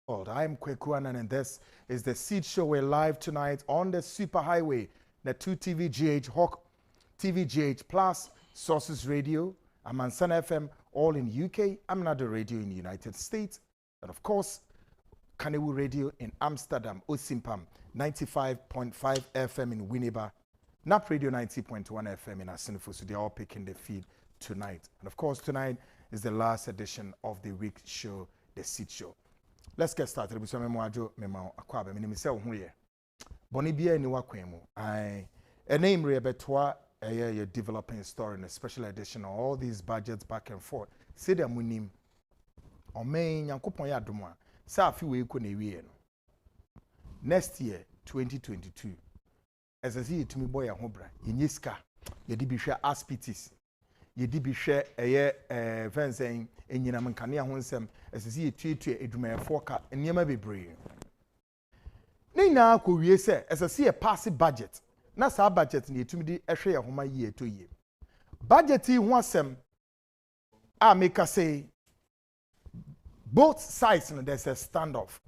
I am Kwekuanan, and this is the Seed Show. We're live tonight on the Superhighway, the 2TVGH, Hawk TVGH Plus, Sources Radio, Amansana FM, all in UK, Amnado Radio in the United States, and of course, Kanewu Radio in Amsterdam, Osimpam, 95.5 FM in Winneba, NAP Radio 90.1 FM in Asinfo, so they're all picking the feed tonight. And of course, tonight is the last edition of the week show, the Seed Show. Let's get started. We memo ajo memo akwabe me nimse wo ye. Boni bia ni wakwemu. A name rebetoa a developing story in a special edition of all these budgets back and forth. Say them munim. O me nyankopon ya domo a. Sa afi we ko na ewie no. Next year 2022. As I see to me boy ahobra. Yenyiska. Ye di bi hwe aspitis. Ye di bi hwe fensen enyina mankane ho nsem esisi ye tuetue edwumayefo ka niema bebree ne na ko wie se esisi ye pass budget na sa budget ne etumi di ehwe ye homa ye to ye budget yi ho asem a make say both sides no there's a standoff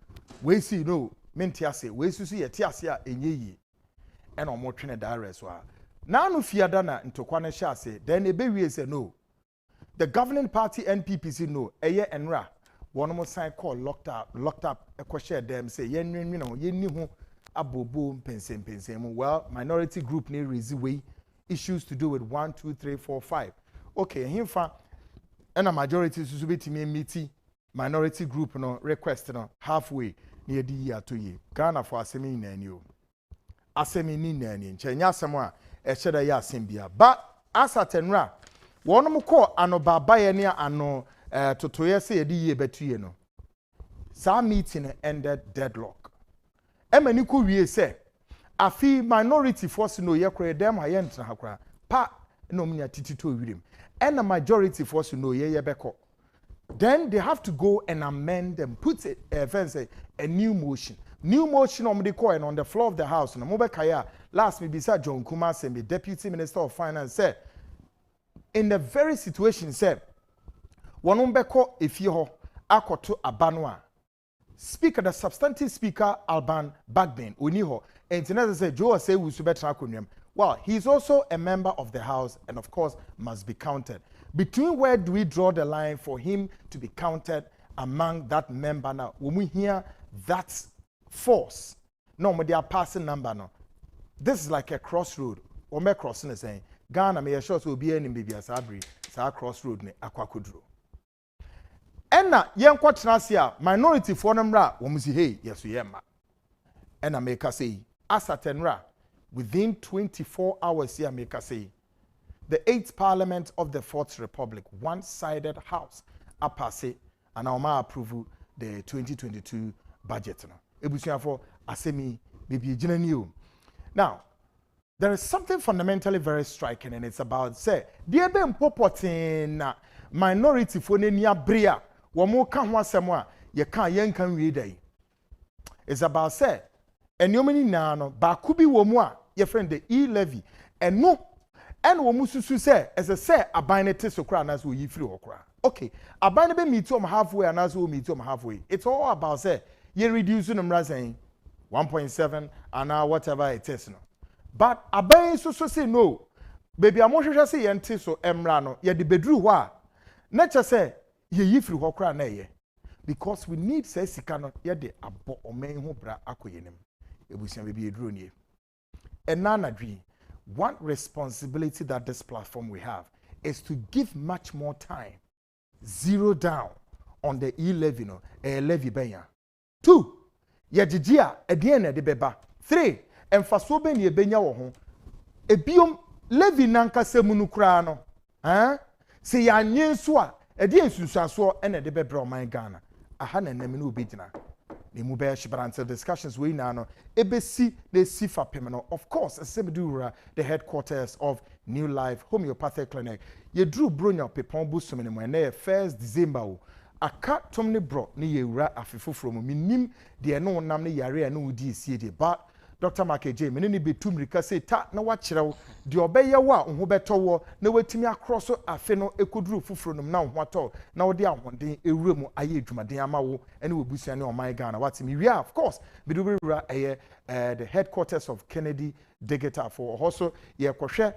we see no mentia say we susu ye tiase a enye yi e na omo twene direct so a na anu fiada na ntokwa ne hye ase then ebe wie say no. The governing party NPPC no eye enra one more sign call locked up a question them say yen hu abobo pensem well minority group need way issues to do with 1 2 3 4 5 okay himfa and a majority so betimi meeting minority group no request no halfway near the year to ye Ghana for asemi na ni o asemi ni na ni nchenya asem a e hyeda ya asem bia but as at enra one mo call ano baba ye ne ano totoye se ye di ye betuye no sa meeting ended deadlock emani ko wie se afi minority force no ye kore dem ha ye ntra hakra pa no mnya titito wirim and the majority force no ye beko then they have to go and amend and put a new motion on the coin on the floor of the house no mo be kaya last me bisa John Kuma say me deputy minister of finance said in the very situation said one umbeko if you akoto abanoa speaker the substantive speaker Alban Bagbin uniho and say Joe say we should better acronym well he's also a member of the house and of course must be counted between where do we draw the line for him to be counted among that member now when we hear that force no they are passing number no this is like a crossroad or me crossing is saying Ghana may sure so be any baby as abri sa crossroad ne akwakodro enna yen kwatena se a minority for numra wo musi hey yeso yemma enna make say asatenra within 24 hours here make say the 8th parliament of the 4th republic one-sided house apase and now approve the 2022 budget no ebusia for asemi baby ginani o now there is something fundamentally very striking, and it's about say the ebe mpopotin na minority for ne niabrea wo mo ka ho asem a ye kan yen kan wie dai. It's about say eniomani na no ba ku bi wo mu a ye friend the e-levy and no and wo mu susu say as a say aban ne te so kra na so yi free ho kra. Okay, aban ne be meet om halfway na so meet om halfway. It's all about say ye reduce number saying 1.7 and whatever it is no. But aban so say no baby amohwehwe say yente so emra no ye de bedru ho a nature say ye yifri ho kra na ye because we need say sika no ye de abo omen ho bra akoyenim ebusia baby edru nie enana dwi one responsibility that this platform we have is to give much more time zero down on the e-levy no levy benya 2 ye gigea edien na de beba 3 emfaso be ne ebenya wo ho ebiom levy nanka semunu kra no se ya nyen so a edi ensunsuaso ene de bebra oman Ghana aha na nam ne obegina ne mu be hyebrante discussions we na no ebesi na sifa pemno of course asemdura the headquarters of New Life Homeopathic Clinic ye drew bronya pepon busum ne mo na 1st December o aka tom ne bro ne yewura afefoforo mu minim de no nam ne yare na udi sie de but Dr. Makeje me ne betum rika say ta na wa kyerɛw de obɛyɛ wa ho bɛtɔwɔ na watimi akross afe no ekoduru fufuro no na ho atɔ na wo de ahoden ewura mu aye adwumaden ama wo ene wobusua ne ɔman Ghana watimi wi of course be do wura the headquarters of Kennedy Digital for also ye kɔhwɛ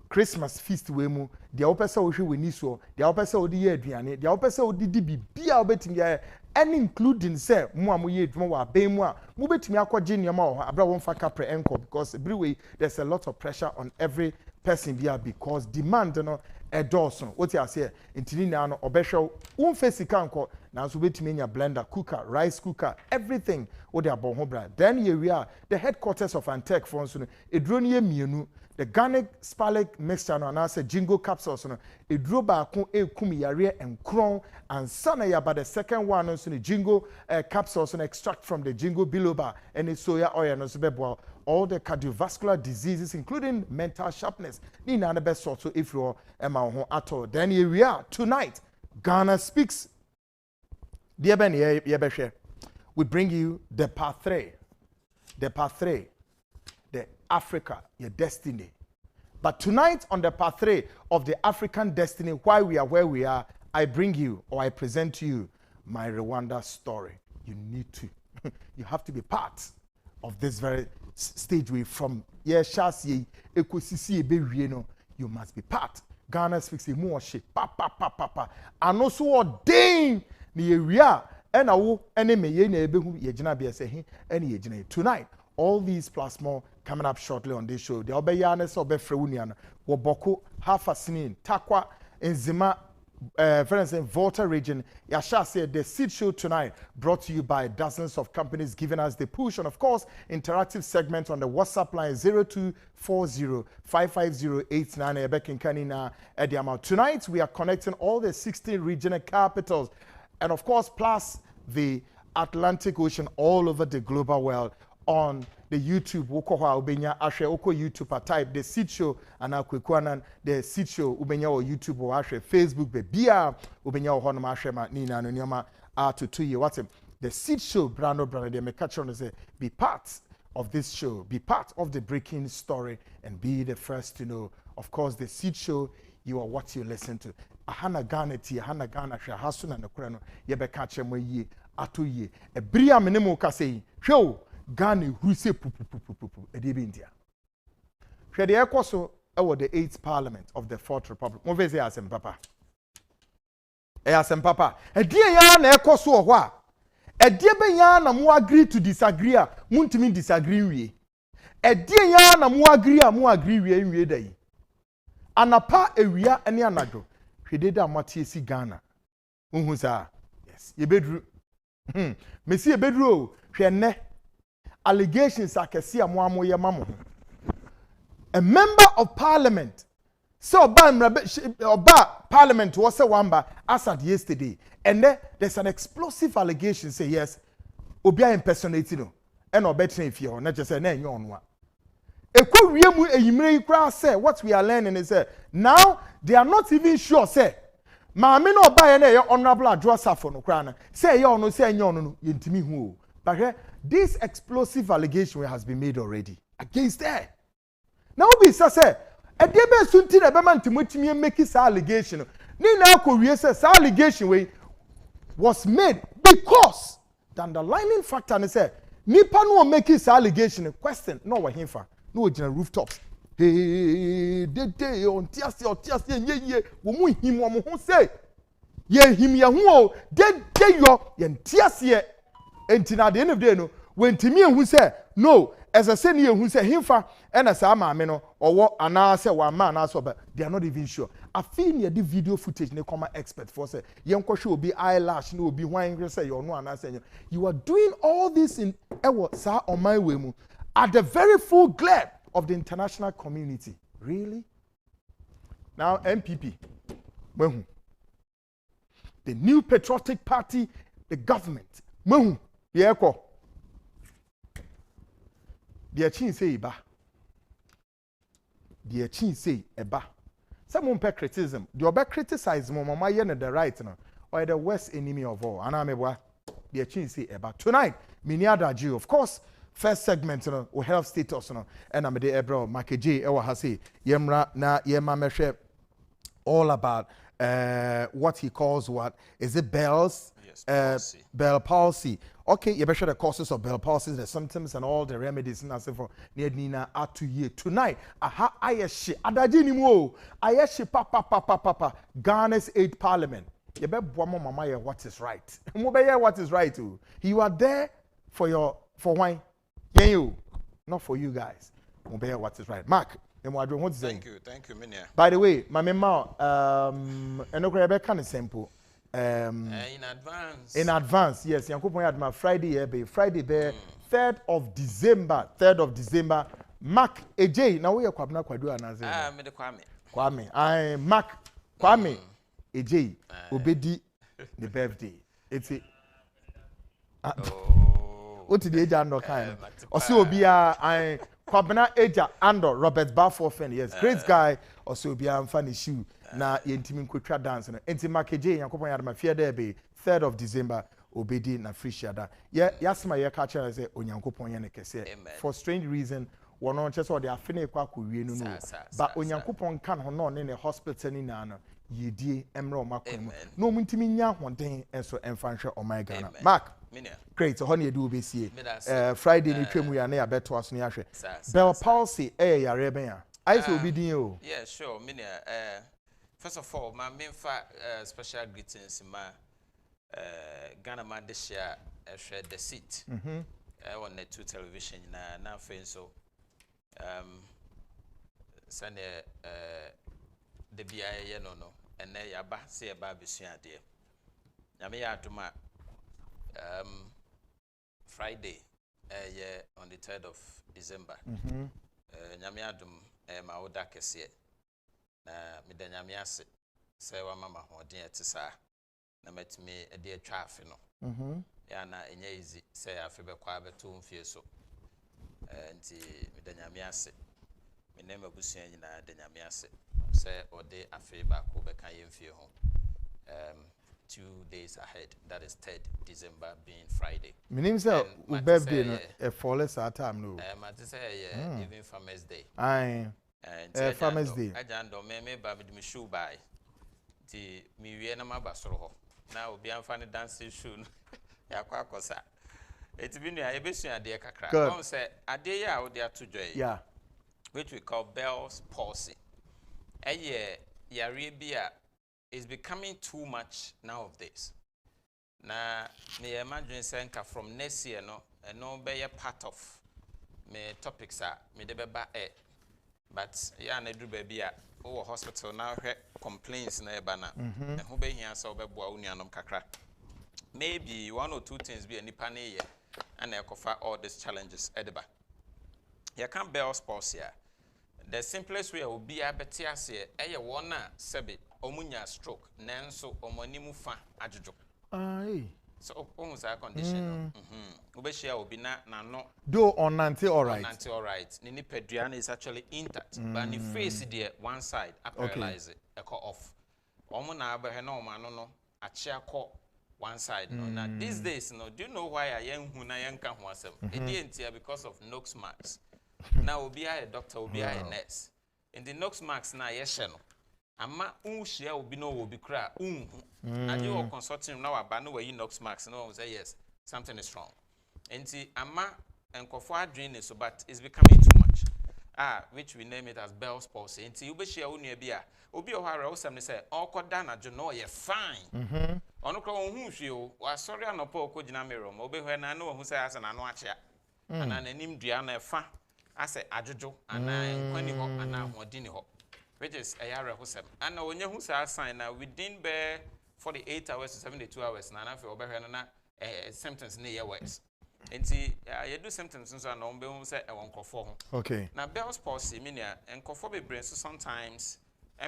Christmas feast we mu dia opese wo hwe weni so dia opese wo di ye aduane dia opese wo di bibia obetimi ya and including say mo amoye adwuma wa ben mu a mo betimi akɔgye nneɛma wɔ abra won fa kapre enko because everywhere there's a lot of pressure on every person here because demand no edorso what you say intini na no obehwe won face kanko na so betimi nya blender cooker rice cooker everything wo de abɔ ho bra then here we are the headquarters of Antec for so no eduro ne mienu the garlic spallic mixture no na say jingo capsules no eduro ba ko ekum yare enkron and sana ya ba the second one no so the jingo capsules no extract from the jingo biloba and the soya oil no so bebo all the cardiovascular diseases including mental sharpness ni na the best sort so if you ema ho ato then here we are tonight Ghana speaks dear ben ye behwe we bring you the part 3 the Africa, your destiny. But tonight on the part 3 of the African destiny, why we are where we are, I bring you or I present to you my Rwanda story. You need to, you have to be part of this very stage way from you must be part. Ghana speaks a more shit, pa. And also ordain the area and awo enemy ye na ebehu ye gina be say any ye gina tonight. All these plus more coming up shortly on this show. The Obeyanes Obefreunian, Woboko, Half a Sinin, Takwa, and Zima, for instance, Volta region. Yasha said the seed show tonight brought to you by dozens of companies giving us the push. And of course, interactive segment on the WhatsApp line 0240-550-89. Tonight, we are connecting all the 16 regional capitals. And of course, plus the Atlantic Ocean all over the global world. On the YouTube, Wokoha Ubenya Ashe Oko YouTube type the seed show and Akwekwanan the seed show Ubenya or YouTube or Ashe Facebook Bebia Ubenya or Honoma Ashe Nina Nyama to 2 year what's the seed show brand they may catch on and say be part of this show, be part of the breaking story and be the first to know. Of course, the seed show, you are what you listen to. Ahana Ghana ti, Ahana Ghana Sha Hasuna no Kurano, Yebe catch mo ye atu ye. A bria minimo kase show. Ghana who say Edibi India. Share the Ekoso over the 8th Parliament of the 4th Republic. Mo veze asem papa. Asem papa. Edie ya na Ekoso ohwa. Edie be ya na mo agree to disagree a mo ntimi disagree wie. Edie ya na mo agree wie dai. Anapa ewia ene anadwo. Hwede da matie si Ghana. Unhu sa. Yes, ye bedru. Mesi ye bedru o. Hwe ne allegations are a member of parliament. So Oba parliament was a wamba as at yesterday. And then there's an explosive allegation say yes, Obia impersonating and obeting if you're not just a name on one. Say what we are learning is now they are not even sure say Mammy no buy an honorable address for no crown. Say you no say no intimi who. But here, this explosive allegation has been made already against her. Now, we say, a debe sunti na bema ntimotimi make this allegation. Ni na Korea says allegation was made because the underlying factor and say nipa no make this allegation question no wa himfa no gina rooftops. Hey, de on tiase ye wo mu him wo ho say ye him ye ho de yo ye tiase. And at the end of the day, no, when Timmy who said, no, as a senior who said, Himfa, and as a man, or what, and I said, one man, also, but they are not even sure. I feel near the video footage, they come expert for say, young question will be eyelash, no, be wine, say, or no, and I say, you are doing all this in sir, on my way, at the very full glare of the international community. Really? Now, MPP, the new patriotic party, the government, Yeko. The chin say eba. The chin say eba. Someone pay criticism. The obe criticize mama yen the right no or the worst enemy of all. Anamebwa. The chin say eba. Tonight, Miniada Jew, of course, first segment no we health status no and I'm the ebro makeje e wa ha say yemra na yema mehwe all about what he calls what is it Bell's palsy. Bell palsy. Okay, you better the causes of Bell palsy, the symptoms and all the remedies and as for near Nina at 2 year tonight. Aha, ayashi adajini mo ayashi papa Ghana's 8th Parliament. You better mama what is right. What is right too. You are there for wine. Yeah, you not for you guys. What is right. Mark. Thank you, Minia. By the way, my mema kind of simple. In advance, yes. Yankopon had my Friday be 3rd of December. Mark AJ. Now we are Kwabna Kwadu anaze. Me de Kwame. I Mark Kwame AJ. Obedi the birthday. It's it. What did the age and kind? Also obia I Kwabena Eja Ando Robert Balfour yes, great guy. Also be am funny shoe na yentimi kwetwa dance no. Enti makeje yankopon yade ma fie there be 3rd of December obedi na free shada. Yasma ye ka chere say onyankopon ye ne kese. For strange reason one on chese or the afine kwa kuwie no no. But onyankopon kan ho no ne hospital ni na no. Yedie emre o makom. No muntimi nya hoden enso emfanhwe o my Ghana. Mark great, so honey do be see. Friday ni twemu ya na ya beto aso ni ahwe. Bell palsy yare ben ya. I say obi din o. Yeah, sure. First of all, my main special greetings ma Ghana man this year share the seat. On the 2 television na fin so send the BIA no and then ya ba say ba besua de. Nyame ya aduma Friday on the 3rd of December. Nyame adum ma oda kese na me da nyame ase say wa mama hoden etisa na metimi e de atwa afe no ya na enya easy say afe be kwa beto mfie so nti me da nyame ase me na mabusua nyina da nyame ase say ode afe ba ko be kan yemfie ho 2 days ahead, that is 3rd December being Friday. My name is birthday no fall at time no. Even Farmers Day. Aye. Farmers Day. I jando me ba me shoe buy. Ti mi wie na mabasoro ho. Na obi amfa dancing shoe no. Ya kwa kosa. Eti bi no ebesua de kakra. Come say ade ya wo de atojoy. Yeah. Which we call Bell's palsy. Yare bia is becoming too much nowadays. Na me imagine senka from next year no be a part of me topics me de beba but ya na do baby o hospital now complaints na eba na ho be hia so be boa unuanom kakra. Maybe 1 or 2 things be any pane here and ekofa all these challenges edeba. You can't Bell's palsy. The simplest way will be a betiase one sebe omunya stroke nanso omanimu fa ajojo. Aye. So almost a condition. Ubeshia obi na no. Do on nanti all right. Nanti all right. Nini pedriana is actually intact, but ni face there one side paralyze it, echo off. Omo na abehe na no achia ko one side no. Now these days no, do you know why I am hu na yanka ho asem? It because of Knox marks. Now obi a doctor, obi a nurse. In the Knox marks na yeshe no. Ama unhia obi no obi kra and you are consulting now about no way you Knox marks no one say yes something is wrong. Enti ama enkofo adwin is so but it's becoming too much. Which we name it as Bell's palsy. Enti you be share unu bia obi o hare o sam say okoda na jo no ye fine. Ono kra ohun hwe o wa sorry anopo okogina mirror obi hwe na na ohun say asa na no achia. Ana nanim dua na fa ase ajojo ana nkwani ho ana hodini ho. Which is a yare husem. And when you say sign now within 48 hours to 72 hours, na for oberhana symptoms near your ways. And see, you do symptoms and on be say I won't conform. Okay. Now Bell's palsy minia and conform brain so sometimes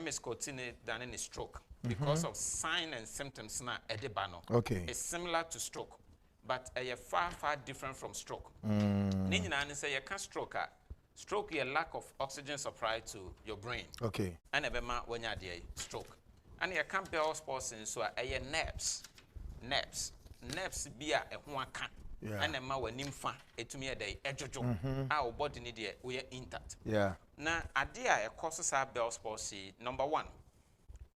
MS continue than any stroke because of sign and symptoms na edebano. Okay. It's similar to stroke, but far different from stroke. Nina say you can't stroke. Stroke is a lack of oxygen supply to your brain. Okay. And ebema when you have stroke. And you can't Bell's palsy so nerves. Nerves be a one can. and ma w'anim fa etumi e dey ejojo a wo body ni de we intact na ade a ekoso sa Bell's palsy number 1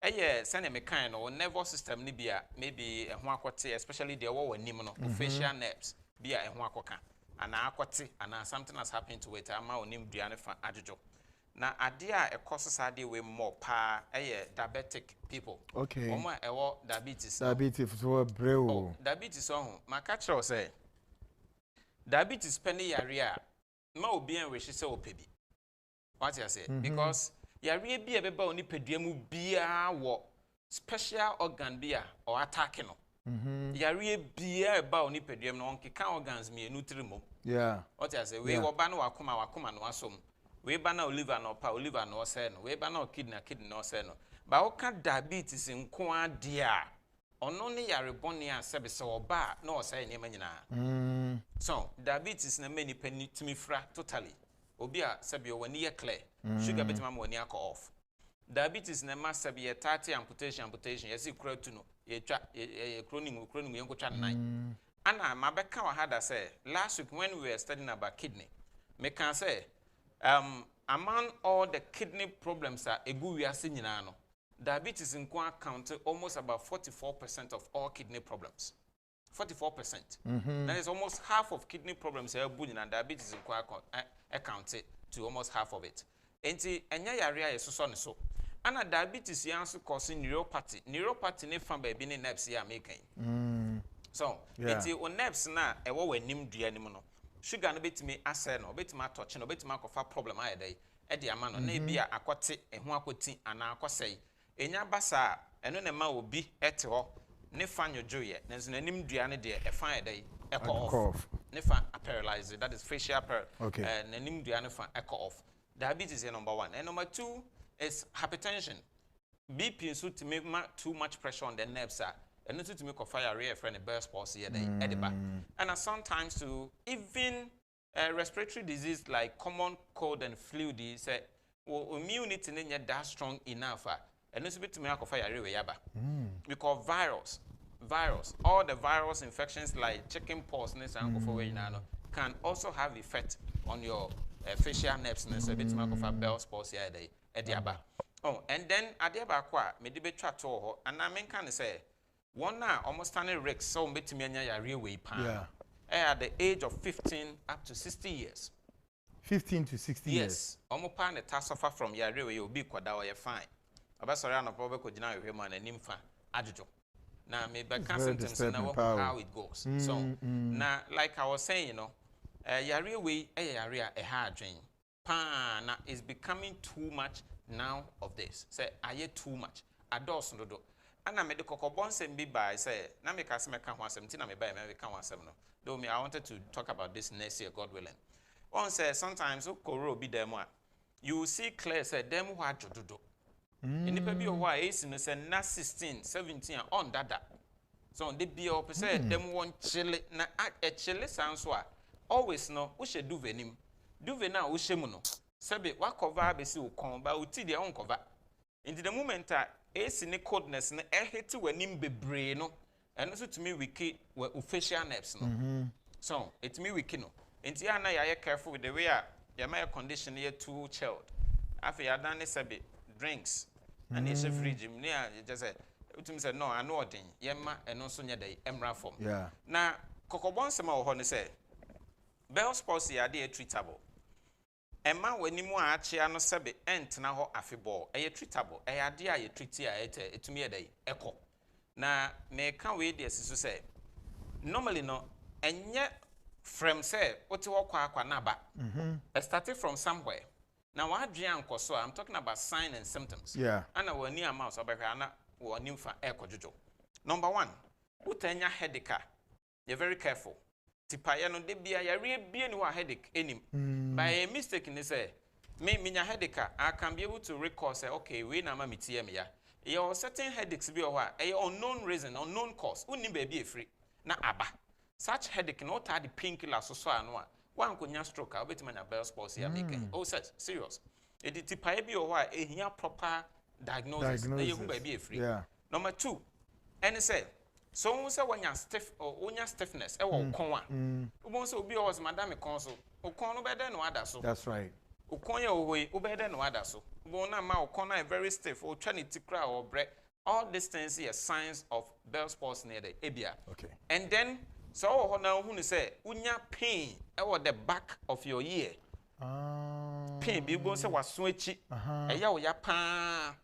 eye sene me kan no nervous system ni bia maybe ehun akote especially the wo w'anim no facial nerves bia ehun akoka ana akote ana something has happened to it ama onim duane fa ajojo na ade a ekoso sa de we more pa diabetic people omo ewo diabetes so brew diabetes on ma ka kire say diabetes penny yare a ma obi an we hye say opebi what you say because yare bi e beba oni pedua mu bia wo special organ bia or attack no yare bia e ba oni pedua mu no nkeka organs me enu trimo what you say we wo ba no wakoma no asom we ba na liver no say no we ba na kidney no say no ba o ka diabetes nko ade a ono ne yare boni a sebe se oba na o say ne manyina so diabetes na many penny timi fra totally obi a sebe o wani ye clear sugar betima mo wani akọ off diabetes na ma sebe ye 30 amputation yesi kura tu no ye twa ye chronic ye nkotwa nan ana mabeka wa hada say last week when we were studying about kidney me can say among all the kidney problems that egu wiase nyina no diabetes nko account almost about 44% of all kidney problems 44% that is almost half of kidney problems ebu nyina diabetes nko account to almost half of it enti enya yare a yeso ne so ana diabetes yanso cause neuropathy ne fa ba bi ne nerves ya make so enti o nerves na ewo wanim dua nim no sugar no betimi asɛ no betimi atɔche no betimi akɔfa problem ayɛ dɛ de ama no na bia akɔte ehu akɔti ana akɔsɛi enya basa eno ne ma obi ɛte hɔ ne fa nyojoye na nso nanim dua ne de ɛfa ayɛ dɛ ɛkɔ off ne fa paralyzed that is facial nanim dua ne fa ɛkɔ off diabetes is number 1 and number 2 is hypertension BP so to make too much pressure on the nerves and to make a fire rare friend a Bell's palsy and sometimes to even respiratory disease like common cold and flu say immunity in that strong enough and this bit to make a fire yaba because virus all the virus infections like chicken pox can also have effect on your facial nerves a bit to make a Bell's palsy oh and then adiaba kwa me de betwa to ho and I mean can say one now almost standing risk so betimi anya yare we pa at the age of 15 up to 60 years 15 to 60 years yes omo pa na ta suffer from yare we obi kwada o ye fine obasori anopo be ko gina hwe ma na nim fa ajojo na me be can symptoms na how it goes so na like I was saying yare we yare a ha adwen pa na is becoming too much now of this say aye too much ados no do ana me de kokobon sem bi by say na me ka se me ka ho asem ti na me buy me ka ho asem no though me I wanted to talk about this next year God willing on say sometimes okoro bi dem a you see clear say dem ho ajododo enipa bi ho a esi no say na 16 17 on dada so de bi o say dem won chile na a chile sanso a always no wo she duve na wo she mu no sebe wa cover be si wo kon ba uti de on cover in the moment esi ne coldness na eheti wanim bebre no eno so to me wiki we facial nerves no so it me wiki no enti ana ya careful with the way ya my condition here too chilled afi ya dan ne sebe drinks and is fridge me just say utumi say no ano odin yema eno so nya dai emra form na kokobon sema wo ho ne say Bell's palsy ade treatable Emma wenimu a achia no sebe entna ho afebol eye treatable eye ade a ye treat a etumi ye dai eko na me kan we dey siso say normally no enye from say oti wo kwa na ba started from somewhere now what adrian koso I'm talking about signs and symptoms ana wani ama so behwa na woni mfa ekojojo number 1 utanya headache you're very careful tipaye no de bia yare bia ni wa headache enim by a mistake ni say me minya headache I can be able to recall say okay we na ma metie me ya your certain headaches bi o ho a unknown reason unknown cause unim ba bi efri na aba such headache no ta the painkiller so anu a wan konya stroke a obetima na Bell's palsy ya make oh such serious e di tipaye bi o ho a ehia proper diagnosis na yehu ba bi efri number 2 and say So we say when you stiff or when you stiffness, we say obi was madam conso. Okon no better no other so. That's right. Okonya owe better no other so. Bona ma okona very stiff or trinity cry or break. All these things are signs of Bell's palsy near the abia. Okay. And then so now who say unya pain at the back of your ear. Pain be go say was switchy. Ya pa.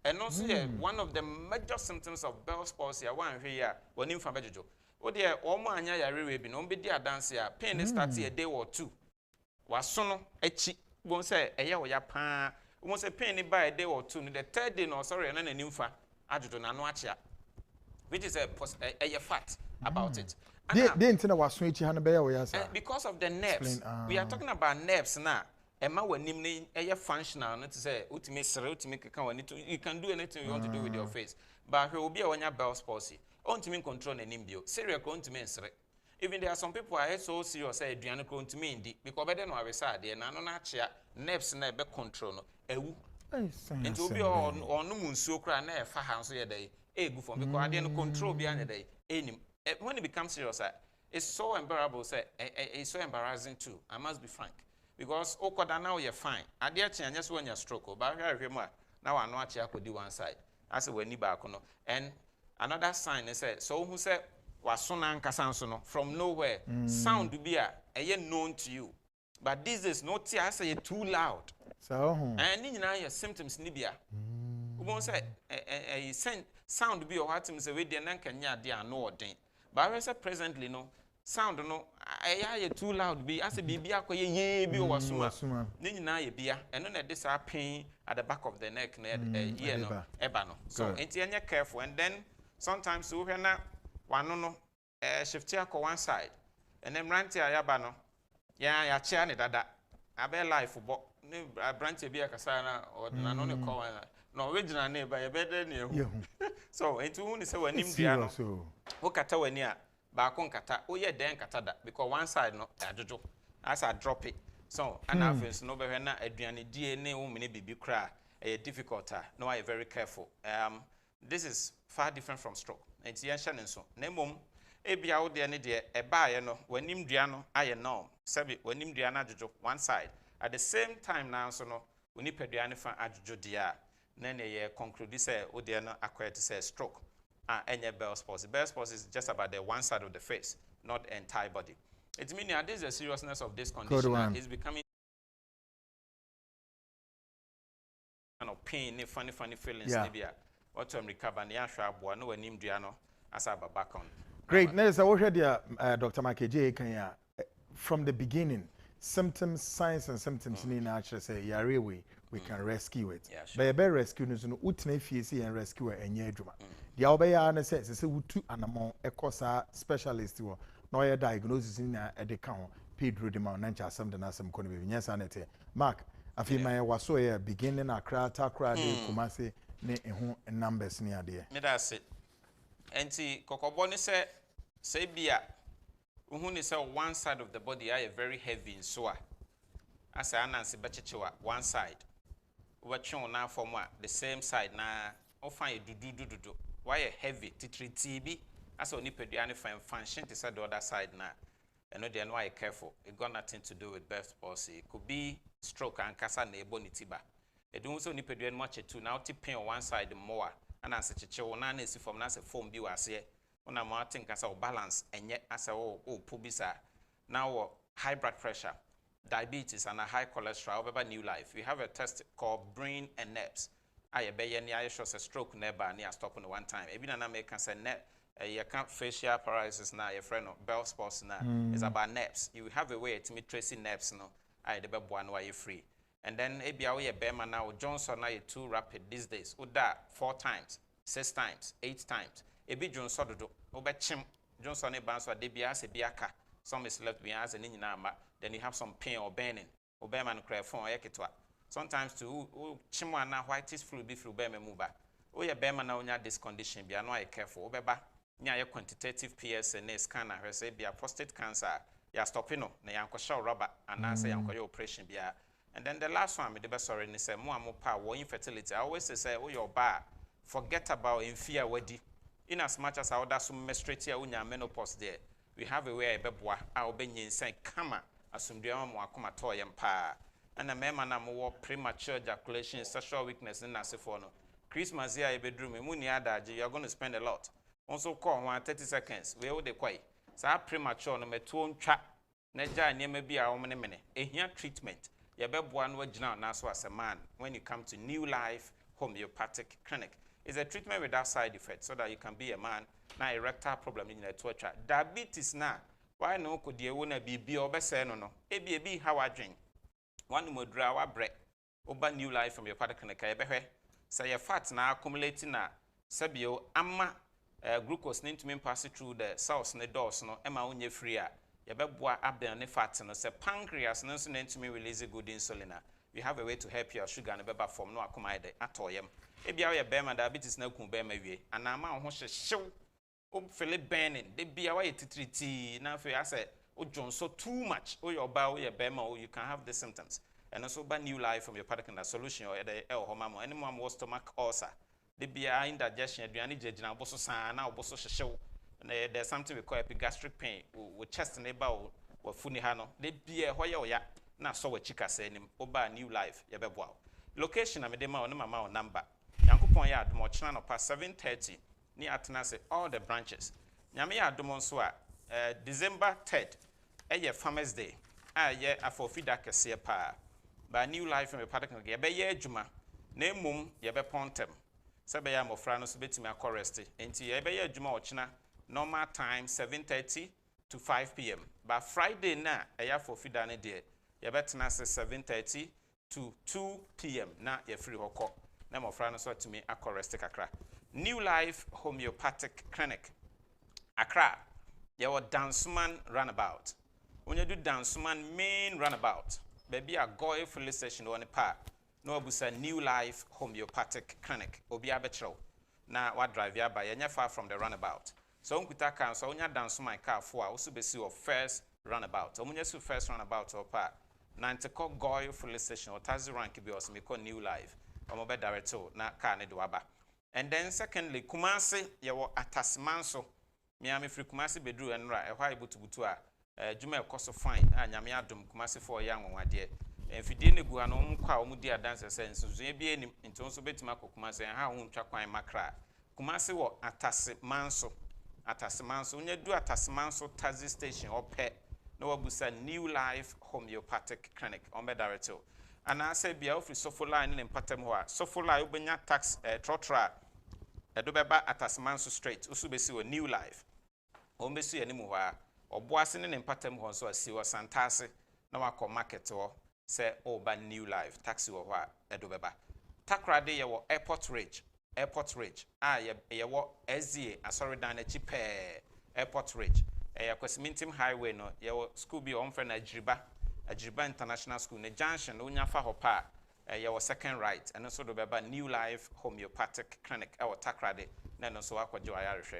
And also one of the major symptoms of Bell's palsy one here when in Fabejo. Oh dear, all my anya ya be no be dear dance here. Pain starts a day or two. Was sono echi won't say ya pa. Won't say pain by a day or two. The third day no sorry and then a nympha adjutant and watch ya. Which is a fact about it. They didn't know what switch hand because of the nerves. We are talking about nerves now. Emma when nimni functional, not to say you can do anything you want to do with your face. But he will be when your Bell's palsy. On to mean control and imbio. Serious going to mean even there are some people I so serious say Diana going to mean because better no I reside there. Nano nature nerves never control. It will be on no moon so cry never for hands here day. Good for because I didn't control behind the day. When it becomes serious, it's so unbearable. Say it's so embarrassing too. I must be frank. Because now you're fine. I dare change just when you're stroke. But now I know I could do one side. I said when you back on. And another sign is so who said was sonan kasansono from nowhere. Sound to be a known to you. But this is not I say too loud. So and in your symptoms nibia. We won't say a sound to be or what say we didn't can ya dear no thing. But I say presently no. Sound no I too loud be as a bibia ko ye bi o wasuma ni nyina ye bia eno na this pain at the back of the neck na ear no eba no so enti enye careful and then sometimes we hear na wano no shift ya ko one side and then branch ya ba no ya chia ne dada abe life bo ni branch bi akasa na na no ne ko no original na eba ye bede ne ehu so enti hu ni se wanim dia no wo kata wani a baako nkata oye den kata da because one side no ajojo as I drop it so and after no be na aduane die ne wo mene bibi kra difficult no I very careful this is far different from stroke enti yan hye ne so na mom ebia wo de ne de ebaaye no wanim dua no aye no sabi wanim dua na ajojo one side at the same time now so no oni padua ne fa ajojo dia na ne ye conclude say wo de no acquired to say stroke. Any Bell's palsy. Bell's palsy is just about the one side of the face, not the entire body. It means that this is the seriousness of this condition. It's becoming kind of pain, funny feelings. What to recover? No one named Diano as I back on. Great. Next, I will hear Dr. Kencity from the beginning. Symptoms, signs, and symptoms. Actually, say we can rescue it. Yeah, sure. But be rescue no so utna fiesi and rescue enye adwuma. Dia obeya na say wutu anamon ekosa specialist wo na oye diagnosis ni na edeka ho pedro de ma na ncha asem de na asem ko no be nyesa na te Mark afi ma waso ye beginning akra takra de kumase ne ehu numbers ni ade me that's it enti kokobo ni say bia uhu ni say one side of the body are very heavy in so as anansi bechechewa one side watching now from the same side na ofan do why heavy titri as only pediani function to say the other side na and no then why careful it got nothing to do with Bell's palsy it could be stroke and kasa na ebonitiba it don't so ni pediani much too now tipping on one side more and as a na na si from na se form bi wase una ma think as balance enye as pobisa now high blood pressure, diabetes, and a high cholesterol, over new life. We have a test called brain and nerves. I be any I shows a stroke never near stopping one time. Even an American say you can't facial paralysis now, your friend of Bell's palsy now is about nerves. You have a way to meet tracing nerves no. I the one why you free. And then ABA Bema now Johnson now too rapid these days. Uda 4 times, 6 times, 8 times. Ebi Johnson do Obechim Johnson a bands or DBA se biaka. Some is left behind and in nama. Then you have some pain or burning. Obema and cry phone eketwa. Sometimes to chimwana whitish flu be through bema muba. Oh yeah bema na unya this condition be no careful. Obeba nya quantitative PSA scan na say be a prostate cancer. Ya stopping no na yanko show rubber and answer yanko operation be. And then the last one me the best sorry ni say mo amopa wo infertility. I always say oh your bar forget about in fear wedi. in as much as our that's menstruate unya menopause there, we have a way a beboa, our benyin say kama, asumdua mo akoma toyem pa. And a man na more premature ejaculation, sexual weakness in Nasifono. Christmas here, a bedroom, you are going to spend a lot. Also, call 30 seconds. We all the quay. So, premature, no, 2 trap. Neja, near maybe a woman a minute. A here treatment. You better one word now, now, as a man, when you come to New Life Homeopathic Clinic. It's a treatment without side effects so that you can be a man. Now, erectile problem in the torture. Diabetes now. Why no could you want to be or best no? A how I drink. One more draw bread. Oba New Life from your particular Kyei. Say your fats now accumulating na Sabio amma glucose need to pass it through the cells in the doors no Emma unye free. Yabebwa abdomen ne fats no say pancreas no so need to release good insulin. We have a way to help your sugar and beba form no akomaide atoyem. Ebia your bema diabetes na kun bema wie. Anama ho hyew. O feel burning. De bia wa yetitriti na fe ase o jonso too much. O your ba o your bema o you can have the symptoms. And also by New Life from your particular solution or the homamo. Anyone was stomach ulcer. The beer indigestion, the antigen, bosso sana, bosso show. There's something we call epigastric pain with chest and a bow or funihano. The beer hoya ya na so a chica saying oba New Life, yabebwa. Location of the mama number. Yankupon yard more channel past 7:30 near Atenase, all the branches. Yamia Dumonswa, December 3rd, a Farmers Day. A for feeder pa. By New Life from a particular ye juma, name mum ye be pontem. Sabaya mofranos bit me a choresti. Enti ye be juma ochina, normal time 7:30 to 5 p.m. But Friday na a for feeder day, ye betina 7:30 to 2 p.m. na ye free hoko. Na mofranos to me a choresti kakra. New Life Homeopathic Clinic. Accra, ye were Danceman Runabout. When you do Danceman main runabout, baby a goy full session on a park. No busa New Life Homeopathic Clinic. Obi abetro. Na what drive ya by any far from the runabout. So unkutaka so unya dance my car for also be see of first runabout. Omunya su first runabout or park. Nanteko goy full session or tazi rank be also make New Life. Omobe director na car ne duaba. And then secondly, Kumasi yawo atasmanso. Miami free Kumasi bedru and ra a able to butua. Juma cost of fine and Yamiadum Kumasi for young one dear. And if you didn't go on kwa mudia dancer sense, so be in terms of Betimako Kumasi and how won't chakwa macra. Kumasi wa atasimanso. Atasimanso, when you do atasimanso taxi station or pet, no abusa New Life Homeopathic Clinic on Medarito. And I say be out with Sofola and in Patemwa. Sofola ubenya tax trotra. Edobeba atasimanso straight. Usubesi New Life. Ombesi anymore. Or boasing in patem so as was Santasi, no wako market or say oba New Life, taxi or what edubeba. Takrade yawo airport ridge. Yawo SZA, sorry down a cheap airport ridge. Mintim highway no yawo school be on for Ajiba International School, ne junction, Unyafa Hopa, yawo second right, and also the beba New Life Homeopathic Clinic, our Takrade, Nano so aqua joy Irish.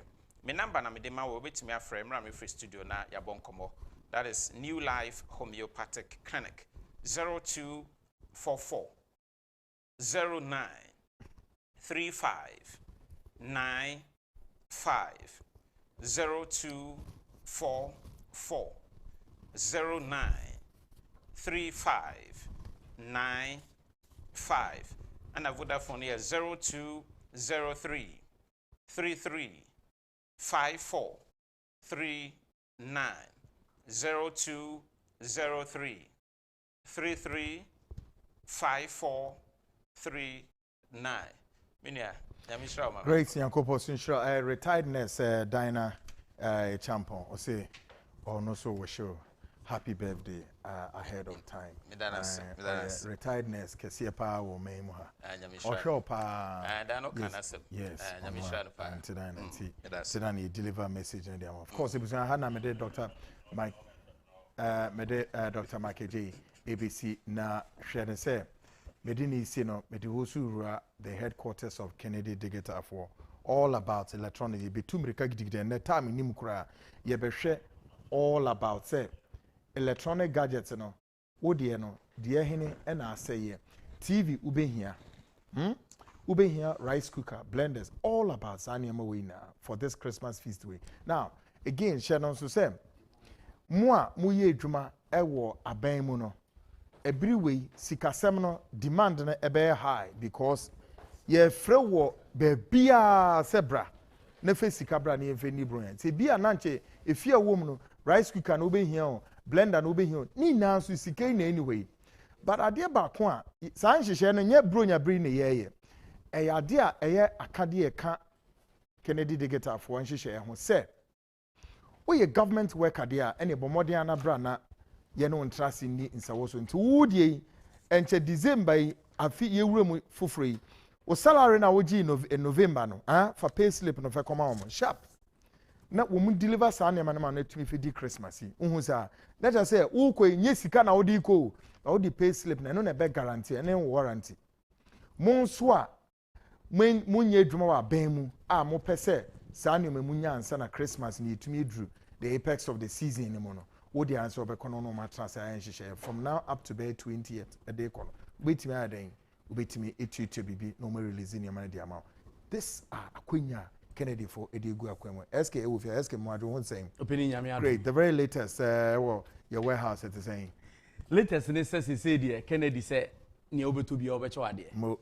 My number na medema will be to me a frame Rami Free Studio na Yabonkomo. That is New Life Homeopathic Clinic 0244 09 35 95 0244 09 35 95 and a Vodafone here 0203 33 5439 0203 33 5439. Minia, Yamishra. Great, Yankopo Sinshra, retired nurse, Dinah Champon, or say, or no so we show. Happy birthday ahead of time. Retired nurse, Kesia Pa or Maymoha. Or show Pa. And I know yes. And today, deliver message. And of course, it was Hannah Mede Dr. Mike Dr. Mike J. ABC na sharing say. Medini Sino, Mediwusura, the headquarters of Kennedy Digital for all about electronics. Be two Mirka and the time in Nimukra, Yebeshe all about say. Electronic gadgets no wo de no de ehene na say TV ube hia ube here rice cooker, blenders, all about Sanyama way now for this Christmas feast way. Now, again, Shannon so say, Moi, muye juma ewo aben mu no. Every way, sikasem no demand na ebe high because ye frɛ wo bebia sebra na fe sikabra na ye fe ni bron. Se bia nanche efia wom no rice cooker no be here blender no be here ni na so sikai na anyway. But ade ba ko a san hyehyɛ no nye bronya bri na ye ɛyɛ ade a ɛyɛ akade ɛka Kennedy digital for nhyehyɛ ho sɛ woyɛ government worker there ɛne bomɔden anabra na ye no ntrase ni nsawo so nti wudie enche December yi afi ye wura mu foforo o salary na wogi in November no for pay slip no fe koma om sharp na wo mu deliver sa na ma na tumi fe di Christmas yi uhu sa let us say wo ko nye sika na wo di ko na wo di pay slip na no na be guarantee na warranty mon so a munye dwuma wa ban mu a mo pese sa na mu nya ansa na Christmas ni tumi dru the apex of the season ni mo no wo di answer obekọ no ma trans ayan hyehyɛ from now up to be 20th a day kono betimi adan ubetimi etutu bibi no mo release ni amana di amount this akwenya Kennedy for edegu akwenwe SK ewofia SK mo adwo saying opinion nyame ado great the very latest well your warehouse it is saying latest ne say die Kennedy say ne obeto bia obecho ade mo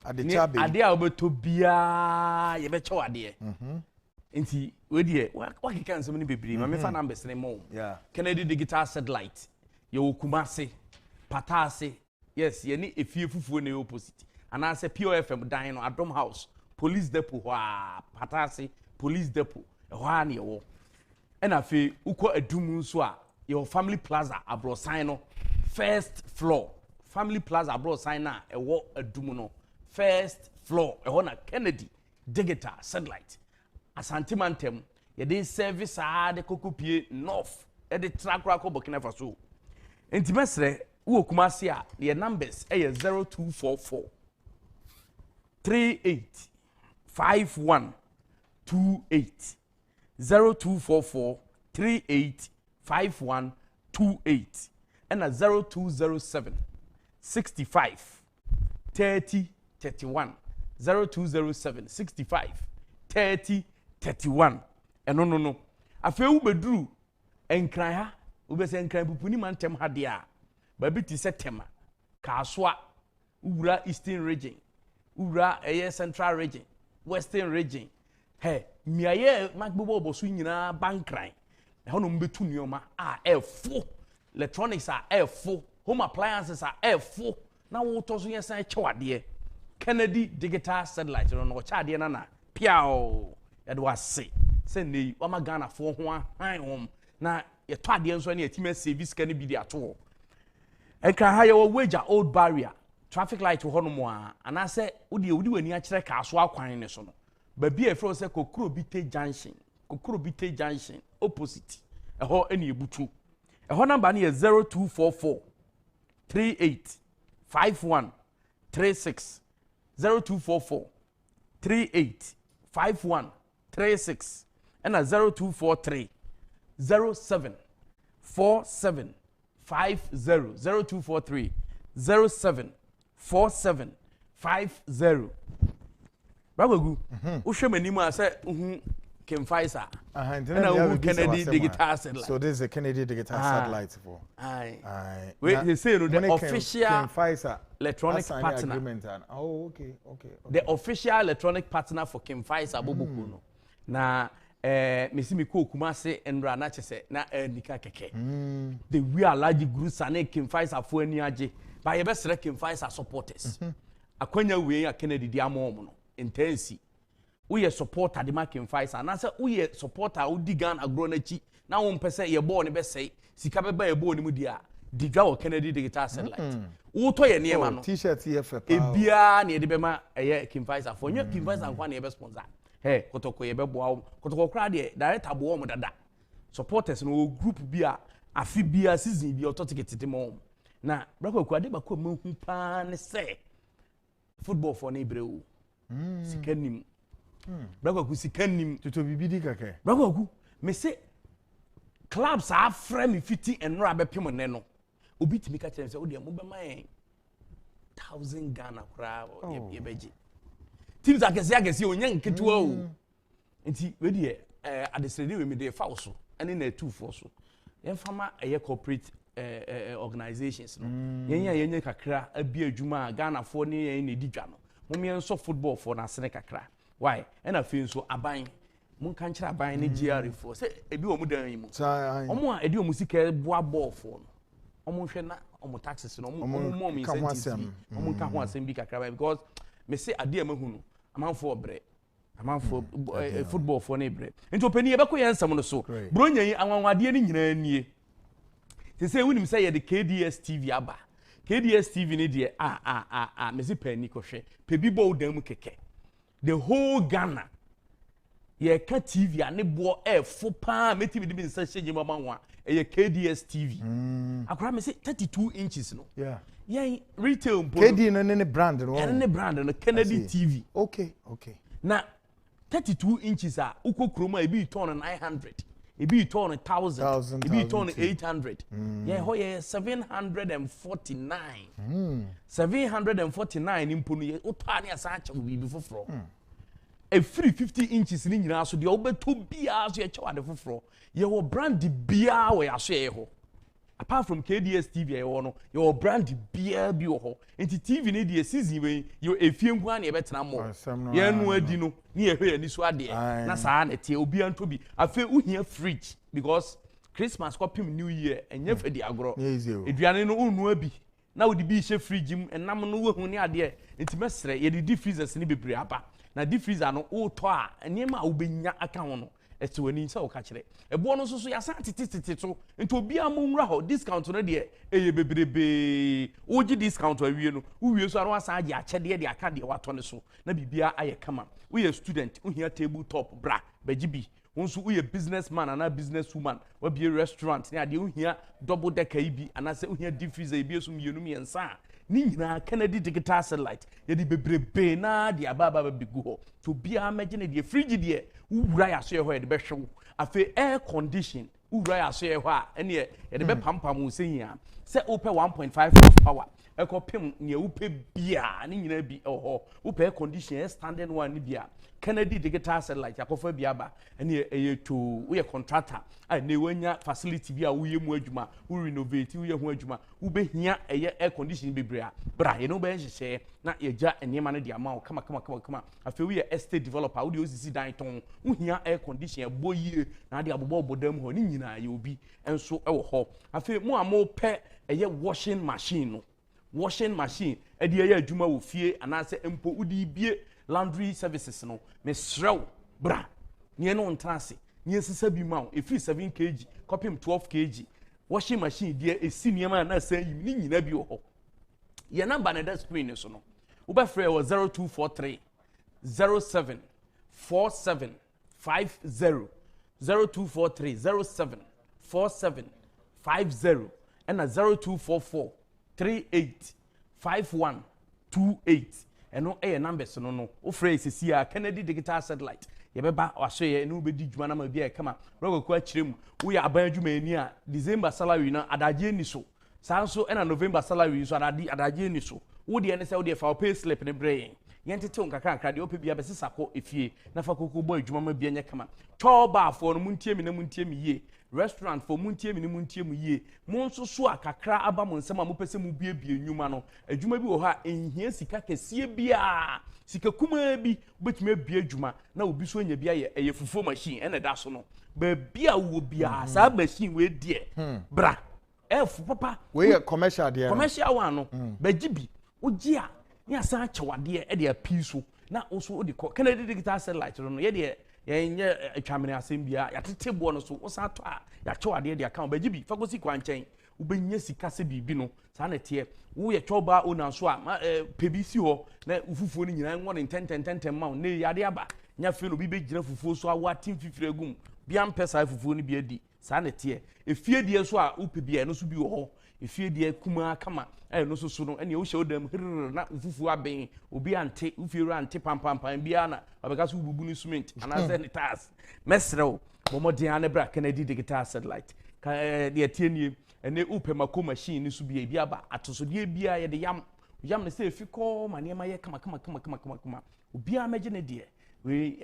ade chabe ade a obeto bia ye becho ade nti we die wa keka nsem ne bebiri ma me fa numbers ne mo yeah Kennedy digital satellite ye Kumasi Patase yes ye ni efie fufuo ne opposite ana se POFM dan no Adom House police depot wa Patase police depot wa na ye wo e na fe ukọ adum nso a your family plaza abrosan no first floor family plaza abrosan na e wo adum no first floor e ho na Kennedy digital satellite asantimantem ye dey service de kokopie north e dey track ko Burkina Faso enti mesre wo Kumasi a the numbers e 0244 385128 0244 385128 and 0207 65 30 31 0207 65 30 31 eno no afi wu beduru enkran ha wo be se enkran pupuni mantem ha de a ba bi ti se tema kasoa ura eastern region ura central region western region he miaye magbobo obosu nyina bankran ho no mbetu nioma efo electronics efo home appliances efo na wo to so yesan chewade Kennedy digital satellite no chade na piao yade wase se nei wa magana fo ho han hom na ye to ade nso na yetime service kan bi di ato enka ha ye wo wager old barrier traffic light ho no mo ana se wodi wani a kire ka so akwan ne so no ba bi e fro se kokuro bite junction opposite eho eni ebutu eho number na ye 0244 3851 36 0244 3851 36 and 0243 07 47 50 0243 07 47 50 Bagogu uhwe manimu ase Kemfaisa and Kennedy digital satellite. So this is a Kennedy digital satellite for. Aye. Wait, they say the official Kemfaisa electronic partner. Okay. The official electronic partner for Kemfaisa Boboku no. Na mesi mi ko Kumasi enra na chese na nika keke. The we are large groups ane Kemfaisa fo ani age. Ba ye be sere Kemfaisa supporters. Akwanya we ya Kennedy di amom no. Intensi. We supporter the market Kemfaisa na say we supporter udi Ghana agro na chi na wo mpese ye ball ne be sei sika be ba ye ball ne mu dia digwa wo Kennedy digital satellite wo to ye niema no t-shirt ye fe pa ebia na ye de be ma ye Kemfaisa for nye Kemfaisa kwa na ye be sponsor he kotoko ye be boa kotoko kra de director boa mo dada supporters no group bia afi bia season bia to ticket mo na brako kwa de ba kwa mahu pa ne say football for na ibreu sikanim Brako sikanim tuto bibidi kake Brako me say clubs are frame fiti enra be pem ne no obi timi ka kire say o de mo be man 1,000 Ghana crowd ye beji. Teams akesi onye nketewa o. Nti we dey adesrede we me dey fa so ene na 2 for so. Yen fama corporate organizations no. Yen kakra abi adwuma Ghana for ne yen na di dwa no. Mo so football for na sene kakra. Why? And I feel so aban. Mun kan kira aban ne GR for. Say ebi wo mu dan yi mu. Omo a edi omu sika boa ball for no. Omo hwe na omo taxes no omo incentives. Omo ka ho asem bi kakra because me say ade amahu no. Amanfo bre. Amanfo football for ne bre. Nti opani e be ko yensam no so. Bro nyan anwanwade ni nyina nie. Say wonim say ye the KDS TV aba. KDS TV ni de me say pani ko hwe. Pe bi bo dan mu keke. The whole Ghana ye ka TV ane bo fo pa meti bi de nsa hye mama ho e KDS TV akora me say 32 inches no yeah retail mpo KD no ne brand no ne brand no Kennedy TV okay na 32 inches a ukokro ma e bi turn 900 e bi turn 1000 e bi turn 800 yeah ho ye 749 749 mpo no ye uto ne asa acha bi foforo a free 50 inches ni nyina so de obeto bia so ye chewa de foforo ye wo brand bia we aso ye ho apart from KDS TV ye wo no ye wo brand bia bi wo ho enti TV ni de season we ye efie ngu na ye betena mo ye nu adi no ni ye hwe ani so ade na saa na tie obi anto bi afa uhia fridge because Christmas kopim New Year enye fedi agro eduane no unu abi na wo de bi hye fridge m enam no wo hu ni ade enti mesre ye de deep freezers ni bebre aba na deep freezer no o to a enema obenya aka ho no eti wani se o ka kire ebo no so ya san titi so enti obi amunra ho discount no de eye bebrebe oji discount awie no uwie so aro asan age akyede de aka de wato ne so na bibia aye kama we student uhia table top bra bagibi wonso uye businessman ana businesswoman wa bi restaurant ne ade uhia double decker ibi ana se uhia deep freezer ibi so mienu miensa ni nyina Kennedy digital satellite ye di bebrebe na di ababa bigu ho to bia imagine di fridge de wura ya so ye ho ye de behwe afi air condition wura ya so ye ho a ene ye de be pampam usenya se ope 1.5 horsepower ekopim ne upe bia ni nyina bi ho upe air condition standing one ni bia Kennedy digital satellite akofa bia ba ene ye to we contractor a ne wanya facility bia wo ye mu adwuma wo renovate wo ye ho adwuma wo behia eye air condition bebrea bra ye no be hyehyɛ na ye gya enema no de ama wo kama afi we estate developer wo de osisi dan ton wo hia air condition boyie na de abobɔ bodam ho ni nyina ye obi enso ɛwɔ hɔ afi mo amo pɛ eye washing machine e de ye adwuma wo fie anase empo wo de bie laundry services no me srew bra nie no ntrase nie sisa bi ma e free 7 kg kopim 12 kg washing machine dia esi niema na san yim ni nyina bi ho ye number na that screen so no wo ba free wo 0243 07 47 50 0243 07 47 50 and 0244 38 51 28 eno numbers no o phrase si a Kennedy digital satellite ye beba waso ye no be di djuma na ma bia kama rogo ko akirem wo ya aban djuma ani a December salary na adaje ni so sanso ena November salary so adaje ni so wo de ne se wo de fa pay slip ne bre yen tete on kakra de ope bia be sesako efie na fa kokko boy djuma ma bia nya kama toba fo no muntie mi na muntie mi ye restaurant for muntie mi ni muntie mu ye monso so akakra aba mo nsema mo pese mu bie enwuma no adwuma bi wo ha enhia sika kese bia sika kuma bi betime bie adwuma na obi so nya bia ye fufu machine ene da so no ba bia wo bia sa machine we die bra f papa we commercial de commercial one no ba gibi ogi a ni asa chewade e de api so na oso odi Kennedy digital satellite no ye de yenye atwamene asem bia yatete bo no so wosa to a yachewade de account ba gibi fagosi kwanchen ubenya sika se bibi no sa na tie wo ye choba ona so a pebisi ho na ufufuo ni nyina nwo ne 10 ma ne yade aba nya fe no bi be gina fufuo so awa tin fifire gum bia mpesa fufuo ni bia di sa na tie efie die so a upebia no so bi wo ho efie die kuma kama no so no ene wo hye odam na ufufuo aben obi ante ufiero ante pampampan bia na abeka so bubu ni cement anase ni tas mesrew momodi ane bra Kennedy digital satellite ka de atienie ene upe mako machine ni so bia aba atosodie bia ye de yam yam ne say if you call my name aye kama obi a meje ne de we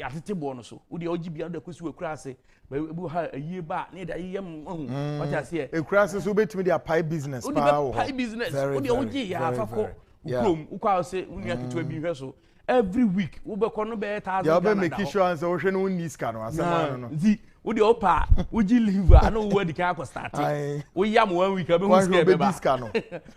atete bo no so wo de ogi bia da kosi we kura ase bu ha ayi ba ne da yem what I say e kura ase so betimi dia pie business pa wo pie business wo de ogi ya fa ko ukrom ukwa ase unu akitu abi hwe so every week wo be ko no be 1000 ya be make sure answer wo hwe no uni ska no asema no zi wo de opa wo gi liver ana wo di kan ko start wo yam 1 week abe hu ska be ba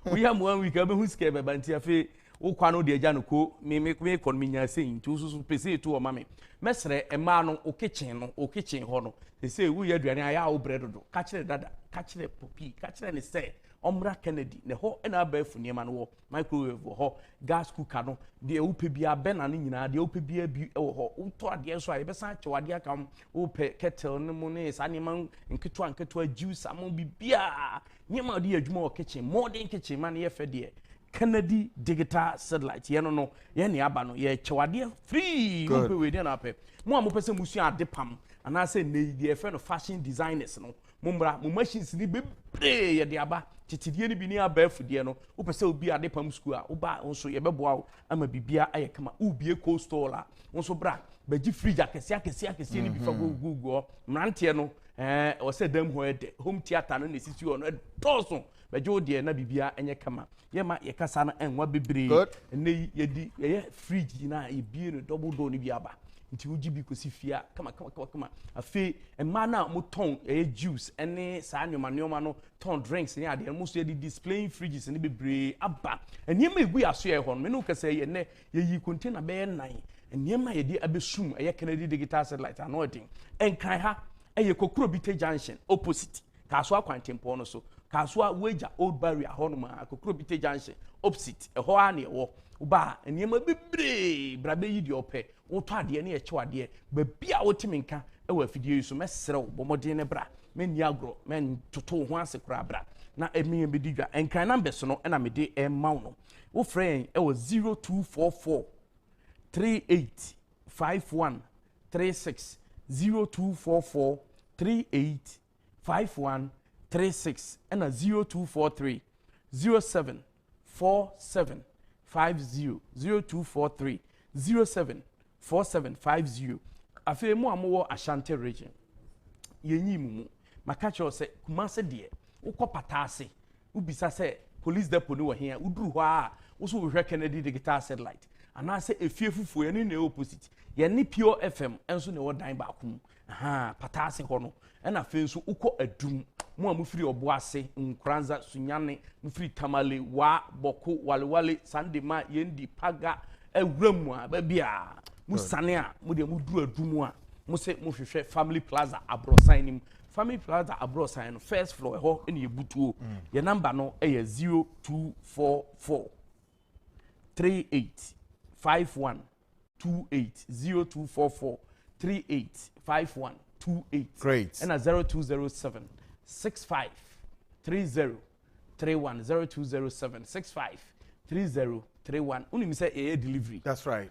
wo yam 1 week abe hu ska be ba ntia fe wo kwa no de agya no ko me kon me nya sei nti so pese to o ma me mesre e ma no o kitchen ho no say wo ye aduane aya wo bread do ka kire dada ka kire popi ka kire ne say omra Kennedy ne ho na ba fu niema no microwave ho gas cooker no de wo pe bia be na no nyina de wo pe bia bi ho wo to ade so aye be san che wade aka wo pe kettle ne mo ne sa niema nketwa juice am bibia niema de adwuma o kitchen modern kitchen man ye fe de Kennedy digital satellite ye no ye ne aba no ye chewade free mo pe we de na pe mo amopese musu ade pam ana say ne de fe no fashion designers no mo mbra mo machines ni bebre ye de aba titidie ni bi ni aba afudie no wo pese obi ade pam school a wo ba nso ye beboa wo ama bibia aye kama ubie cold store la nso bra baji fridge akese ni bi fa go mrante no o se dam ho ede home theater no ne sisi no doso bajo de na bibia enye kama ye ma ye kasa na enwa bebre ne ye di ye fridge na ye bie no double door ni bi aba nti uji bi kosi fia kama afi ema na mo ton juice ene sa nyoma no ton drinks ni ade mo so ye displaying fridges ni bebre aba enema egu aso ye ho no me no kasa ye ne ye yi container be 9 enema ye di abesum ye Kennedy digital satellite anointing enkan ha eye kokuro bite junction opposite kaso akwantempo no so kaso wager old barrier ho no ma kokuro bite junction opposite ho ane wo uba enema bebre brabe yi di ope wo to ade ne ye che ade ba bia wo timinka e wa fidie yi so mesrew bomodin ne bra men ni agro men toto ho ase kura bra na emi be di dwa enkan numbers no na me de e maw no wo frɛ e wo 0244 385136 0244 385136 and 0243 074750 0243 074750 afi mu amowo Ashanti region yenyi mu makacho se kumase de ukopata ase ubisa se police depot ni wo hia uduru ho a wo so hwe Kennedy digital satellite ana se efie fufu ye ni opposite ye ni pure fm enso ne wo dan ba kum pata ase ho no na fe nso uko adum mu amufiri obo ase nkranza sunyane mufiri tamale wa boko walewale sandema yendi paga ewramu a ba bia musane a mu de mu duru adum a mu se mu hwehwe family plaza abrosan nim family plaza abrosan no first floor ho ene yebutuo ye number no e 0244 385128 0244 385128 great and 0207 653031 0207 653031 unim say e delivery that's right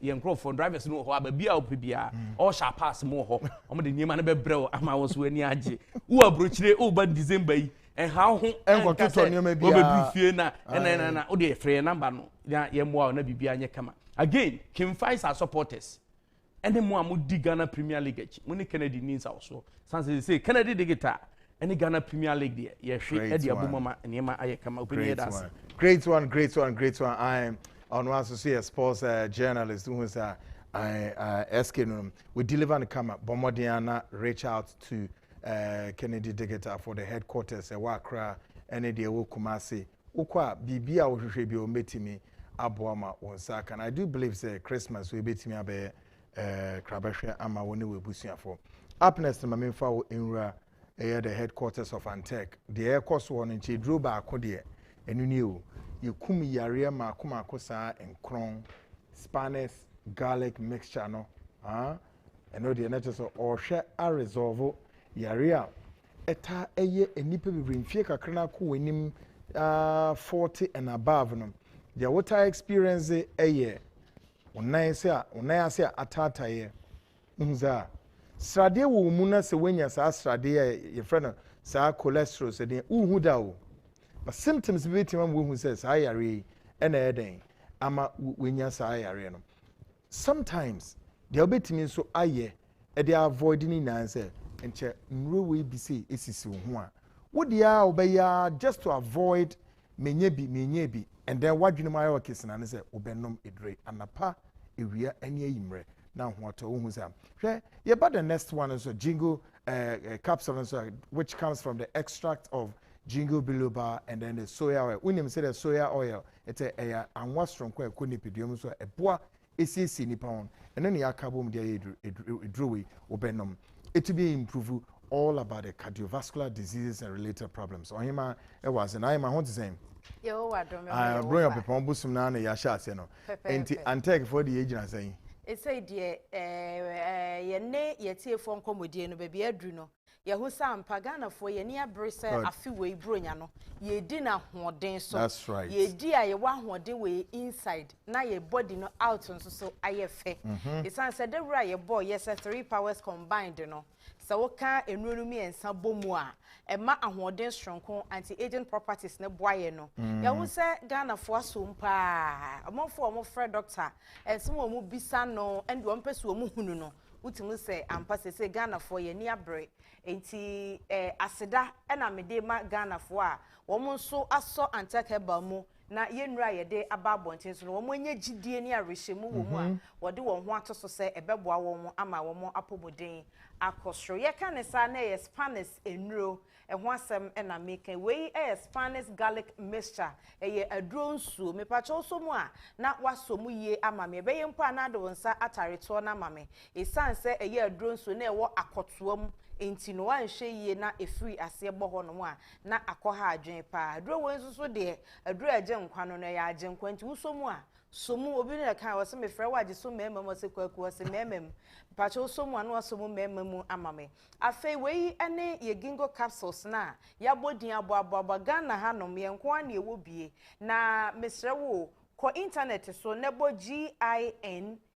yen crowd for drivers no ho ababia opebia all shall pass mo ho omo de niema na be brew ama wo so ani age wo abrochire o ba December yi en ha ho enkototo niema bia wo be fie na na wo de free number no ye mo na bibia nye kama again Kim Fights are supporters and mo amudi Ghana Premier League mo ni Kennedy means also sans say Kennedy digital any Ghana Premier League there ye hwe e de abomama niema aye kama opinion das great one I am on one associate sports journalist who is SK we deliver the camera Bomodiana reach out to Kennedy digital for the headquarters Wakra any de wo Kumasi ukwa bibia wo hwehwe bi o metimi aboama wonsaka and I do believe say Christmas we betimi abe krabahwe ama woni we busuafo up next mamemfa wo enra the headquarters of Antec the air course one in Chidro ba akode enu ni o yekum yare ma akoma saa enkron Spanish garlic mixture no eno de na so ohwe a resolve yare a eta eye enipa bibiri mfie kakra na ko wenim 40 and above no the water experience eye onai ase atata ye unza srade wo mu na se wenya sa srade ye friend sa cholesterol se de uhu da o but symptoms be tim who says ayare and eden ama wenya sa ayare no sometimes they obetimi so aye e dey avoiding na say enche nro we bi say esisi ho a wo dia obeya just to avoid menye bi and then wadwene my okis na say obenom edre anapa ewia anya yimre na ho to wo hu say hwe ye ba the next one is a jingle capsule which comes from the extract of jingle biloba and then the soya oil. Unim say the soya oil it's a anwa strong kwa konipedium so eboa esi nipa on and then the akabom dia edrowe obenom it to be improve all about the cardiovascular diseases and related problems. So hima e was and I am want to say yo wadom I bring up people busum na na ya sha se no enti antake for the age na saying it say die ye ne ye tie fo nkomodie no ba bia adru no ye hu sam pagana fo ye ne abrese afi we bronya no ye di na hoden so that's right ye di a ye wa hoden we inside na ye body no out so ayefe it say the wura ye boy yes 3 powers combined no so wo ka enuru mi ensa bomu a ema ahoden stronko anti-aging properties ne boaye no ya hu se Ghana fo asompa amofo omofre doctor enso omu bisa no ende ompesu omu hunu no utimu se ampa se Ghana fo ye ni abre enti aseda na mede ma Ghana fo a wo nso aso antaka ba mu na yenura ye de ababontin so no wo anya gidie ni arehemu wo mu a wo de wo ho atoso se ebeboa wo mu ama wo mu apomodin akosro ye kan sa na ye Spanish enuro ho asem na make we Spanish garlic mixture ye aduro nsuo me pa cho so mu a na waso mu ye ama me be ye mpo na de wonsa atareto na ama me esan se ye aduro nsuo na ewo akotoam enti no anhwe ye na efiri ase bo ho no a na akɔha adwen pa aduro won so de aduro agye nkwa no ya agye nkwa nti usomu a somu obi na kan wose me frɛ waje so mema mo se kwaku wose memem pacho usomu anu asomu memem amame afei wei ene ye gingo capsules na ya bodin abo Ghana ha no me nko na ewo bie na mesrɛ wo ko internet so nebo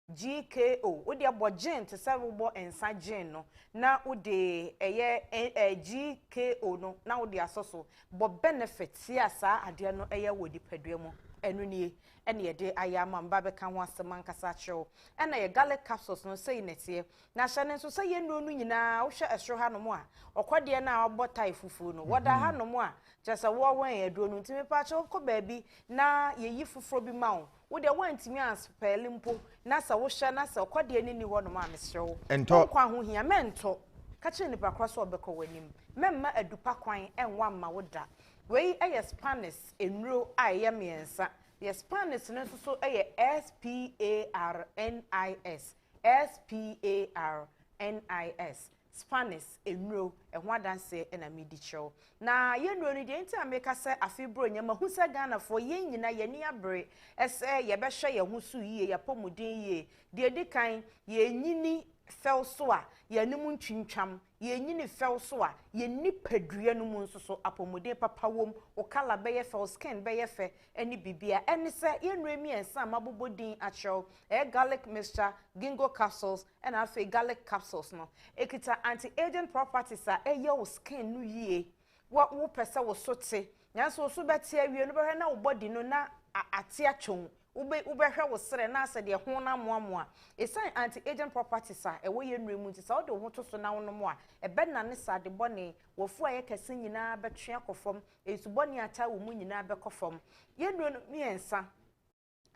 GINGKO odi abogin te se wo ensa gin no na odi GKO no na odi asoso bo benefits ya sa ade no eye wodi padua mu enu nie ene ye de ayama mba be kan ho asem ankasa kyew ene ye garlic capsules no sei netie na hyane nso sei ye nunu nyina wo hwe esro ha no mu a okode na abotai fufu no woda ha no mu a kyesa wo wen ye do no ntimi pa kyew ko baabi na ye yi fufuro bi ma wo wo de wantimi aspele mpo na sa wo hwe na sa okode ni ho no ma mesrew ento kwa ho hia mento ka kye ni pakwa so obekọ wanim memma adupa kwan enwa ma wo da wei eye Spanish enuro aye miensa the Spanish no so eye SPARNIS Spanish enuro ehwo adanse na medi chew na ye nuro ni de nti ameka se afibro nyama hu se Ghana fo ye nyina ye ni abre ese ye be hwe ye hu su yie ya pomuden yie de edikan ye nyini fel so a ye nimu ntwintwam ye nyini fel so a ye nipadua no mu nso so apomuden papa wom o kala be ye fel skin be ye fe eni bibia eni se ye nremi ensa mabobodin achew garlic mixture gingo capsules and afi garlic capsules no ekita anti-aging properties a eye o skin no yie wo pese wo sote nyanso so bete awie no be na wo body no na ate atwon ube hwe wo sere na ase de ho na moamoa esan anti-aging properties a ewo ye nremu nti sa wo de ho to so na wo no mo a ebe na ne sa de bone wo fu aye kase nyina betwe akofom esu bone ata wo mu nyina bekofom ye nru no miensa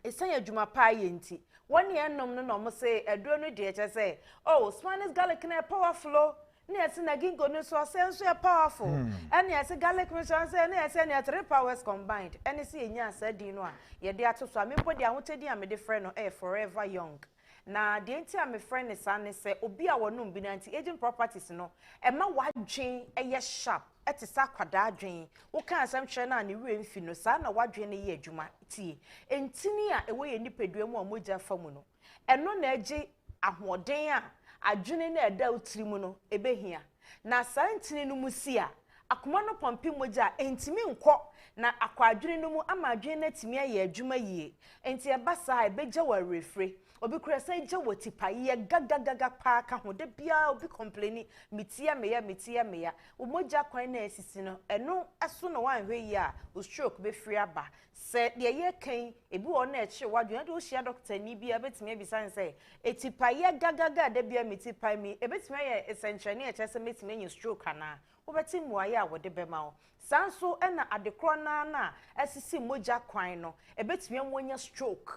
esan adwuma pa ye nti woni enom no no mo se aduro no de eche se oh Spanish garlic na powerful na ese na gingo no so senso e powerful and ese garlic mission say na ese na 3 powers combined and see enya asadi no a ye de atoso a mebodi ahotedi a me de friend no forever young na de enti a me friend ne sa ne se obi a wonum bi na anti-aging properties no e ma wadwen eye sharp eti sa kwada adwen wo kan asem hwe na ne we mfi no sa na wadwen ne ye adwuma tie entini a ewo ye nipadua mu a mogya famu no eno na agi ahoden a adwene na eda utiri mu no ebehia na santini no musi a akoma no pompi mogya entimi nkọ na akwadwene no mu ama adwene na timi aye adwuma yie enti eba saa ebeja wa refre obi kura say je wotipa ye gagagaga pa ka ho de bia obi complaini mitia meya omoja kwan na asisi no eno aso no wanhwe yi a o stroke be free aba se de ye kan ebi wo na eche wadwene de o hia doctor ni bia betimi abisa say etipa ye gagaga de bia mitipa mi ebetimi aye essential ni eche se metimi anya stroke ana obeti muaye a wode bema o sanso na adekro na asisi moja kwan no ebetimi amwonya stroke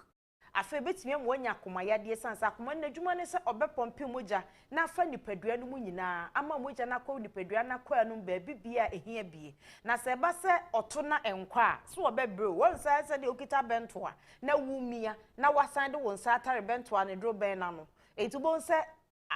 afa betimi amwonya akomayade sansa akoma na dwuma ne se obepompe moja na afa nipadua no mu nyina ama moja na kwa nipadua na kwa no ba bibia ehia bie na se ba se oto na enkwa so obebre wonsa se de okita bentoa na wumia na wasan de wonsa atare bentoa ne dro ben na no etubon se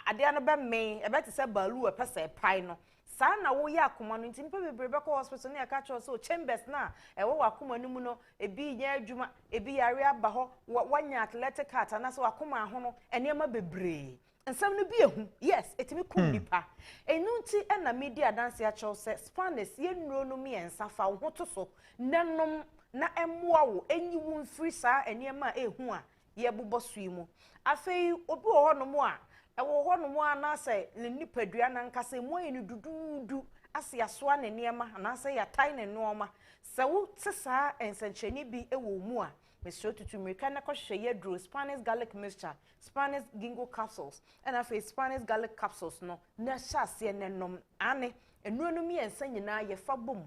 ade no be me ebeti se balu epese pai no saa na wo ya akoma no nti mpa bebre be ko hospital na ka cho so chambers na ewo wakoma no mu no ebi nya adwuma ebi yare aba ho wanya athletic heart na so wakoma ho no enema bebre nsam no bi ehu yes etimi kum nipa enu nti na media dance ya cho se Spanish ye nuro no mi ensa fa wo to so nanom na emmoa wo enyiwu mfiri saa enema ehu a ye bobɔ sui mu afei obi wo ho no mu a ewo ho no mu ana se ne nipadua na nkasa mu ayi ne dududu ase asoa ne niema ana se ya tai ne nooma se wo tsesa ensancheni bi ewo mu a mesho tutu America na kohwe ye dro Spanish garlic mixture Spanish ginkgo capsules and afa Spanish garlic capsules no na hyase ne nom ane enuro no mi ensa nyina ye fa bom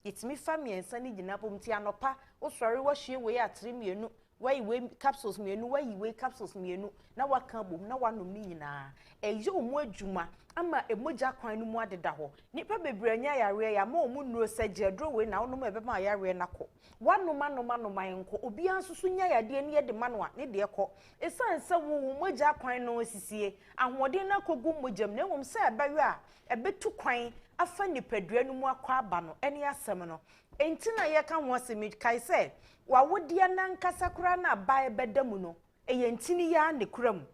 yetimi fa mi ensa ni nyina bom ti anopa wo sori wo hwie we ya 3 mienu we capsules mienu we capsules mienu na waka bom na wanom ni nyina eje omu adwuma ama emoja kwan no mu adeda ho nipa bebranya yare ya ma omu nuro seje dro we na onom ebema yare na ko wanoma enko obi ansusu nya yade ne yede manoa ne de ko esanse wo moja kwan no asisie ahode na kogu mojam na wom se ebawe a ebetu kwan afa nipadua no mu akwa aba no ene asem no enti na ye ka ho asemi kai se wa wodia na nkasa kura na ba ebedamu no eye ntini ya ne kuram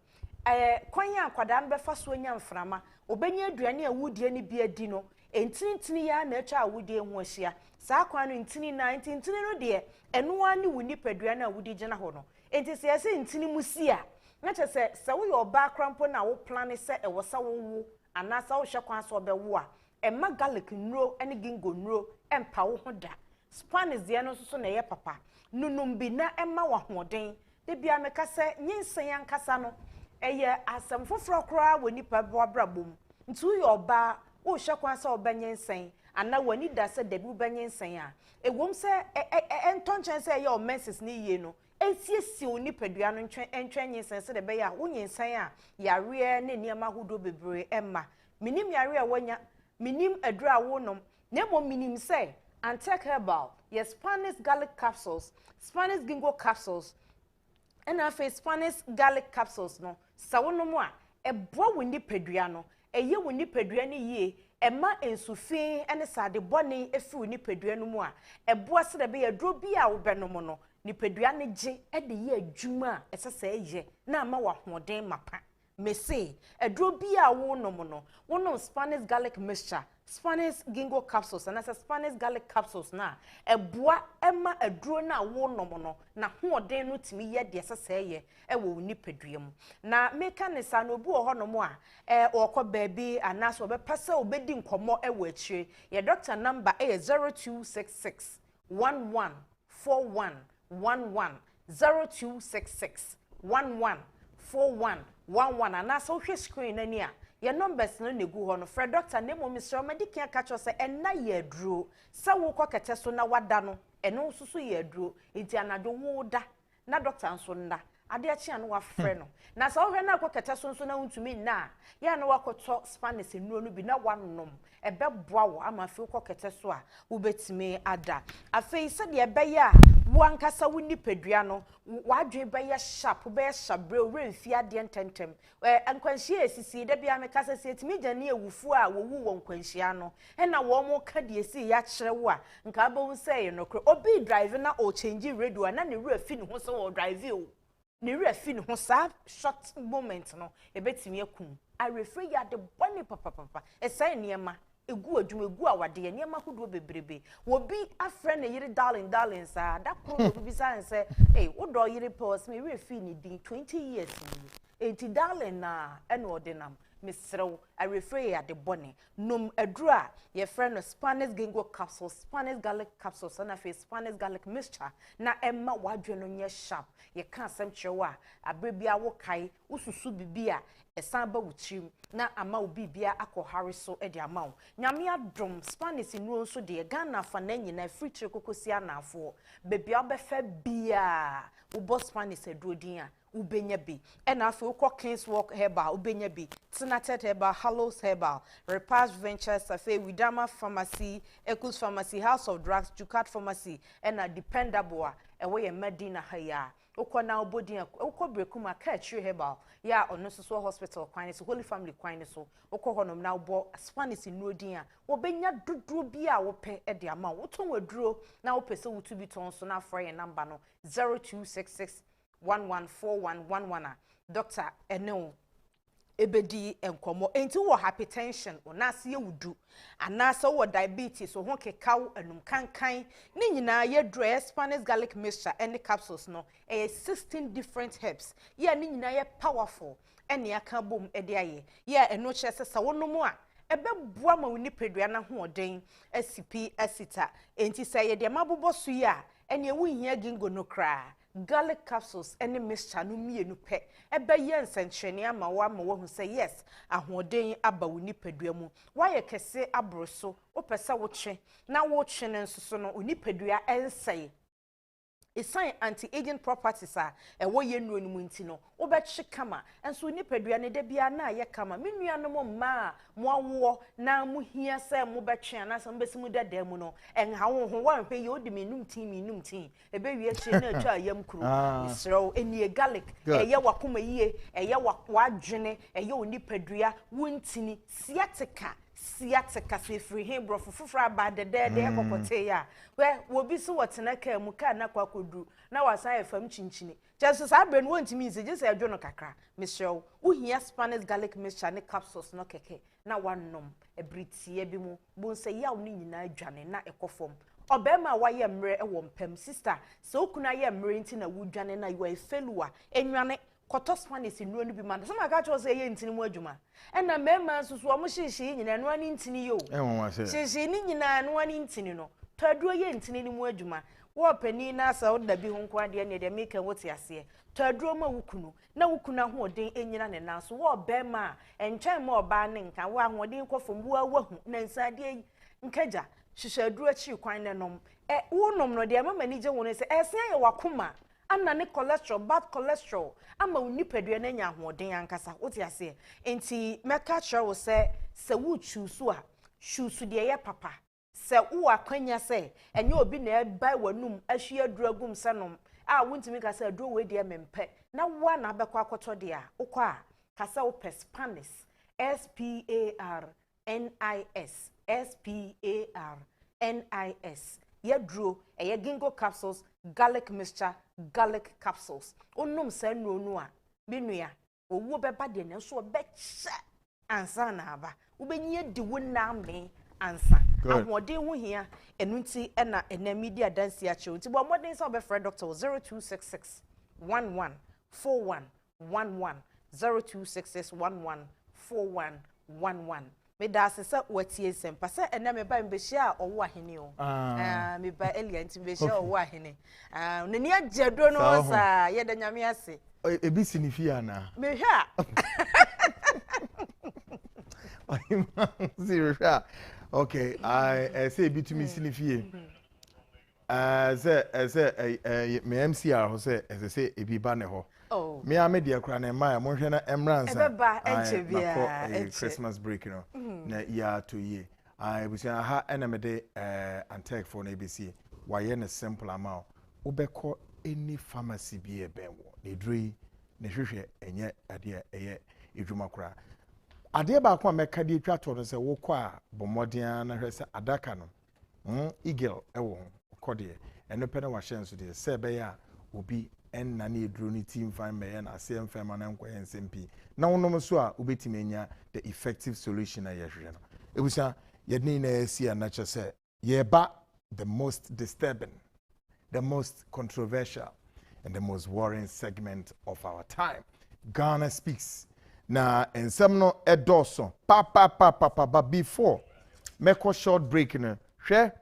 kwan ya akwada no befa so nya mframa obenya aduane a wudie ne bia di no ntini ya na atwa awudie ho ahia saa kwan no ntini no de eno ani wuni padua na wudi gina ho no enti se yesi ntini musi a na che se wo yo ba krampo na wo plan se e wo sa wo ana sa wo hwe kwan so obewo a emma garlic nro ene gingo nro empa wo ho da Spanish de no so na ye papa nunum bi na emma wa hoden de bia meka se nyinsen yankasa no eye asem foforo kra woni pa boabrabom ntu yo ba wo hwe kwan sa obenyensen ana wani da se de bu benyensen a ewom se entonchen se ye o menses ni yie no ensiesie oni padua no ntwen nyinsen se de be ya wo nyinsen a yare ne niam ahodo bebre emma minim yare a wanya minim adura wonom na mo minim se Antec herbal, yes, Spanish garlic capsules, Spanish ginkgo capsules, and afa Spanish garlic capsules no. Sawono mo a ebo woni padua no, eye woni padua ni yie, ema ensufin ene sade bone efi woni padua no mu a, ebo ase de be ya dro bi a wo benom no, ni padua ne gye e de ye adwuma a esese eye na ama wa hoden mapa. Me say, adro bi a wo nom no, wono Spanish garlic mixture, Spanish ginkgo capsules, and as a Spanish garlic capsules na, eboa emma adro na wo nom no, na hoden no timi ye de esese ye, e wo ni paduam. Na meka ne sa no bu ho no mo a, okọ baabi anaso obepasa obedi nkomo e wo akire. Ye doctor number e 0266 114111 0266 114111 anaso hwe screen ani a your numbers no negu ho no Fred doctor nemo Mr. Medical catch us na ye aduro sa wo kokete so na wada no eno susu ye aduro enti anado wo da na doctor nso nda ade achi anu wa frɛ no na sa wo hwe na kokete so nso na untumi na ya na wakoto Spanish nuro no bi na wanom ebeboa wo ama fe kokete so a wo betime ada afei se de ebeya wo ankasa wo nipadua no wadwen beya sharp beya shabre remfi ade ntentem ankwanhia esisi de bia mekasa se etimi gane ewufu a wo wu wonkwanhia no na wo mo ka de esi ya kyerɛ wo a nka ba wo sɛ ye no kro obi drive na o change radio na ne refi ne ho so wo drive o ne refi ne ho sa short moment no ebetimi akum a refi ya de bone papa esai niema egu adwuma egu awade ye niam ahodo bebrebe wo bi afre na yiri darling sa da kro no bi sa nse wo do yiri pause me we fi ni din 20 years ni enti darling na ene odinam misrew I refer ya de bone num adura ye friend no Spanish gingo capsules Spanish garlic capsules na face Spanish garlic mixture na emma wadwe no nye sharp ye kan asem chewa abrebia wo kai ususu bibia esan ba wuchim na ama obi bia akohare so e de ama wo nyame adom Spanish nuo so de Ghana fa na nyina free trade kokosia na afo bebia obefa bia wo bo Spanish edrodin a ubenya bi ena afi ukọ King's Walk Herbal ubenya bi Tinated Herbal Hallows Herbal Repast Ventures Safe Widama Pharmacy Ekus Pharmacy House of Drugs Jukat Pharmacy ena dependable ewe ye Medina haya ukọ na obodi ukọ Brekuma Kencity Herbal ya ono so hospital kwan so Holy Family kwan so ukọ honom na obo Spanish nuodin a obenya duduro bi a wo pe e de ama wo ton waduro na wo pese wutu bi ton so na afra ye number no 0266 114111 Dr. Eno ebedi enkomo enti wo hypertension onase yewudu anase wo diabetes wo kekaw anum kankan ni nyina ye dry Spanish garlic mixture any capsules no 16 different herbs ye ni nyina ye powerful ene aka bom ede aye ye eno chese sa wonomu a ebe bua ma woni pedua na hoden asipi asita enti say ye de mabobo so ya ene ewu hia gingo no kra garlic capsules any mixture no mienu pe ebe ye nsenchene ama wa ma wo hu say yes ahoden aba woni pedua mu wa ye kese abroso wo pese wo twe na wo twe ne nsoso no oni pedua ensei isan anti-aging properties a ewo ye nuo nimu nti no wo be hye kama enso ni pedua ne da bia na ye kama menua no mo ma mo awo na mo hia se mo be twe na so mbesi mu dada mu no enha wo ho wa hwe ye odi menum tin ebe wie hye na atwa ayam kuru isro enie garlic eye wakoma yie eye wadwene eye oni pedua wontini sciatica free him bro fufura ba de ekokote ya we wo bi so wotena ka mu ka na kwakodu na wasan efam chinchini just so abre no wontimi nse je se adwo no kakra michelle wo hia Spanish garlic mixture ne capsules no keke na wanom ebritie bi mu bo nse yaw ni nyina adwane na ekofom obema wa ye mre e wo mpam sister se okuna ye mre nti na wudwane na you are failure enwane koto Spanish nuo no bi man so maka cho say ye ntini mu adwuma ena mema susu o mo hyehyɛ nyina no ani ntini yo hyehyɛ ni nyina no ani ntini no taduro ye ntini ni mu adwuma wo pani na asa wo da bi ho nko ade ne de make wote ase taduro ma wukunu na wukuna ho den enyina ne nan so wo bema entwen ma oba ne nka wo ahoden kofom wo awahu na nsade nkaja hyehyɛ aduro achi kwan ne nom wo nom no de mama ni je wo ne se esen ye wakoma ana ne cholesterol bad cholesterol ama unipadua na nya ahoden ankasa wote ase enti meka kire wo se wo chusu a chusu de ye papa se wo akwanya se enye obi na eba wanum ahwe aduragum senom a wontimi ka se aduro we de mempe na wa na abekọ akoto de a ukọ a ka se wo Spanish SPARNIS yedro eye gingo capsules garlic mixture garlic capsules onum sa nuo nu a menua owo beba de ne so obeche ansa na aba ubenye di wona me ansa ahode hu hia enunti na ena media dance ya chew nti bo modern sa obefre doctor 0266 114111 0266 114111 me da sesa watie sempa se ena me ba mbehia owo ahene o me ba elia nti mbehia owo ahene nani ajedo no sa ye da nyame ase ebi sinifia na me hwa zero okay I say ebi to me sinifia say me MCR ho say ebi ba ne ho oh me am de akra na ma mo hwe na emransa ebeba enche bia Christmas break you know na year to year I was ha na me de antek for na ABC why na simple amount obekọ any pharmacy bi ebenwo na edrui na hwehwe enye ade eye edwuma kra ade ba kwa meka de twa to no se wo kọ a bomodian na hwese adaka no eagle ewo kode eno pe na wa hye nso de se be ya obi enna na edru ni team fine me na ase mfema na nkwa ensmp na wonom so a obetime nya the effective solution na yehwe no ebusa Yedni see and nature say, Yeba, the most disturbing, the most controversial, and the most worrying segment of our time. Ghana Speaks. Now, and some no edoso, but before, make a short break, share.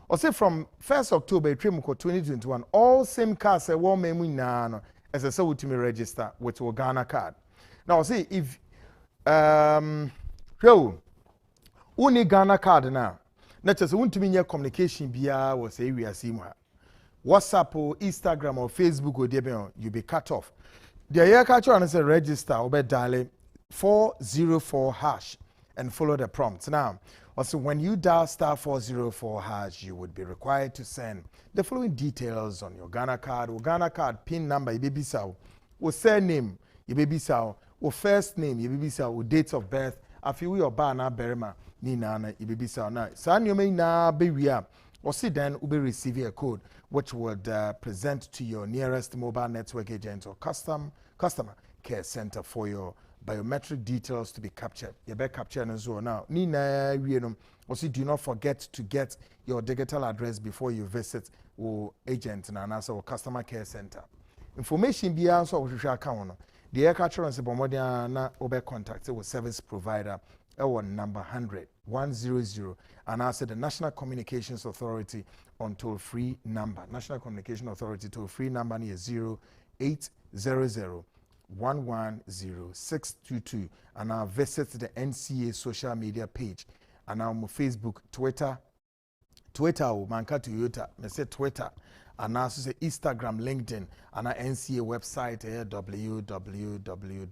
Or say from 1st October 2021, all same cars a one memu as a so to me register with your Ghana card. Now, see if uni Ghana card now. Not just want to be near communication via was a we are seeing WhatsApp or Instagram or Facebook or DBN, you be cut off. The year catcher and say register or dial 404 hash and follow the prompts. Now, also when you dial star 404 hash, you would be required to send the following details on your Ghana card or Ghana card PIN number, Ibibisao, or surname, Ibibisao, or first name, Ibibisao, or date of birth, afi your bana berema, ni nana, Ibibisao. Now, san you may na be ria, or see then will be receiving a code which would present to your nearest mobile network agent or customer care center for your biometric details to be captured. You better capture as well now. Nina, also do not forget to get your digital address before you visit or agent and also customer care center. Information be also which account. The air catcher and Sabomodia na obe contacted with service provider number 100 and also the National Communications Authority on toll-free number. National Communication Authority toll-free number is 0800 110622 and now visit the NCA social media page and now Facebook, Twitter, Manka Toyota, me say Twitter, and also say Instagram, LinkedIn, and our NCA website here www.nca.org.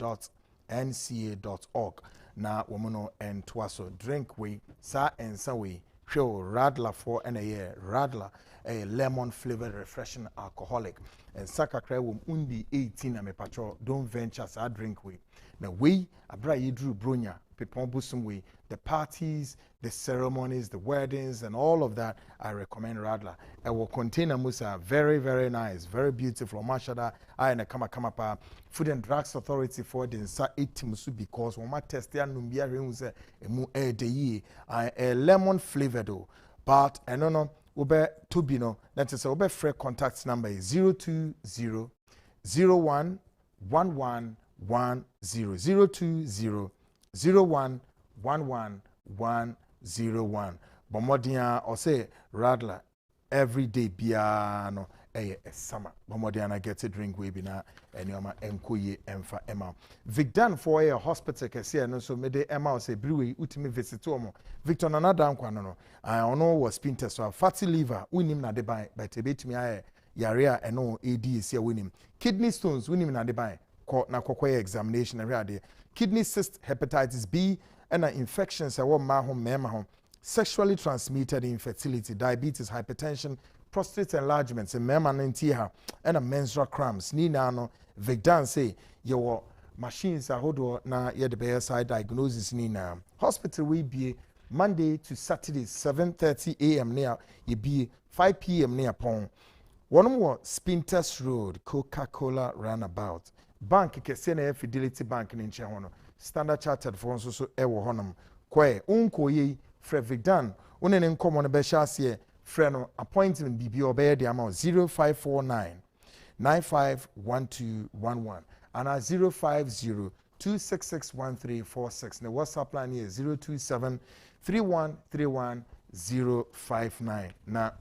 Now woman and twaso drink we sa and sa we show Radler for and a year Radler a lemon flavored refreshing alcoholic and sakakre wum undi 18 and me patro don't venture sa drink we now we abra yidru bronya pepon busum we the parties, the ceremonies, the weddings and all of that I recommend Radler. It will contain a musa very very nice, very beautiful mashada I and a kama Food and Drugs Authority for the insa 80 musu because when my test ya numbia reunze emu de a lemon flavored but I don't know ube tubino that is ube free contact number is 020 01 11 10 020 01 11101. Bomodia or say Radler every day piano a summer. Bomodia get a drink webinar and yama enkoye emfa emma. Vicdan for a hospital kesi no so mede emma say brewe utimi visitomo. Victor another kwano. I know was spinter so fatty liver winim na de by tebetimi aye yarea eno AD is here winim. Kidney stones winim na de by na kokoye examination area. Kidney cyst, hepatitis B and infections sexually transmitted infertility, diabetes, hypertension, prostate enlargements, and menstrual cramps. Nina Vigdan say your machines are hold na the bedside diagnosis nina. Hospital will be Monday to Saturday 7:30 a.m. near you be 5 p.m. near Pong. One more Spinters Road, Coca-Cola Runabout. Bank Kesene Fidelity Bank in Chahono. Standard Chartered for so ewo honum. Kwe unko ye Fred Vigdan. Unen in common beshasie freno appointment BB obey the amount 0549 951211 and 050 2661346. The WhatsApp line is 027 3131059. Na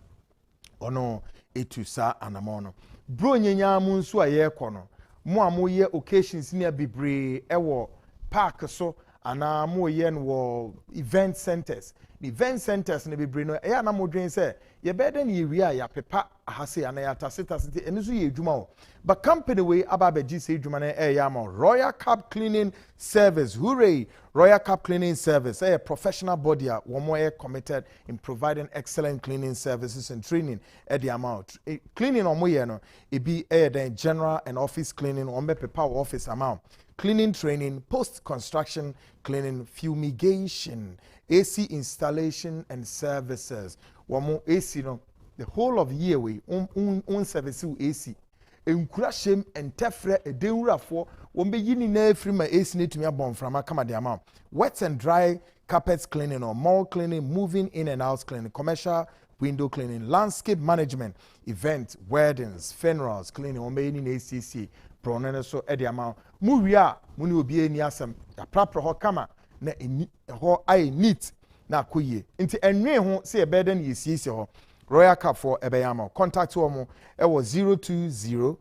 ono etusa anamono. Bro nyenya munsu aye kono. Mo amoye occasions near bibre ewo park so ana mo ye no event centers. The event centers ne bibre no e na mo dwen say ye bede na ye ya pepa ahase ana ya taseta sete eno so ye adwuma o. But company we ababeji say adwuma na e ya ma Royal Cup Cleaning Service. Hooray! Royal Cup Cleaning Service, a professional body one more committed in providing excellent cleaning services and training at the amount. Cleaning on moye no it be then general and office cleaning on paper office amount. Cleaning training, post-construction cleaning, fumigation, AC installation and services. One more AC no the whole of the year we service AC. Encourage him and tefre a deura for wombe yini na free my AC need to me abon from kama the amount. Wet and dry carpets cleaning or mall cleaning, moving in and out cleaning, commercial window cleaning, landscape management, event, weddings, funerals cleaning, wombe yini na ACC. Pronene so edi amount. Muria muni obi eni asem ya prapra ho kama na ho ai neat na koye. Inti enwe ho se ebeden yesiesie ho. Royal Cup for Ebeyamo. Contact womo ewo 020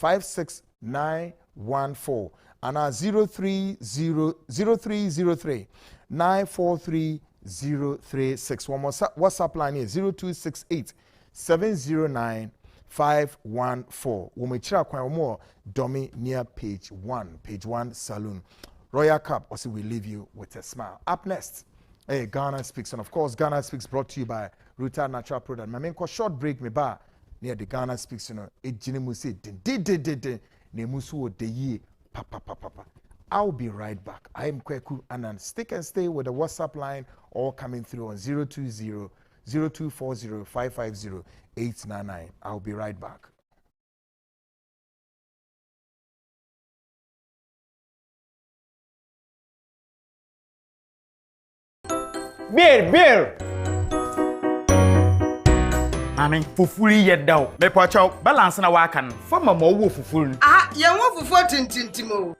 0856914 and 0303 943036. One more WhatsApp line is 0268 709 514. Womichira kwa more dummy near page 1 saloon. Royal Cup also will leave you with a smile. Up next, Ghana Speaks, and of course Ghana Speaks brought to you by Ruta Natural Product. My main short break me ba near the Ghana Speaks, ejinimusi de ne musu de ye papa. I'll be right back. I am Kweku and stick and stay with the WhatsApp line or coming through on 020 0240 550 899. I'll be right back. Beer. Mami, fufuri yedao. Me pocho balance na wakan. Fama mo wo fufuru. Ah, ye wo fufu tintintimo.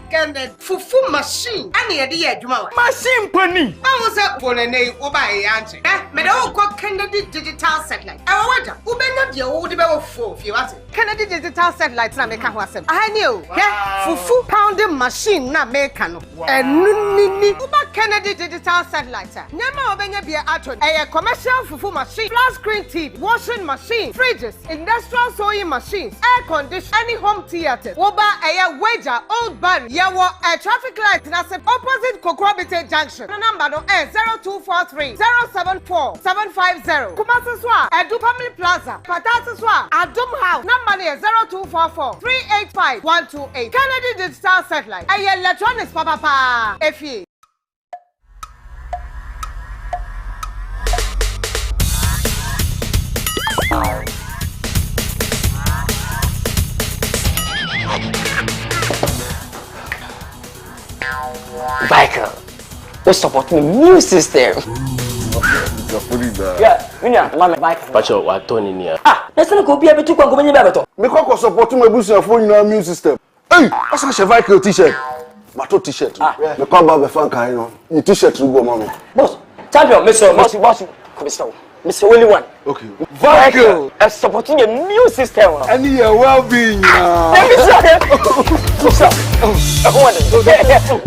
Kenneth fufu machine. Ani ye de ye adwuma wa. Machine pani. Awu se fonene wo ba ye anche. Me de wo ko Kennedy digital satellite. Awu wada, wo benya bia wo de be wo fo fi wate. Kennedy digital satellite na me ka ho asem. Ahani o. Fufu pounding machine na me ka no. Enu nini. Wo ba Kennedy digital satellite. Nyama wo benya bia ato. Eye commercial fufu machine, flat screen TV, washing machine, fridges, industrial sewing machines, air condition, any home theaters. Woba aya wager old barn. Yawo a traffic light na se opposite Kokrobite junction. The number no 0243 074 750. Kumasi Swa, Edu Family Plaza, Patati Swa, Adum House. Number 0244 385 128. Kennedy Digital Satellite. Aya electronics papa. Efi. Michael, we support the new system. Yeah, Mama Michael. Pacho, what Tony near? Ah, let's not go be able to go in the Me ko support my business for your immune system. Hey, I say Michael t-shirt. Mato t-shirt. Me ko ba be fan kan no. Ni t-shirt go mama. Boss, champion, Mr. Mr. Willie one. Okay. Michael, supporting a new system. And your well-being.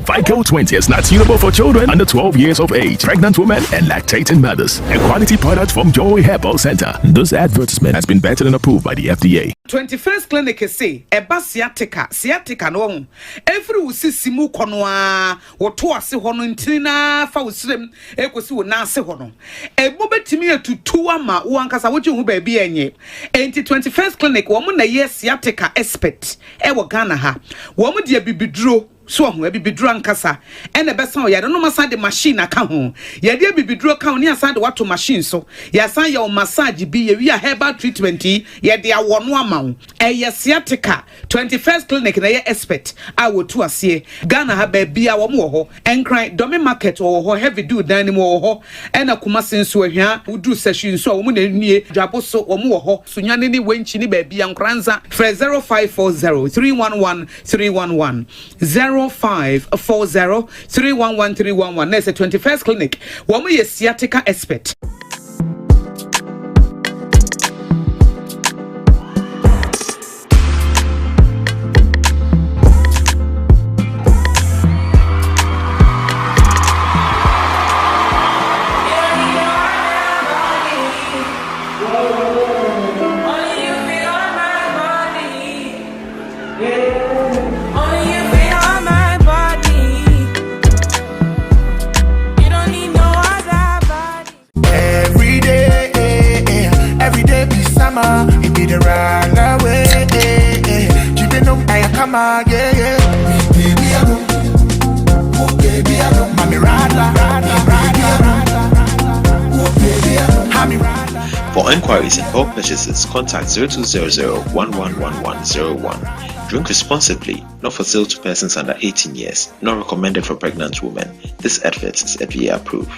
FICO 20 is not suitable for children under 12 years of age, pregnant women, and lactating mothers. A quality product from Joy Herbal Center. This advertisement has been vetted and approved by the FDA. 21st clinic say eba sciatica no every usisimu konoa woto ase hono ntina fa usrem ekosi wo na ase hono ebo betimi atutu ama wo ankasa wo hu ba bi enye enti 21st clinic wo mo na ye sciatica expert e wo Ghana ha wo mo de bibiduro so ho bibiduro ankasa ene besan o yade no masa de machine aka ho yade bibiduro ka ho ne asa de wato machine so ya san ya o massage bi ye wi a herbal treatment yade awono ama ho eye sciatica 21st clinic na ye expert a wotu ase Ghana ha ba bia wo mo ho enkran domi market wo ho heavy do dan mo wo ho ena kuma senso ahia uduru session so wo mo na nue dwabo so wo mo wo ho sunyane ni wenchi ni ba bia nkranza 0540 311 311 0540 311 311. That's a 21st clinic. Woman is sciatica expert. It be the run away. You know I come again. Baby, I know. Oh, baby, I know. Mommy, rada. Oh, baby, I know. Mommy, rada. For For inquiries and bulk purchases, contact 0200-111101. Drink responsibly, not for sale to persons under 18 years, not recommended for pregnant women. This advert is FDA approved.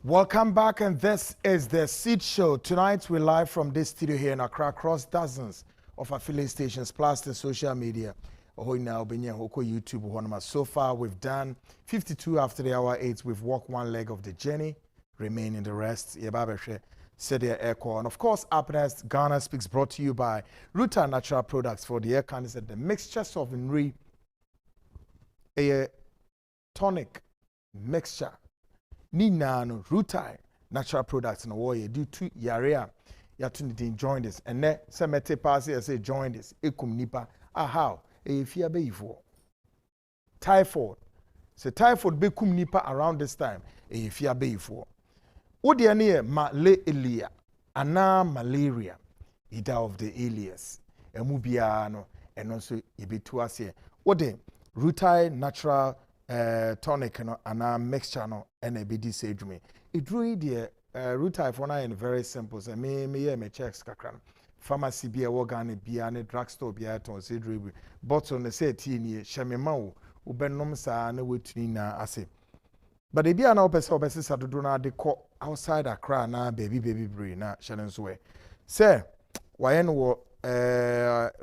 Welcome back, and this is the Seed Show. Tonight we're live from this studio here in Accra, across dozens of affiliate stations, plus the social media. YouTube. So far, we've done 52 after the hour 8. We've walked one leg of the journey, remaining the rest. And of course, up next, Ghana Speaks, brought to you by Ruta Natural Products for the air cancer. The mixtures of Nri, a tonic mixture. Nina no Ruta Natural Products no way due to yarea ya to join this and ne semete pass say join this ekum nipa how e fia be ifo typhoid say typhoid be kum nipa around this time e fia be ifo wo de ne malaria ana malaria ida of the alias emu bia no eno so e betu ase wo de Ruta Natural tonic no ana mixture no and a BD say to me. It really the Ruta for na very simple. So me checks kakran. Pharmacy be a organ be a drugstore be a ton say dribble. Bottle on the say tea shamema wo ubenom sa na wetuni na ase. But they be an opposite do na de call outside Accra na baby brain na shanen so we. Say why no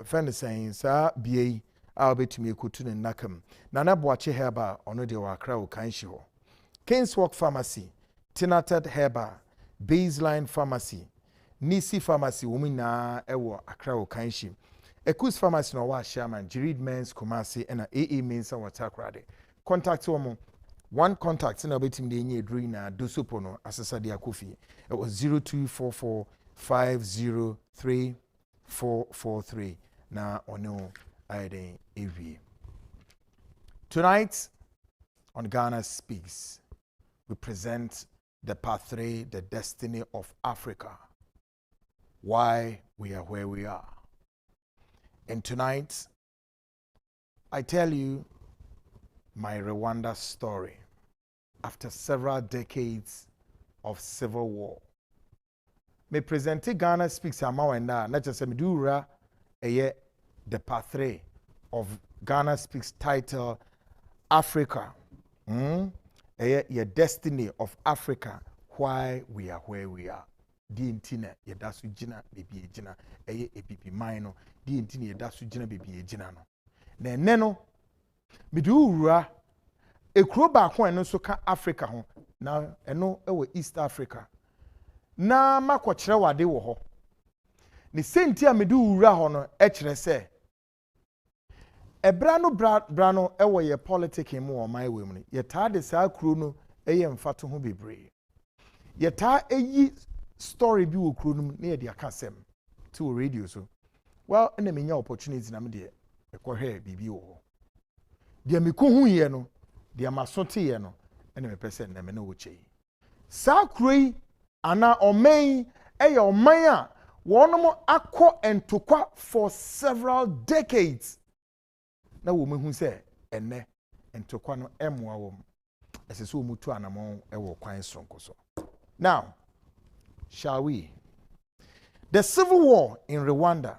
friend saying sa BA I'll be to me kutun nakam. Nana Boache Herba, ono de wakra ukanshi. Kenswalk Pharmacy, Tinated Herba, Baseline Pharmacy, Nisi Pharmacy, Womina Ewo Accra ukanshi. Ekus Pharmacy no wa Sherman, Jirid Men's Kumasi, and AA Men's and Watakrade. Contact Womo. One contact in a bit in the nye Drina, Dosupono, Asasa Diakufi. It was 0244 503 443. Na ono. Tonight on Ghana Speaks, we present the pathway, the destiny of Africa, why we are where we are. And tonight, I tell you my Rwanda story. After several decades of civil war, me present Ghana Speaks amawenda, not just a medura, the pathway of Ghana Speaks title Africa. Your destiny of Africa, why we are where we are. di ntina yɛda so gyina beebi gyina ɛyɛ epipi man no di ntina yɛda so gyina beebi gyina no na ɛnɛ no mede wura ekuro baako ɛno nso ka Africa ho na ɛno ɛwɔ East Africa na makɔkyerɛ wade wɔ hɔ ne senti a mede wura hɔ no ɛkyerɛ sɛ ebra no bra no ɛwɔ yɛ politics mu wɔ ɔman wɔ mu no yɛtaa de saa kuro no ɛyɛ mfato ho bebree yɛtaa eyi story bi wɔ kuro no mu na yɛde aka sɛm to wɔ radio so well ɛna menya opportunity na me de ɛkɔhwɛ biribi wɔ hɔ deɛ mekohu yɛ no deɛ maso te yɛ no ɛna mepɛ sɛ na me na wɔkyɛ yi saa kuro yi ana ɔman ɛyɛ ɔman a wɔnom akɔ ntokwa for several decades na wo mehu sɛ enne ntokwa no ɛmoa wɔ mu ɛsɛ sɛ wo tu anamon ɛwɔ kwan sonko so. Now shall we? The civil war in Rwanda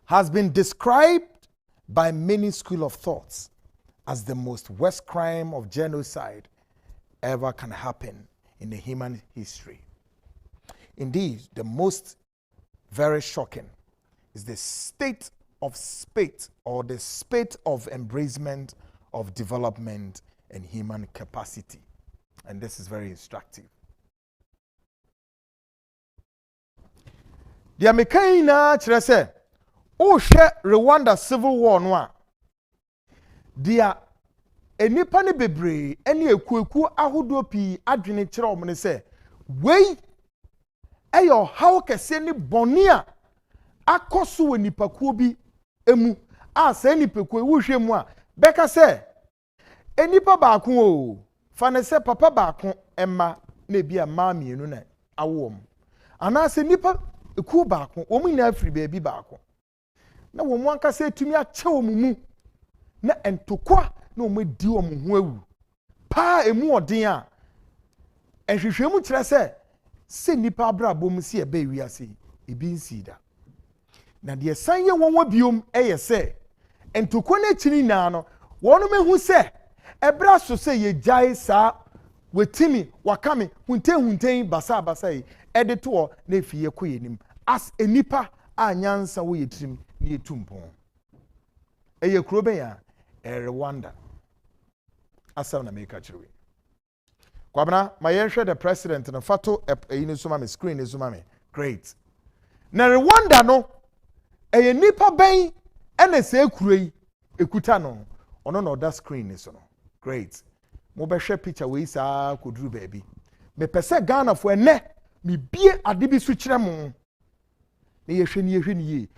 has been described by many school of thoughts as the most worst crime of genocide ever can happen in the human history. Indeed, the most very shocking is the state of spate or the spate of embracement of development and human capacity. And this is very instructive. The American kyerɛ sɛ ohwɛ Rwanda civil war no a dia enipa ne bebree ene ekueku ahodo pii adwene kyerɛ ɔmo ne sɛ wei ɛyɛ ɔhaw kɛse ne bɔne a akɔso wɔ nipakuo bi emu a sɛ nipakuo wohwɛ mu a bɛka sɛ enipa baako o fa ne sɛ papa baako ɛma na bi a maa mienu na awo ɔmo anaasɛ nipa ekuo baako ɔmo nyinaa firi baabi baako na wɔn ankasa etumi akyɛ wɔn mu na ntokwa na wɔn di wɔn ho awu paa emu ɔden a nhwehwɛmu kyerɛ sɛ nipa abrabɔ mu si ɛbɛ wiase ebi nsi da na deɛ san yɛ wɔn wɔ biom ɛyɛ sɛ ntokwa no akyiri naa no wɔn mehu sɛ ɛbra so sɛ yɛgyae saa wetimi wakame hunten basa yi ɛde to hɔ na efi yɛ kɔ yɛ nim as enipa a nyansa wɔ yɛ tirim na yɛ tumpɔn ɛyɛ kuro bɛn a Rwanda asɛm na meka kyerɛ kwabena ma yɛnhwɛ the president no fato ɛyi ne so ma me screen ne so ma me great na Rwanda no ɛyɛ nipa bɛn ɛna sɛ kuro yi ekuta no ɔno na ɔda screen ne so no great mo bɛhwɛ picture wei saa koduru baabi me pɛ Ghana fo ɛnɛ me bie ade bi so kyerɛ mo na yɛhwɛ ni yie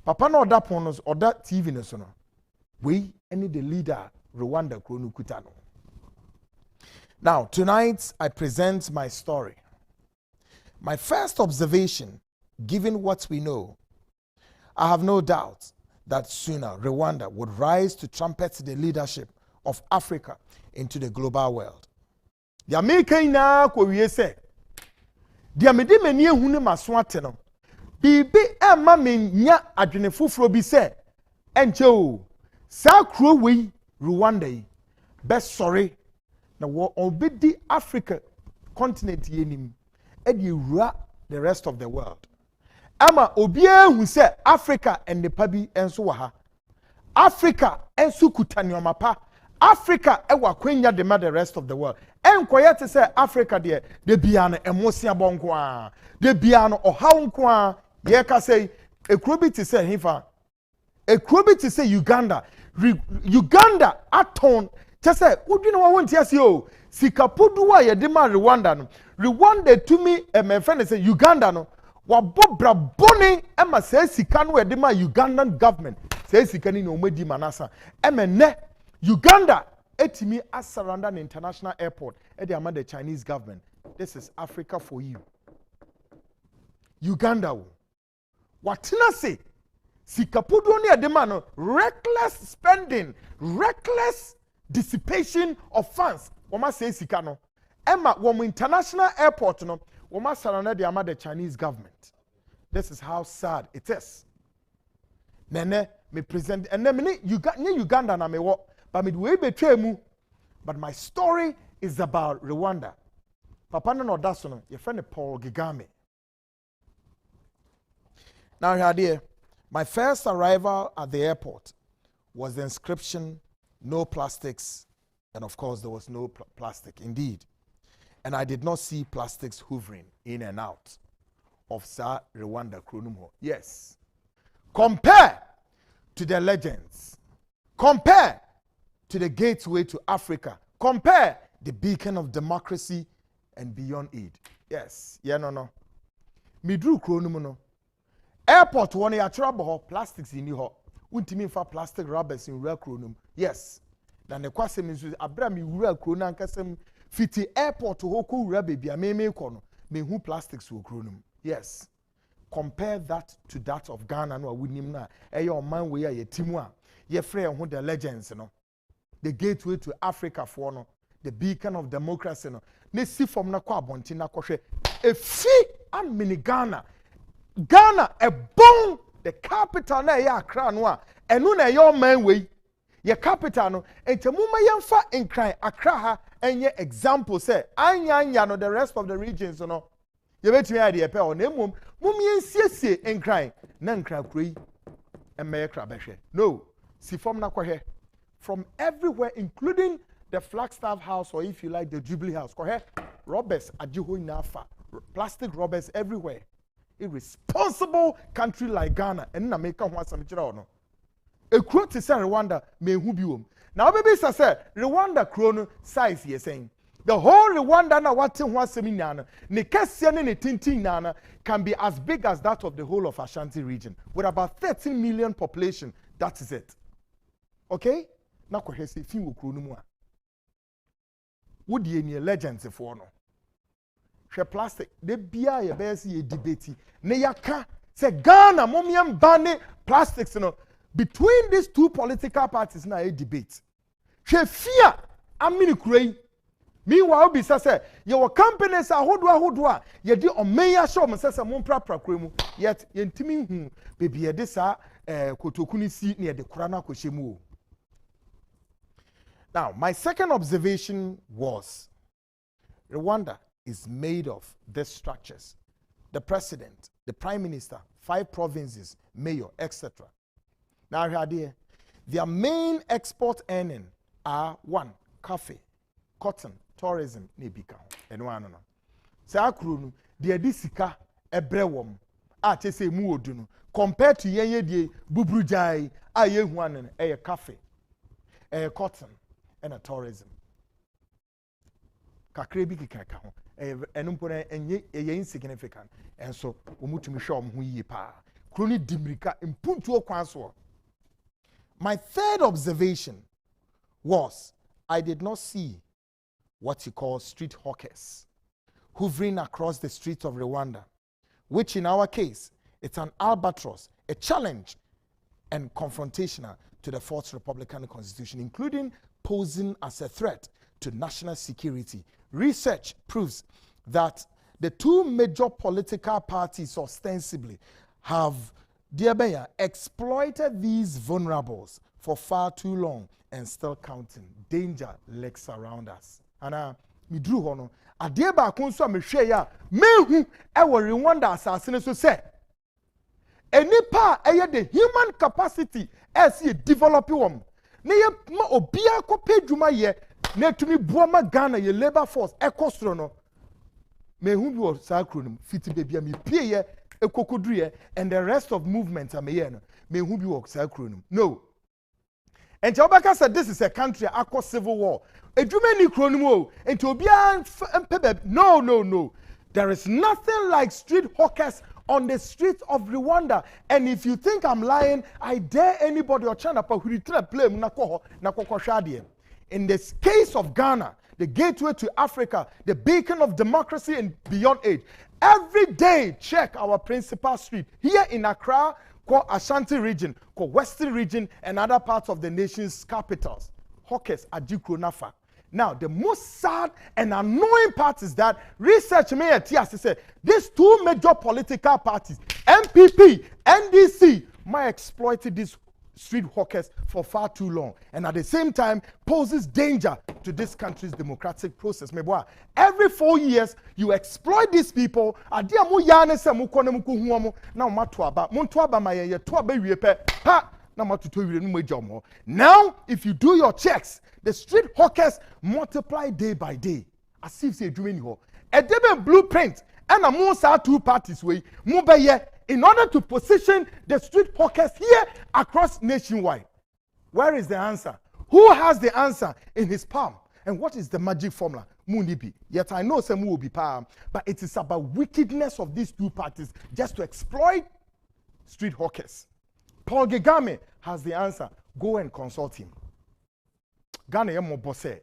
papa na ɔda pon no ɔda TV ne so no wei ɛne the leader Rwanda kuro no kuta no. Now tonight I present my story. My first observation, given what we know, I have no doubt that sooner Rwanda would rise to trumpet the leadership of Africa into the global world. The American na ko wie se dia me de mani ehunu ne maso ate no bibi emma me nya adwene foforo bi se enche o sa kuro wei Rwanda yi be sorry na wo obedi Africa continent yenim e de wura the rest of the world ama obia hu se Africa and the pabi enso wa ha Africa enso kutani omapa Africa ewa kwenya de ma the rest of the world enkoye te say Africa de bia no emosia bonko a de bia no ohaw nko a ye ka say ekuro bi te say hifa ekuro bi te say Uganda aton te say udwina wa wonti ase o sikapodu a ye de ma Rwanda no Rwanda tumi emefe ne say Uganda no wabobra boni ema say sika no ye de ma Ugandan government say sika ni no madi manasa emene Uganda etimi surround an international airport at the among the Chinese government. This is Africa for you. Uganda what say sikapodo ni ademano reckless spending, reckless dissipation of funds. Woma say sikano. Emma wom international airport no woma surround the among the Chinese government. This is how sad it is. Nene me present and then Uganda na me what but my story is about Rwanda. Papa no that's no. Your friend Paul Gigame. Now here, dear, my first arrival at the airport was the inscription, no plastics, and of course there was no plastic, indeed. And I did not see plastics hovering in and out of Rwanda Kronumo. Yes. Compare to the legends. Compare to the gateway to Africa. Compare the beacon of democracy and beyond aid. Yes. Yeah, no. Midru Kronumo no. Airport one ya trouble plastics in ho. Untimi fa plastic rubbers in real Kronum. Yes. Na ne kwasem nso abra mi wura Kronu ankasem fiti airport ho ko wura baby ameme kono. Me hu plastics wo Kronum. Yes. Compare that to that of Ghana no awunim na eyo man we ya timu a ye frɛ ho the legends no. The gateway to Africa for no. The beacon of democracy no. Ne si from na kwa abonti na kɔhwɛ efi amini Ghana. Ghana a bon the capital na ya Accra no a enu na your man we ye capital no entemuma yemfa nkran Accra ha enye example say anya no the rest of the regions no ye betimi ade epe o na emom ensiesie nkran na nkran kro emme kra behwe no si form na kwohwe from everywhere including the Flagstaff House or if you like the Jubilee House kwohwe robbers ajiho inafa plastic robbers everywhere. Irresponsible country like Ghana and na make one some chira no. A crew to say Rwanda may who be home. Now baby say Rwanda chrono size ye saying. The whole Rwanda na watin one seminana, ne kesian ne tintin nana can be as big as that of the whole of Ashanti region with about 13 million population. That is it. Okay? Na ko hesi fin wo chrono mu a. Would ye ni legends for no. She plastic de bia ye be se ye debate ne yaka se Ghana momiam ban plastics no between these two political parties na a debate she fear amini kurei meanwhile be say your companies ahodo a ye di omeya show me say mon prapra kuremu yet ye ntimi hu bebi ye de sa kotokuni si ne ye de kura na koshemu. Now my second observation was Rwanda is made of these structures. The president, the prime minister, 5 provinces, mayor, etc. Now here, their main export earning are 1, coffee, cotton, tourism, nebika, and one. Say akrunu, the disika ebrewom, say mu odunu. Compared to yenye die bubrujai, aye one a coffee, a cotton, and a tourism. Kakrebi kikaka ho. Enumpone enye insignificant and so umutumi show hu yi pa kroni dimrika impuntuo kwanso. My third observation was I did not see what you call street hawkers hovering across the streets of Rwanda, which in our case it's an albatross, a challenge and confrontational to the Fourth Republican Constitution, including posing as a threat to national security. Research proves that the 2 major political parties ostensibly have exploited these vulnerables for far too long and still counting. Danger lurks around us. And midru hono ade ba kon so mehwe ya mehu e wo Rwanda asase so say enipa eye the human capacity as ye develop wom ne ye ma obia ko pedwuma ye na tumi buama Ghana ye labor force ekosro no mehu bi o sa kronum fiti bebia me pie ye ekokodru ye and the rest of movement am ye no mehu bi o sa kronum no. And Jobaka said this is a country akọ civil war edwuma ni kronum o enti obia mpebe no there is nothing like street hawkers on the streets of Rwanda. And if you think I'm lying, I dare anybody or China pa who play na kokko. In this case of Ghana, the gateway to Africa, the beacon of democracy and beyond age, every day check our principal street here in Accra, called Ashanti region, called Western region, and other parts of the nation's capitals. Hawkers Ajikro Nafa. Now, the most sad and annoying part is that research may say these 2 major political parties, MPP, NDC, might exploit these street hawkers for far too long, and at the same time poses danger to this country's democratic process. Every 4 years, you exploit these people. Now, if you do your checks, the street hawkers multiply day by day. As if they do a different blueprint, and amongst our two parties way, in order to position the street hawkers here across nationwide. Where is the answer? Who has the answer in his palm? And what is the magic formula? Munibi. Yet I know some will be palm, but it is about wickedness of these two parties just to exploit street hawkers. Paul Kagame has the answer. Go and consult him. Ghana yemo bosse.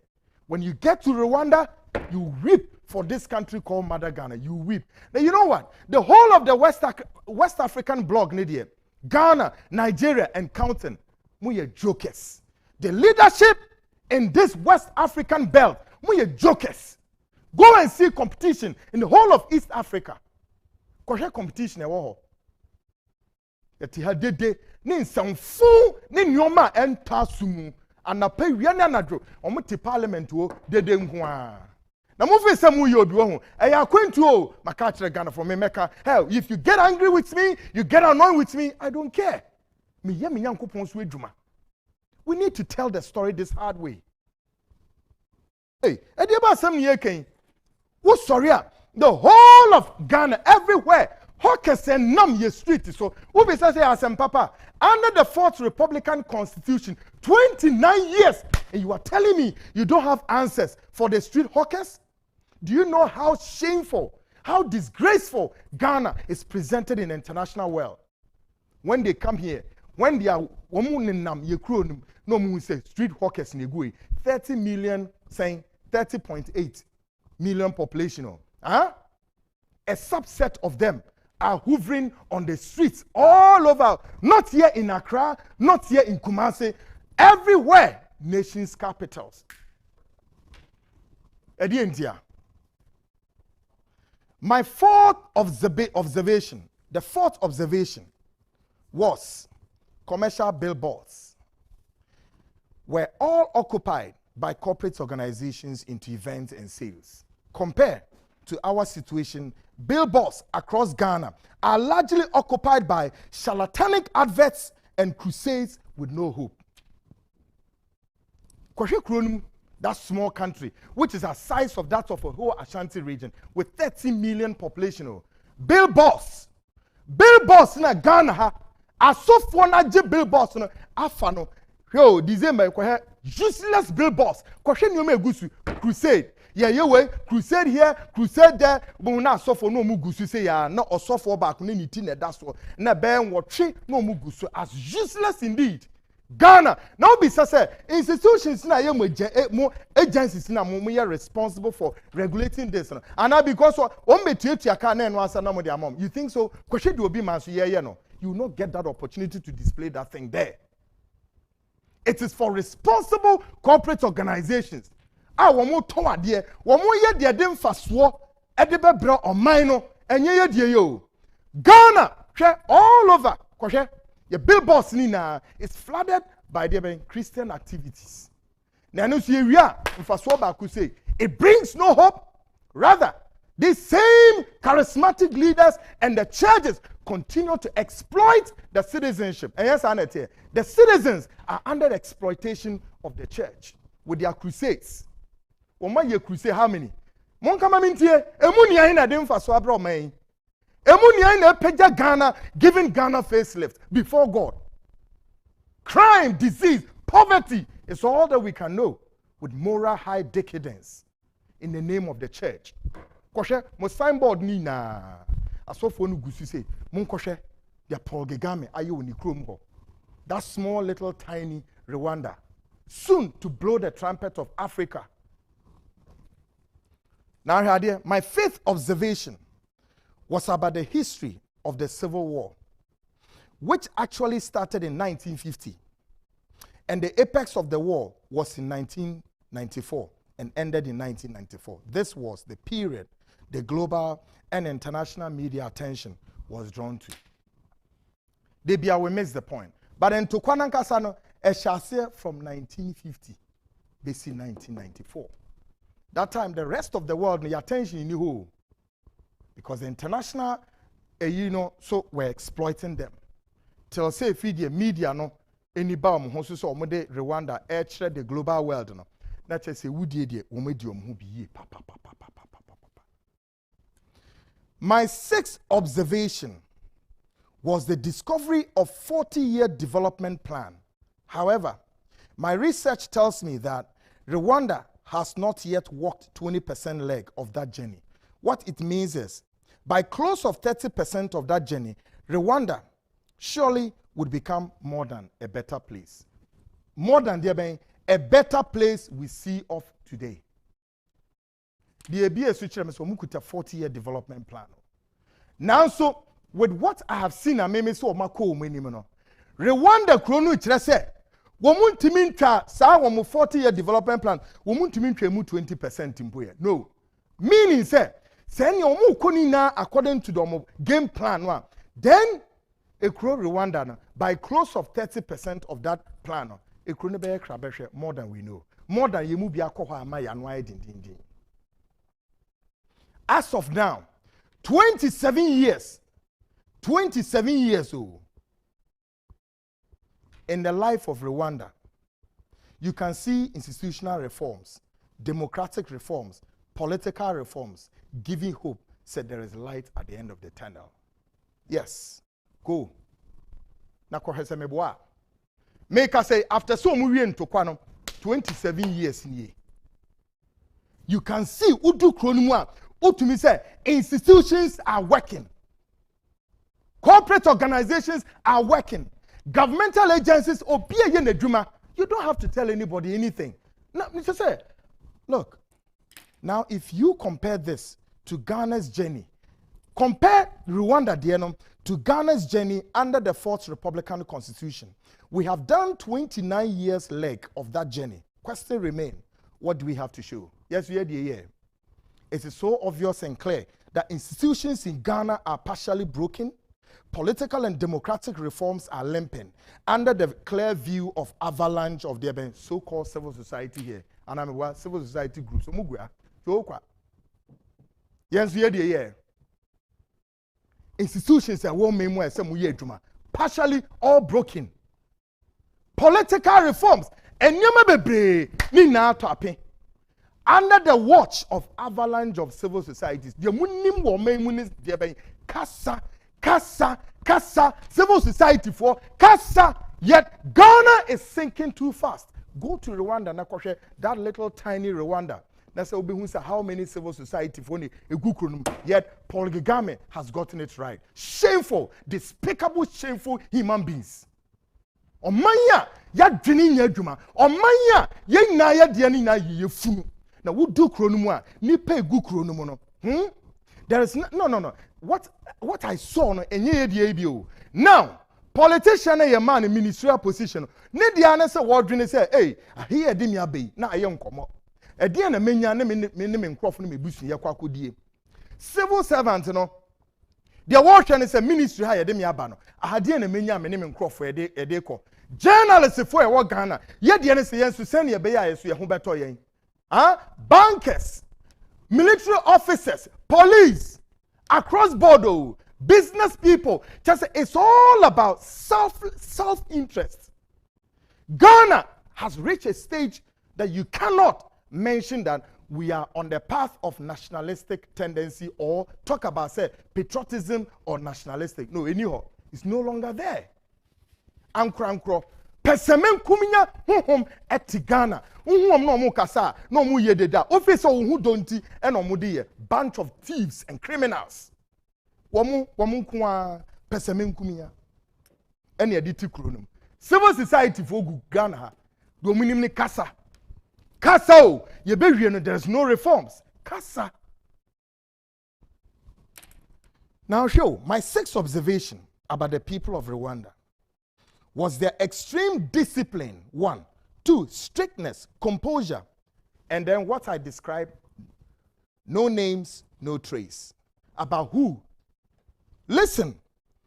When you get to Rwanda, you weep for this country called Mother Ghana. You weep. Now you know what? The whole of the West African bloc, Nidia, Ghana, Nigeria, and counting, we are jokers. The leadership in this West African belt, we are jokers. Go and see competition in the whole of East Africa. Kwa competition ewo. Yeti hadede ni nsamfu ni nyoma enta sumu anape wiana nadro omo te parliament wo dede nkoa. Na move some you be one. I acquaint you, my catcher Ghana from Mecca. Hell, if you get angry with me, you get annoyed with me, I don't care. We need to tell the story this hard way. Hey, what's sorry? The whole of Ghana, everywhere, hawkers and numb your street. So, who be say as Papa, under the 4th Republican Constitution, 29 years, and you are telling me you don't have answers for the street hawkers? Do you know how shameful, how disgraceful Ghana is presented in the international world? When they come here, when they are no say street hawkers in 30 million saying 30.8 million population. A subset of them are hovering on the streets all over, not here in Accra, not here in Kumasi, everywhere, nations' capitals. India. My fourth observation, the fourth observation was commercial billboards were all occupied by corporate organizations into events and sales. Compared to our situation, billboards across Ghana are largely occupied by charlatanic adverts and crusades with no hope. That small country, which is the size of that of a whole Ashanti region, with 30 million population. Billboards in Ghana, are so far billboards no afano. Yo, December useless billboards. Crusade. Yeah, crusade here, crusade there. But na so for no mugusu say ya no so for back no niti na that's what. Na ben watch no mugusu as useless indeed. Ghana now be say institutions na ye mo agencies na mo responsible for regulating this. And now because on betuatua ka na no answer na mo dey amom. You think so? Kwahwe do obi man so ye no. You will not get that opportunity to display that thing there. It is for responsible corporate organizations. Womo ton ade, womo ye de dem faso e de bebra oman no enye ye de yo. Ghana all over kwahwe your billboards nina is flooded by the Christian activities. Now, it brings no hope. Rather, these same charismatic leaders and the churches continue to exploit the citizenship. And yes, the citizens are under the exploitation of the church with their crusades. Crusade how many? Ghana, giving Ghana facelift before God. Crime, disease, poverty is all that we can know with moral high decadence in the name of the church. Koshe, mo signboard ni na asofo no gusu say, mon koshe, ya Paul Kagame ayo ni krom ho. That small little tiny Rwanda, soon to blow the trumpet of Africa. Now here, my fifth observation was about the history of the Civil War, which actually started in 1950. And the apex of the war was in 1994 and ended in 1994. This was the period the global and international media attention was drawn to. Debia, we missed the point. But in Tokwanan no, a chassis from 1950, basically 1994. That time, the rest of the world, the attention in who, because the international, so we're exploiting them. Till say feed the media no, any bomb who so mode Rwanda, the global world no. That's just say would ye medium who be ye papa. My sixth observation was the discovery of 40-year development plan. However, my research tells me that Rwanda has not yet walked 20% leg of that journey. What it means is, by close of 30% of that journey, Rwanda surely would become more than a better place. More than a better place we see of today. The ABA switch is a 40-year development plan. Now, so with what I have seen, I may so Rwanda chrono say, woman timinta sa 40-year development plan, woman timinta 20% impoye. No. Meaning say, send your na according to the game plan one. Then a crow Rwanda by close of 30% of that plan, a crow more than we know. More than you move your din. As of now, 27 years old. In the life of Rwanda, you can see institutional reforms, democratic reforms, political reforms, giving hope, said there is light at the end of the tunnel. Yes, go. Make us say, after so many 27 years in ye. You can see, Udu Kronumwa, Utumi say, institutions are working. Corporate organizations are working. Governmental agencies, you don't have to tell anybody anything. Now, Mr. Say, look, now if you compare this to Ghana's journey, compare Rwanda to Ghana's journey under the Fourth Republican Constitution. We have done 29 years leg of that journey. Question remain, what do we have to show? Yes, we had the year. It is so obvious and clear that institutions in Ghana are partially broken. Political and democratic reforms are limping under the clear view of avalanche of the so-called civil society here. And I'm a civil society group. So yes, we had the year. Institutions are partially all broken. Political reforms and under the watch of avalanche of civil societies. Kasa, civil society for Kasa, yet Ghana is sinking too fast. Go to Rwanda, Nakoshe, that little tiny Rwanda. That's how many civil society for yet Paul Kagame has gotten it right. Shameful, despicable, shameful human beings. Omanya, ya drini nyaduma. Omanya, ye na ya diani na ye funu. Now, who do kronumwa? Ni pay gu kronumono. There is no. What I saw no enye the now, politician a man in ministerial position. Ne di anese wordrin say, hey, I hear dim ya be na aye nkomo. E di na menya ne me nkrofo no mebusu ye kwa kodie. Civil servant no. The wordrin say ministry ha ye dim ya ba no. Ahade na menya me nkrofo e de ko. Journalists for e Ghana. Ye di na say yensu send ye be ya yesu ye ho beto yen. Bankers, military officers, police, across border, business people. Just it's all about self-interest. Ghana has reached a stage that you cannot mention that we are on the path of nationalistic tendency or talk about say patriotism or nationalistic. No, anyhow, it's no longer there. Ankro. Pesemen kuminya eti Ghana. No mu kasa, no mu yededa. Officer who don'ti eno mu de bunch of thieves and criminals. Wamu kwa pesemen kuminya. Eni editi kronum. Civil society for Ghana ha. Do minim ni kasa. Kasa o, ye be no there's no reforms. Kasa. Now show my sixth observation about the people of Rwanda was their extreme discipline, 1. 2, strictness, composure. And then what I described, no names, no trace. About who? Listen,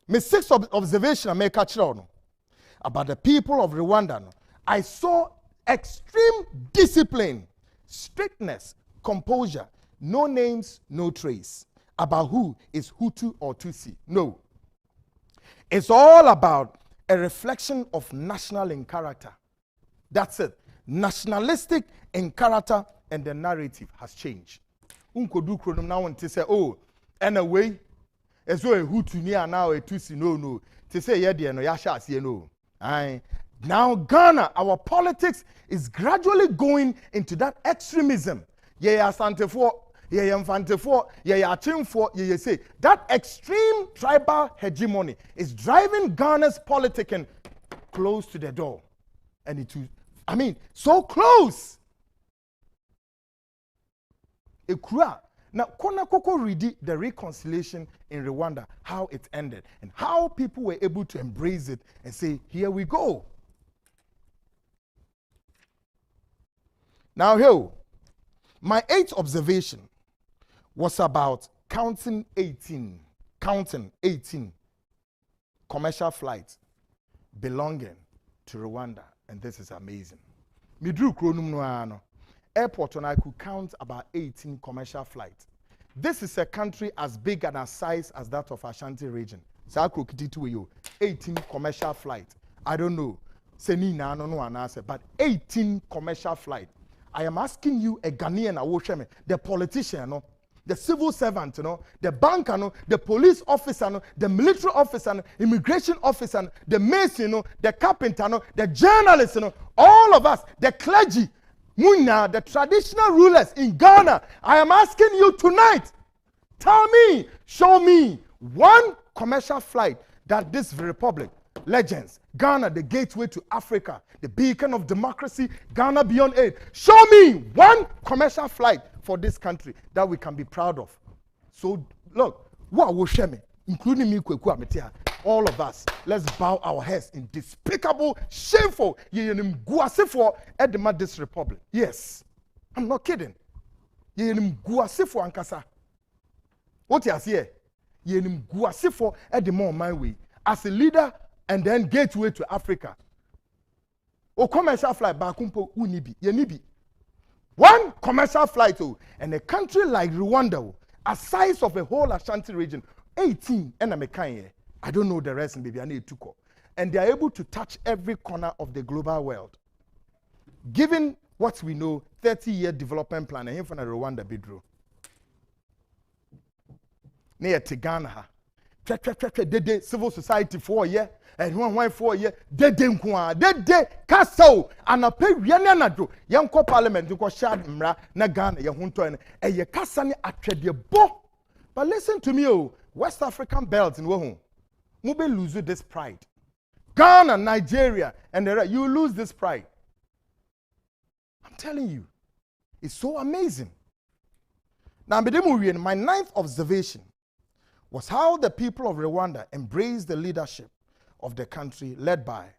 my sixth observation I make a about the people of Rwanda, I saw extreme discipline, strictness, composure, no names, no trace about who is Hutu or Tutsi. No. It's all about a reflection of national in character. That's it. Nationalistic in character, and the narrative has changed. Unkodu kronum now want to say, oh, anyway, as well a Hutu near now a Tutsi, no. To say, yeah, dear, no, yasha, no. Now, Ghana, our politics is gradually going into that extremism. Yeah, Sante for, yeah, Infante for, yeah, Achim for, yeah, say. That extreme tribal hegemony is driving Ghana's politicking close to the door. And it will, I mean, so close. Ekura. Now, Kona Koko read the reconciliation in Rwanda, how it ended, and how people were able to embrace it and say, here we go. Now, here, my 8th observation was about counting 18 commercial flights belonging to Rwanda, and this is amazing. Midru Kronum no airport, and I could count about 18 commercial flights. This is a country as big and as size as that of Ashanti region. So I could 18 commercial flights. I don't know. But 18 commercial flights. I am asking you, a Ghanaian, the politician, the civil servant, the banker, the police officer, the military officer, immigration officer, the mason, the carpenter, the journalist, all of us, the clergy, Muna, the traditional rulers in Ghana. I am asking you tonight, tell me, show me one commercial flight that this republic, legends, Ghana, the gateway to Africa, the beacon of democracy, Ghana beyond aid. Show me one commercial flight for this country that we can be proud of. So look, what will share me, including me, all of us, let's bow our heads in despicable, shameful, this republic. Yes, I'm not kidding. What you say? My way as a leader and then gateway to Africa. O commercial flight bakumpo unibi. One commercial flight, and a country like Rwanda, a size of a whole Ashanti region, 18 and I don't know the rest, baby. I need to go. And they are able to touch every corner of the global world. Given what we know, 30-year development plan, and here from Rwanda bidro. Near Ghana, civil society 4 years, and 1 years, de castle, and a pay Yanado, Yanko Parliament, you got shad mra, Nagana, Yahunto, and ye Cassani at bo. But listen to me, West African belts in Wahoo. Mube lose this pride. Ghana, Nigeria, and the rest, you lose this pride. I'm telling you, it's so amazing. Now, my 9th observation was how the people of Rwanda embraced the leadership of the country led by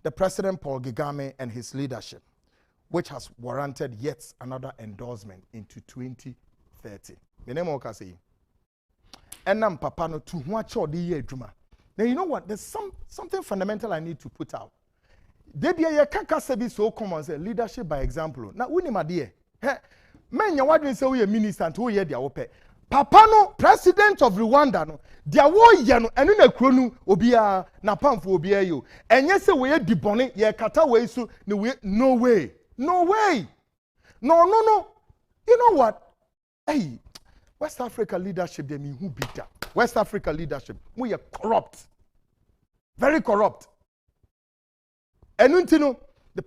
the President Paul Kagame and his leadership, which has warranted yet another endorsement into 2030. My name is say, and I'm Papa no to watch all the year. Now you know what? There's something fundamental I need to put out. Debia kaka sebi so common say leadership by example. Now we my dear. Men ya wadwen say we a minister and we hear their ope. Papa no president of Rwanda no dia wo ye no enu na kuro nu obia na pamfo obia yo. Enye say we di bone ye kata we so no way. No way. No. You know what? Hey, West Africa leadership they mean who beat that. West Africa leadership, we are corrupt. Very corrupt. And the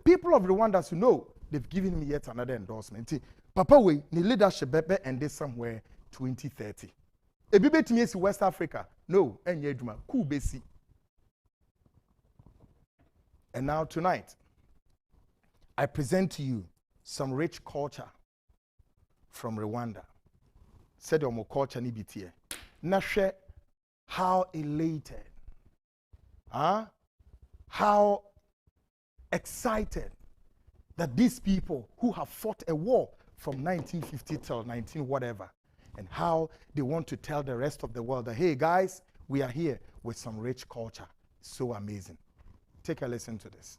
people of Rwanda know they've given me yet another endorsement. Papa, the leadership better end this somewhere 2030. A baby to me is West Africa. No, and yeduma, cool basi. And now tonight, I present to you some rich culture from Rwanda. Said your culture ni bitie. Nashe, how elated, how excited that these people who have fought a war from 1950 till 19 whatever, and how they want to tell the rest of the world that, hey guys, we are here with some rich culture. So amazing. Take a listen to this.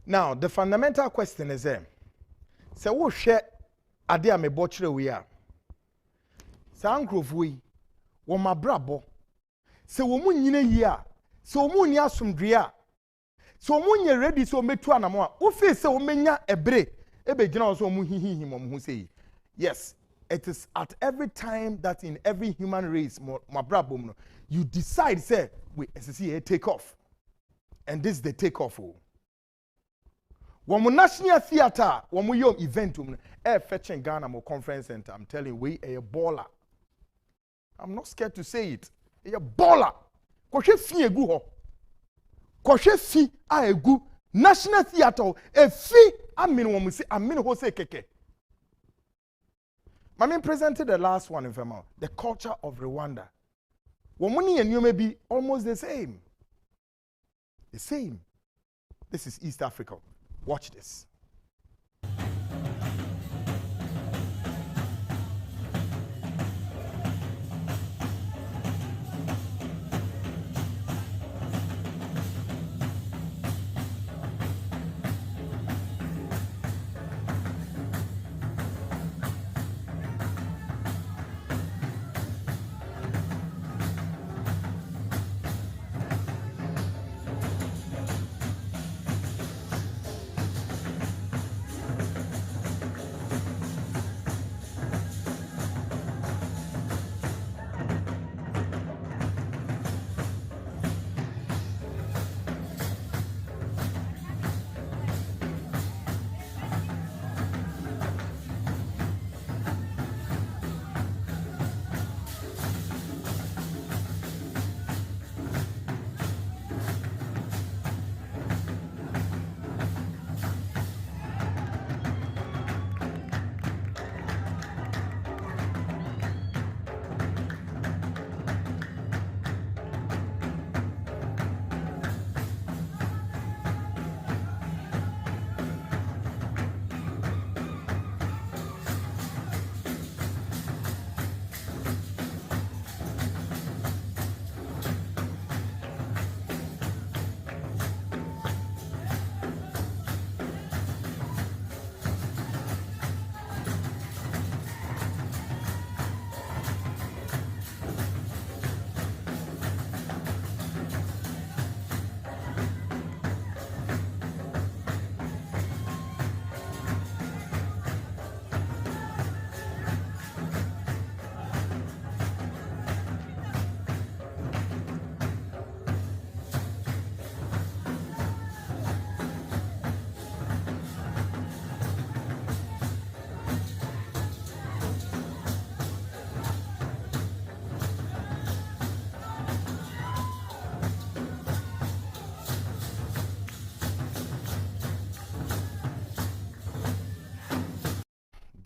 Now, the fundamental question is so what share ade a me bochre we are. Sa ankrofo yi wo mabrabo. Se wo mu nyina yi a, se wo mu ni asomdwe a, se wo mu nye ready so metu anamo a, wo fe se wo menya ebre e be gina so mu hihihi mo hu sei. Yes, it is at every time that in every human race mabrabo you decide say we SSC take off. And this is the take off. When National Theatre, when we have event, fetching Ghana mo conference center, I'm telling you, we a baller. I'm not scared to say it. A baller. Koshe fi egu ho. Koshe fi a egu. National Theatre, a fi amin womu say amin ho say keke. Mami presented the last one in Fema, the culture of Rwanda. Womuni and you may be almost the same. The same. This is East Africa. Watch this.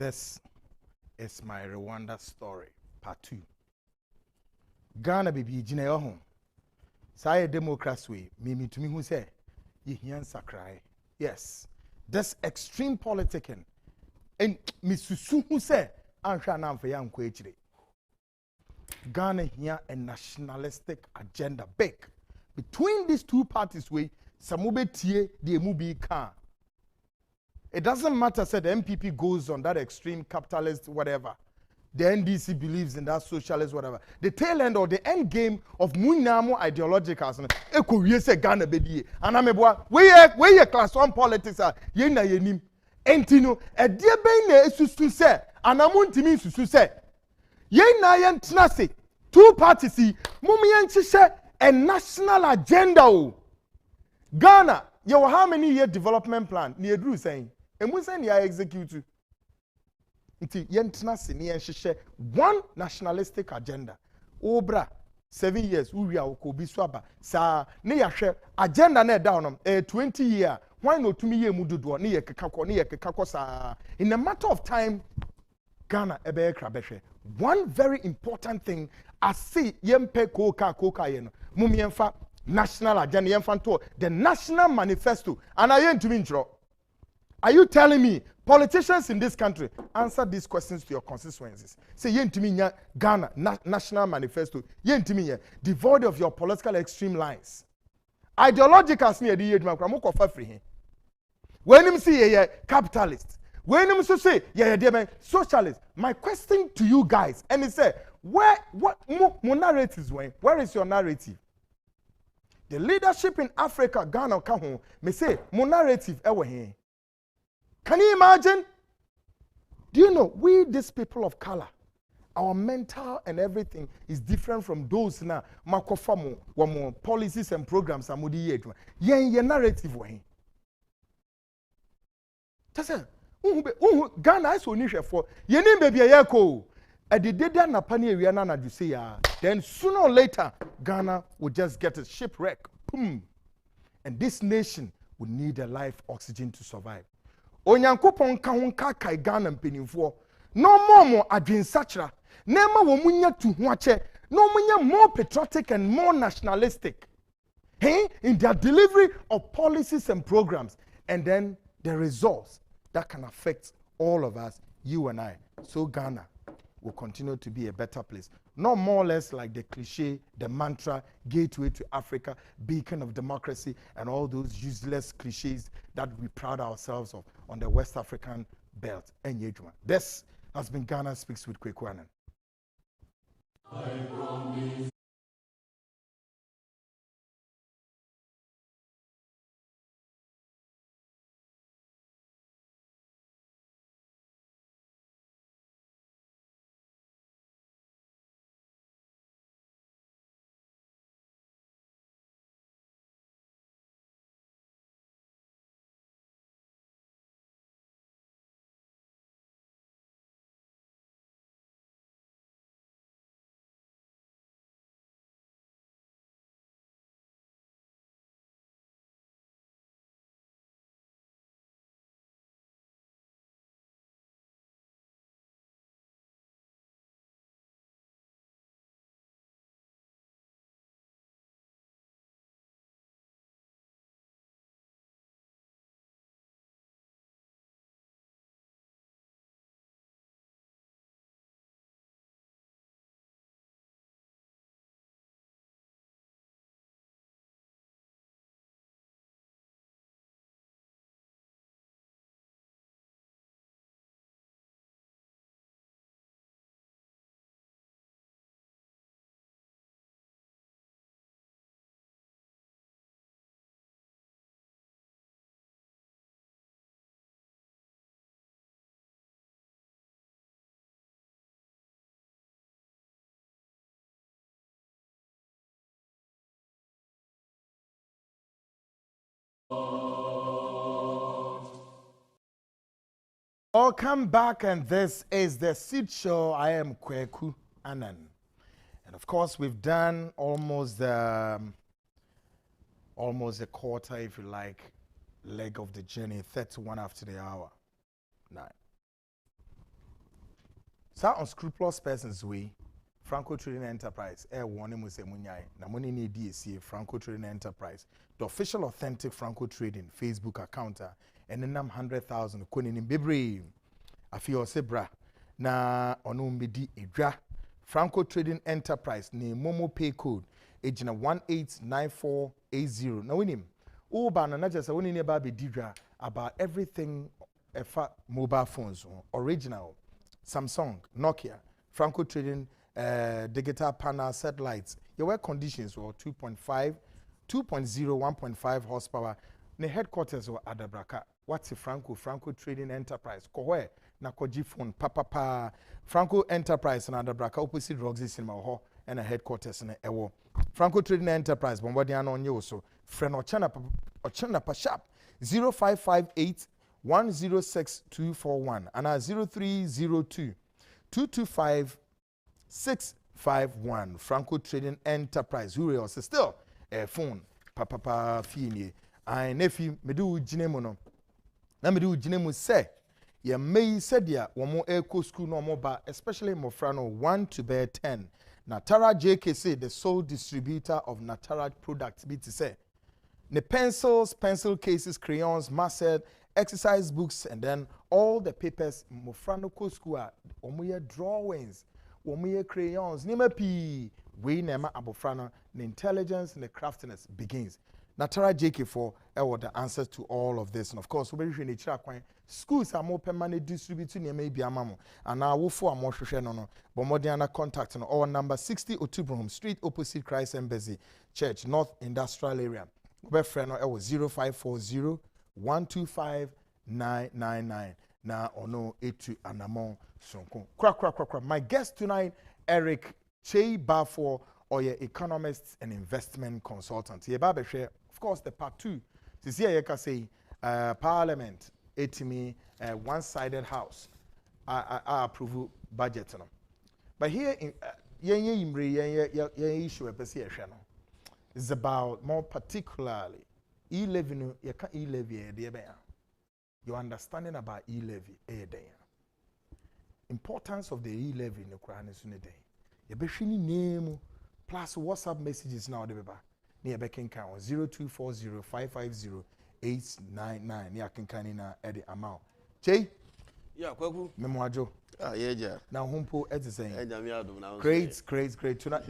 this is my Rwanda story, part 2. Ghana baby jina yo ho. Say democracy way, me to me who say ye hian sakrai. Yes. This extreme politicking and misusu who say anhwa na amfa yan kwa echire. Ghana here a nationalistic agenda big. Between these two parties way samube tie the emubi can. It doesn't matter, said the MPP goes on that extreme capitalist whatever. The NDC believes in that socialist whatever. The tail end or the end game of Munamo ideological. Eko we say Ghana bedi. And ameboa we ye class 1 politics are ye na yenim. Entino e die ben na esusu se anamuntimi susu se. Ye na yen tnase two parties mum yen chise a national agenda o. Ghana, you how many year development plan? Ni edru saying. Emu say ni execute. Nti yentna se ni yenhyehyɛ one nationalistic agenda. Obra 7 years uwi a okobi so aba. Sa ne yahwɛ agenda na down 20 year. Why no to me ye mu dodo ne ye keka sa. In a matter of time Ghana ebe krabehwe. One very important thing I see yempe koka ye no. Mum yemfa national agenda yemfa to the national manifesto and I ain't to me intro. Are you telling me politicians in this country answer these questions to your constituencies? Say yen to me Ghana national manifesto yen to me devoid of your political extreme lines. Ideological smear the yedman kramoko fa free. When him see ye capitalist, when him so say ye socialist. My question to you guys and he say where what more narratives where is your narrative? The leadership in Africa Ghana ka me say mo narrative ewe here. Can you imagine? Do you know, we, these people of color, our mental and everything is different from those now. Makofamo, more policies and programs are modi yet. Ye narrative way. Tasa, Ghana is only for ye name baby a yako. At the day that Napani area na you say then sooner or later Ghana will just get a shipwreck. Boom. And this nation would need a life oxygen to survive. Onyankopon ka ho ka kai Ghana mpenimfo no more adwensachra nema wo munya tu ho ache no munya more patriotic and more nationalistic in their delivery of policies and programs and then the results that can affect all of us, you and I. So Ghana will continue to be a better place. Not more or less like the cliche, the mantra, gateway to Africa, beacon of democracy, and all those useless cliches that we proud ourselves of on the West African belt. This has been Ghana Speaks with Kwekwanen. Welcome back, and this is the Seed Show. I am Kweku Anan. And of course, we've done almost a quarter, if you like, leg of the journey, 31 after the hour. 9. Some unscrupulous persons way Franco Trading Enterprise warning mu se munyai na money ni DSC Franco Trading Enterprise the official authentic Franco Trading Facebook account and nam 100,000 koni ni bebre afi o sebra na ono mbedi edwa Franco Trading Enterprise ni Momo Pay code ejina 189480 na winim uba na just woni ne ba be didwa about everything mobile phones original Samsung, Nokia, Franco Trading digital panel satellites. Your work conditions were 2.5, 2.0, 1.5 horsepower. The headquarters were Adabraka. What's a Franco Trading Enterprise? Kowe na koji phone papa Franco Enterprise and Adabraka opposite Roxy Cinema Hall and a headquarters in Ewo. Franco Trading Enterprise bombarding on you so friend Ochana Pashap 0558 106241 and 0302 225 651 Franco Trading Enterprise who else still a phone papa fini I nefi medu jinemu no na medu jinemu say ye may said ya womo eco school no moba especially mofrano 1 to bear 10 Natara JKC the sole distributor of Natara products be to say the pencil cases crayons masset exercise books and then all the papers mofrano ko school omoye drawings omoye crayons nima pi we nema abofrano the intelligence and the craftiness begins Natara JK4 the answers to all of this and of course we be schools are more permanent distributing nima bi amamo and now wo for more hwehwe no but more contact no all number 60 Otubrum Street opposite Christ Embassy Church North Industrial Area we friend no 0540 125-999 na ono etu anamon sonko. Kwa. My guest tonight, Eric Kyei Bafo, or your economist and investment consultant. Ye babe share, of course, the part 2. This year, you can say, Parliament, etimi, one-sided house. I approve budget. No? But here, issue is about more particularly e-levy, you can't e-levy your understanding about e-levy importance of the e-levy in the Quran is day. You be name plus WhatsApp messages now the beba. Near backing count 0240-550-899. Near Kinkanina at the amount. Jay? Yeah, Kwaku. Memoajo. Yeah. Now Humpo at the same. Great.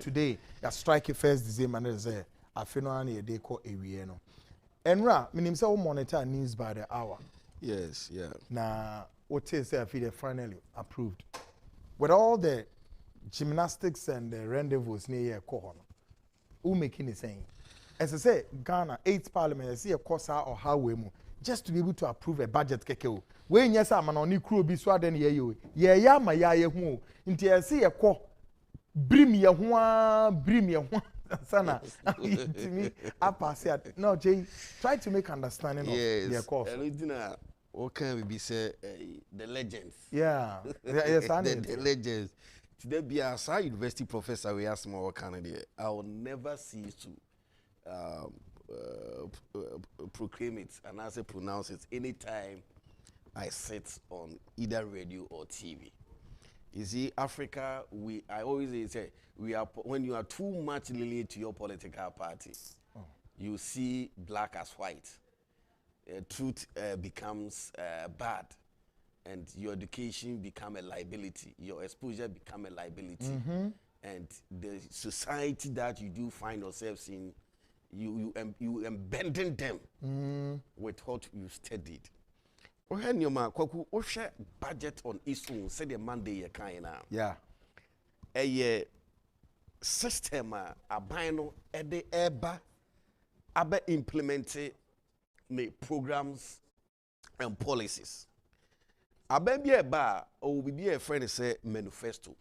Today, you strike a first December and say, I feel no day call a Vieno. Enra, meaning so monitor news by the hour. Yes, yeah. Now, what is I feel finally approved. With all the gymnastics and the rendezvous near Kohono, who making the same? As I say, Ghana, 8th Parliament, I see a course or how we move, just to be able to approve a budget kekeo. When yes, I'm on crew be swaden ye you. Yeah, my ya who. Until I see a call. Brim ya one. Sana, to me, I pass it. No, Jay, try to make understanding of their course. What can we be say? The legends. Yeah, yes, the legends. Today, be a university professor. We ask more candidate. I will never cease to proclaim it and as I pronounce it anytime I sit on either radio or TV. You see, Africa, I always say, when you are too much related to your political party, you see black as white. Truth becomes bad, and your education become a liability. Your exposure become a liability, and the society that you do find yourselves in, you embedding them with what you studied. When your man, what share budget on issue? Say the Monday you can now. Yeah. A system a bino at the eba abe implemented the programs and policies. Abe be a bar or will be a friend say manifesto.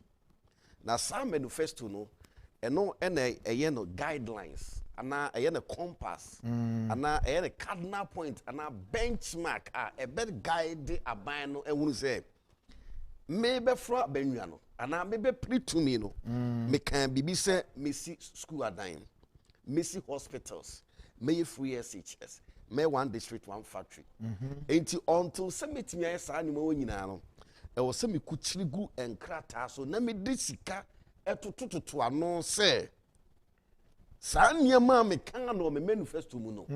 Now some manifesto no and no a guidelines. Ana a compass, ana a cardinal point, ana benchmark a better guide a bino and will say maybe fra benuano, ana maybe pre to me no, me can be say missy school at dime, missy hospitals, may free SHS, may one district, one factory. Until summit me as animal in was semi kuchirigu and krata so na me de sika etotototo ano se saa nneɛma me kan na me manifesto mu no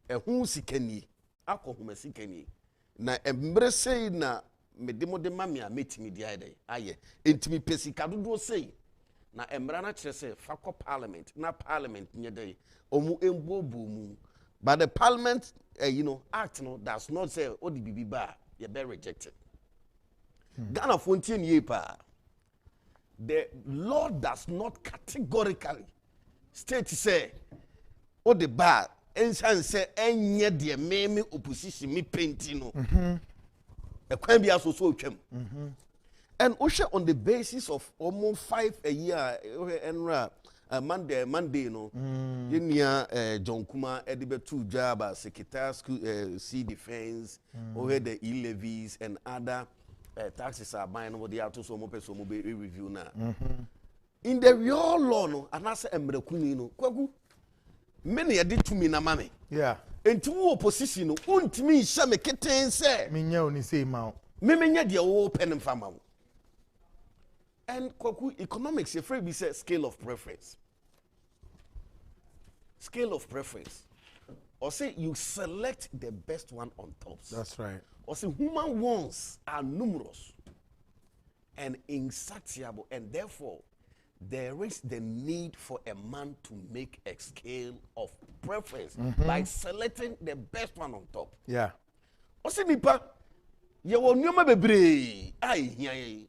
ɛho sikani akɔhoma sikani na embre sei na me de mode ma me a metimi di ayɛ ayɛ entimi pesika dodo sei na emra na kyerɛ sɛ fa kɔ parliament na parliament nye dɛ omu embobo mu but the parliament act no does not say odi bibi ba you be rejected Ghana fontie nie pa the law does not categorically state say odi ba ensan say enye de meme opposition mi penti no ekwan bia so otwam and oshe on the basis of almost 5 a year enra Monday no yenia John Kuma edibe two job as secretary school sea defense over the e-levies and other taxes are buying over the auto so mo person mo be review na in the real law no anase emrekuni no kwagu many e did to me na mame enti opposition no untimi hye me keten se menya oni say ma me menya de wo pen mfama wo and kwaku economics afraid be say scale of preference or say you select the best one on top. That's right. Or say human wants are numerous and insatiable, and therefore there is the need for a man to make a scale of preference by selecting the best one on top. Yeah. Or say nipa ye wo nyoma bebre ai hian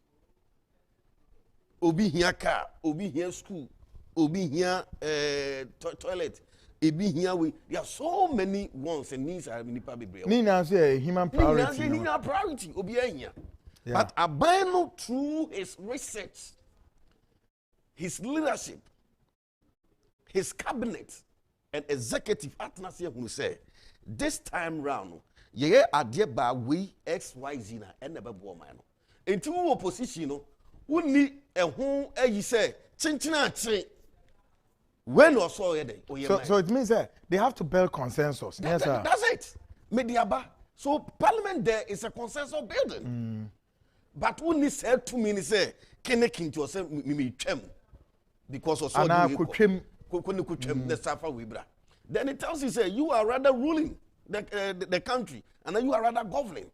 obi hia car, obi hia school, obi hia toilet, obi hia we. There are so many wants and needs are nipa bebre. Ni na say human priority. Ni na priority obi hia. But Abano through his research, his leadership, his cabinet and executive atmosphere who say this time round ye adie ba we XYZ na and never bo man. Into opposition no woni ehun ayi say chinchina chi when or so so it means that they have to build consensus. Yes sir. That's it. Mediaba. So parliament there is a consensus building. But woni say 2 minutes say kene kinto say me twem because of so the safa wibra. Then it tells you say you are rather ruling the country and you are rather governing.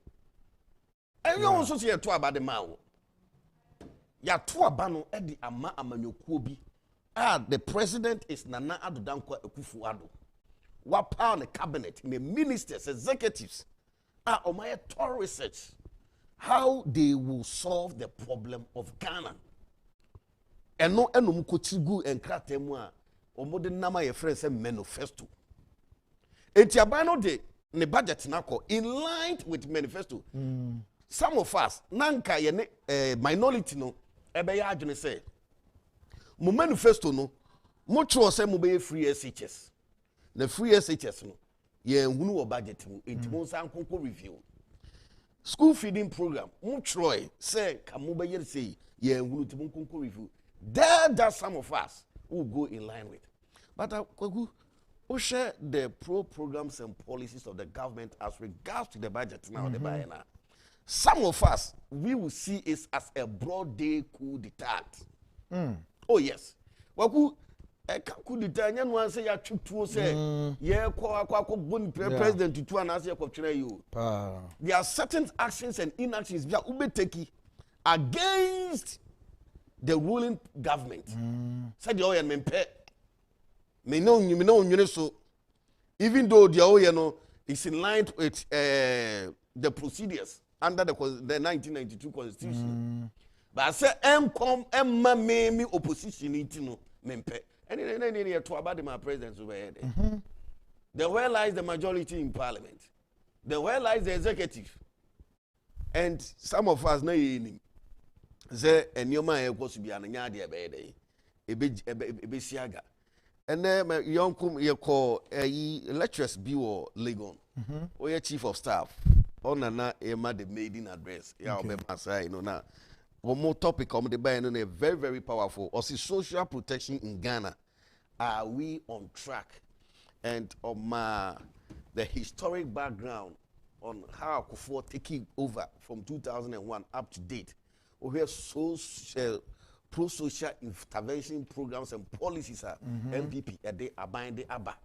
And you also say to about the man. Ya to abano e di ama amanyokuo bi. The president is Nana Addo Dankwa Akufo-Addo. What power in the cabinet, in the ministers, executives are on my thorough research how they will solve the problem of Ghana. And no mukotigu and kratemwa or modern nama your friends and manifesto. Etiabano de ne budget nako in line with manifesto. Some of us nanka ye minority no ebe ya adwene say mo manifesto no mo tro say mo be free SHS. Na free SHS no ye hunu wo budget mu enti mo san konko review. School feeding program mo tro say ka mo be yer say ye hunu ti mo konko review. That some of us will go in line with. But kwagu o share the programs and policies of the government as regards to the budget now the buy now. Some of us, we will see it as a broad day coup d'etat. Oh, yes. Waku, coup d'etat, you want to say, you say, yeah, president to an answer you. There are certain actions and inactions that will be taken against the ruling government. Said the oil men pay. Me know, so even though the oil is in line with the procedures under the 1992 constitution. But I say Emma me opposition itino mempe. And then to about my president over here. The where lies the majority in parliament. The where lies the executive. And some of us know any. Say and your man was to be an yadi ebe siaga. And then my young you call a lecturers Biwo Legon. Or your chief of staff. On na Emma the maiden address. Yeah, you know now. One more topic come the by a very, very powerful. Also social protection in Ghana. Are we on track? And the historic background on how Akufo taking over from 2001 up to date. We have pro-social intervention programs and policies are MPP they are binding ABBA.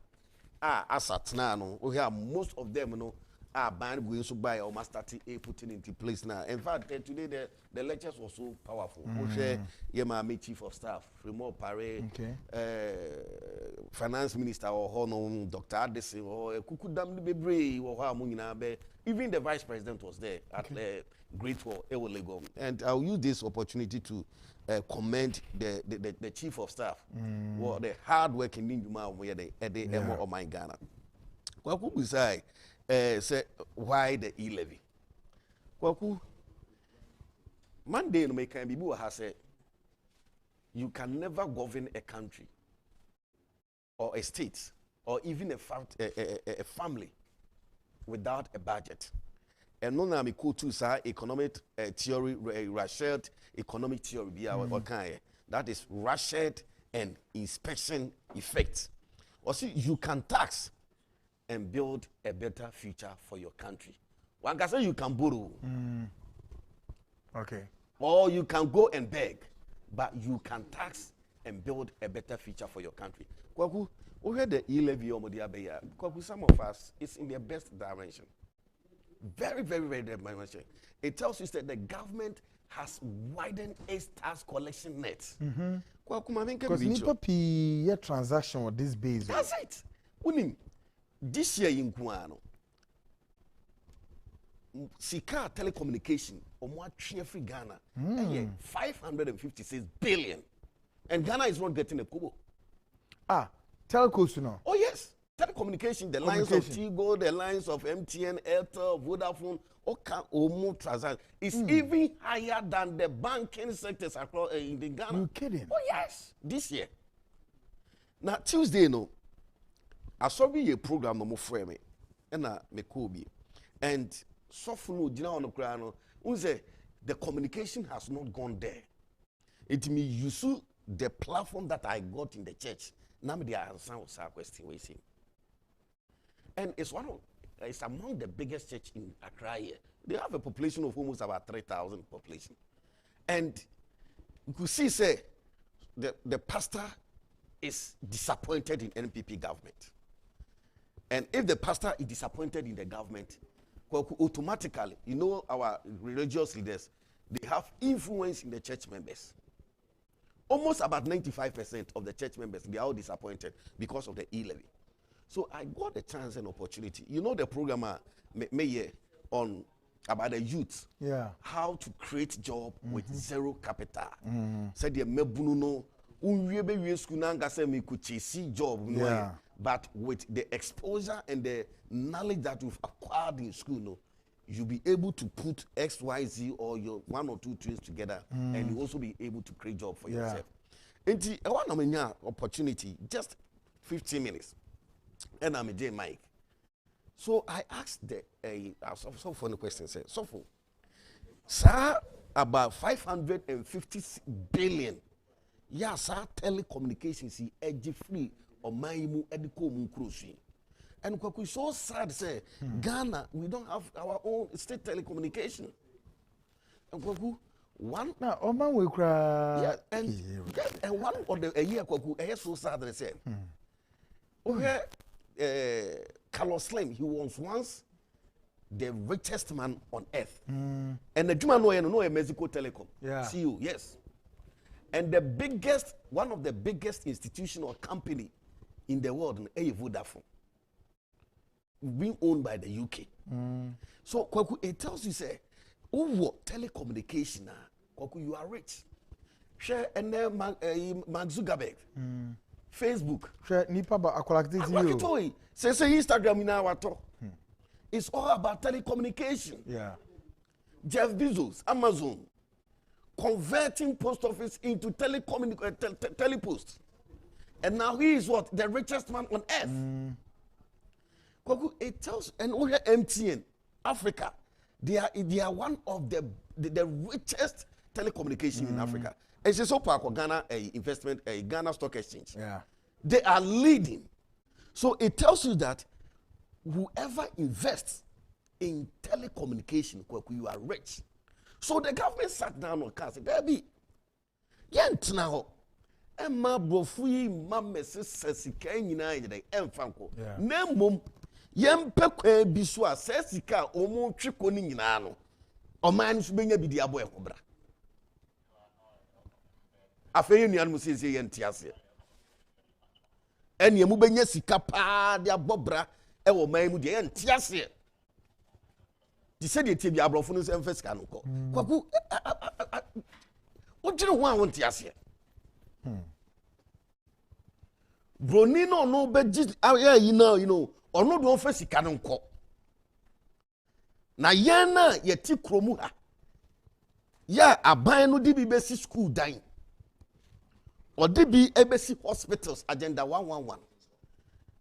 As at now, we have most of them, you know, are banned going to buy or must start putting into place now. In fact, today the lectures were so powerful. Yema Chief of Staff, Remote Pare, Finance Minister or Hono, Dr. Addison, or Kukudam Bebre, or even the Vice President was there at the Great War, Ewolego. And I'll use this opportunity to commend the Chief of Staff, or the hard working Ninjuma where they Emo or my Ghana. Well, who say? Say why the e-levy? Kwaku Monday no make can be has said you can never govern a country or a state or even a family without a budget. And no na me ko to say economic theory, rationed economic theory be our kind. That is rationed and inspection effect. Or see you can tax and build a better future for your country. One can say you can borrow. Okay. Or you can go and beg, but you can tax and build a better future for your country. Kwaku, we had the e-levy Kwaku, some of us, it's in their best direction. Very, very, very direction. It tells us that the government has widened its tax collection net. Because nipa pi transaction with this base. That's it. This year in Guano, Sika telecommunication, free Ghana, 556 billion. And Ghana is not getting a kobo. Telcos now. Oh, yes. Telecommunication, the lines of Tigo, the lines of MTN, Airtel, Vodafone, it's even higher than the banking sectors across in the Ghana. You kidding? Oh, yes. This year. Now, Tuesday, no. I saw a program no more frame and me Kobe and so no dinner on the ground. The communication has not gone there. It means you see the platform that I got in the church. Now the answer was a question we see. And it's among the biggest church in Accra here. They have a population of almost about 3,000 population. And you could see say the pastor is disappointed in NPP government. And if the pastor is disappointed in the government, automatically, you know, our religious leaders, they have influence in the church members. Almost about 95% of the church members, they are all disappointed because of the e-levy. So I got a chance and opportunity. You know the program on about the youth. Yeah. How to create job with zero capital. Said the mebuno unwebe school nanga say me could see job. Yeah. But with the exposure and the knowledge that you've acquired in school, no, you'll be able to put X, Y, Z or your one or two twins together, and you'll also be able to create job for yourself. And I want to opportunity, just 15 minutes, and I'm a J Mike. So I asked so funny question, so for sir, about 550 billion, yeah, sir, telecommunications is edge free. And we so sad say Ghana, we don't have our own state telecommunication. And one now Oman will cry. And one of the a year so sad they said. Carlos Slim, he was once the richest man on earth. And the Juma no a Mexico Telecom. CEO, yes. And the biggest, one of the biggest institutional company in the world, Vodafone, being owned by the UK. So it tells you, say, telecommunication, you are rich. Share and then Mark Zuckerberg, Facebook. Share nipa ba akwalakiti say Instagram in our talk. It's all about telecommunication. Yeah. Jeff Bezos, Amazon, converting post office into telepost. And now he is what? The richest man on earth. It tells, and we have MTN, Africa. They are one of the richest telecommunication in Africa. It's just so powerful. Ghana investment, Ghana Stock Exchange. Yeah. They are leading. So it tells you that whoever invests in telecommunication, you are rich. So the government sat down on cast. There be yent now. Emma Brofui, Mamma says, Can United, and Franco. Nemum, Yem Peque Biswa says, Sika, Omo Triconi in Ano. Or man should bring a bidia boy cobra. A fair union must say, and Tiasia. And Yamubenya Sika pa, dia Bobra, Ewo Maimudi, and Tiasia. The said the TV Abrofonus and Fescano. Kwaku, what do you want Tiasia? Bronino no but just yeah, you know, or no don't face canon call. Na yana ye ti kromuha. Ya aban no dibi besi school dying. Or dibi ebesi hospitals agenda 111.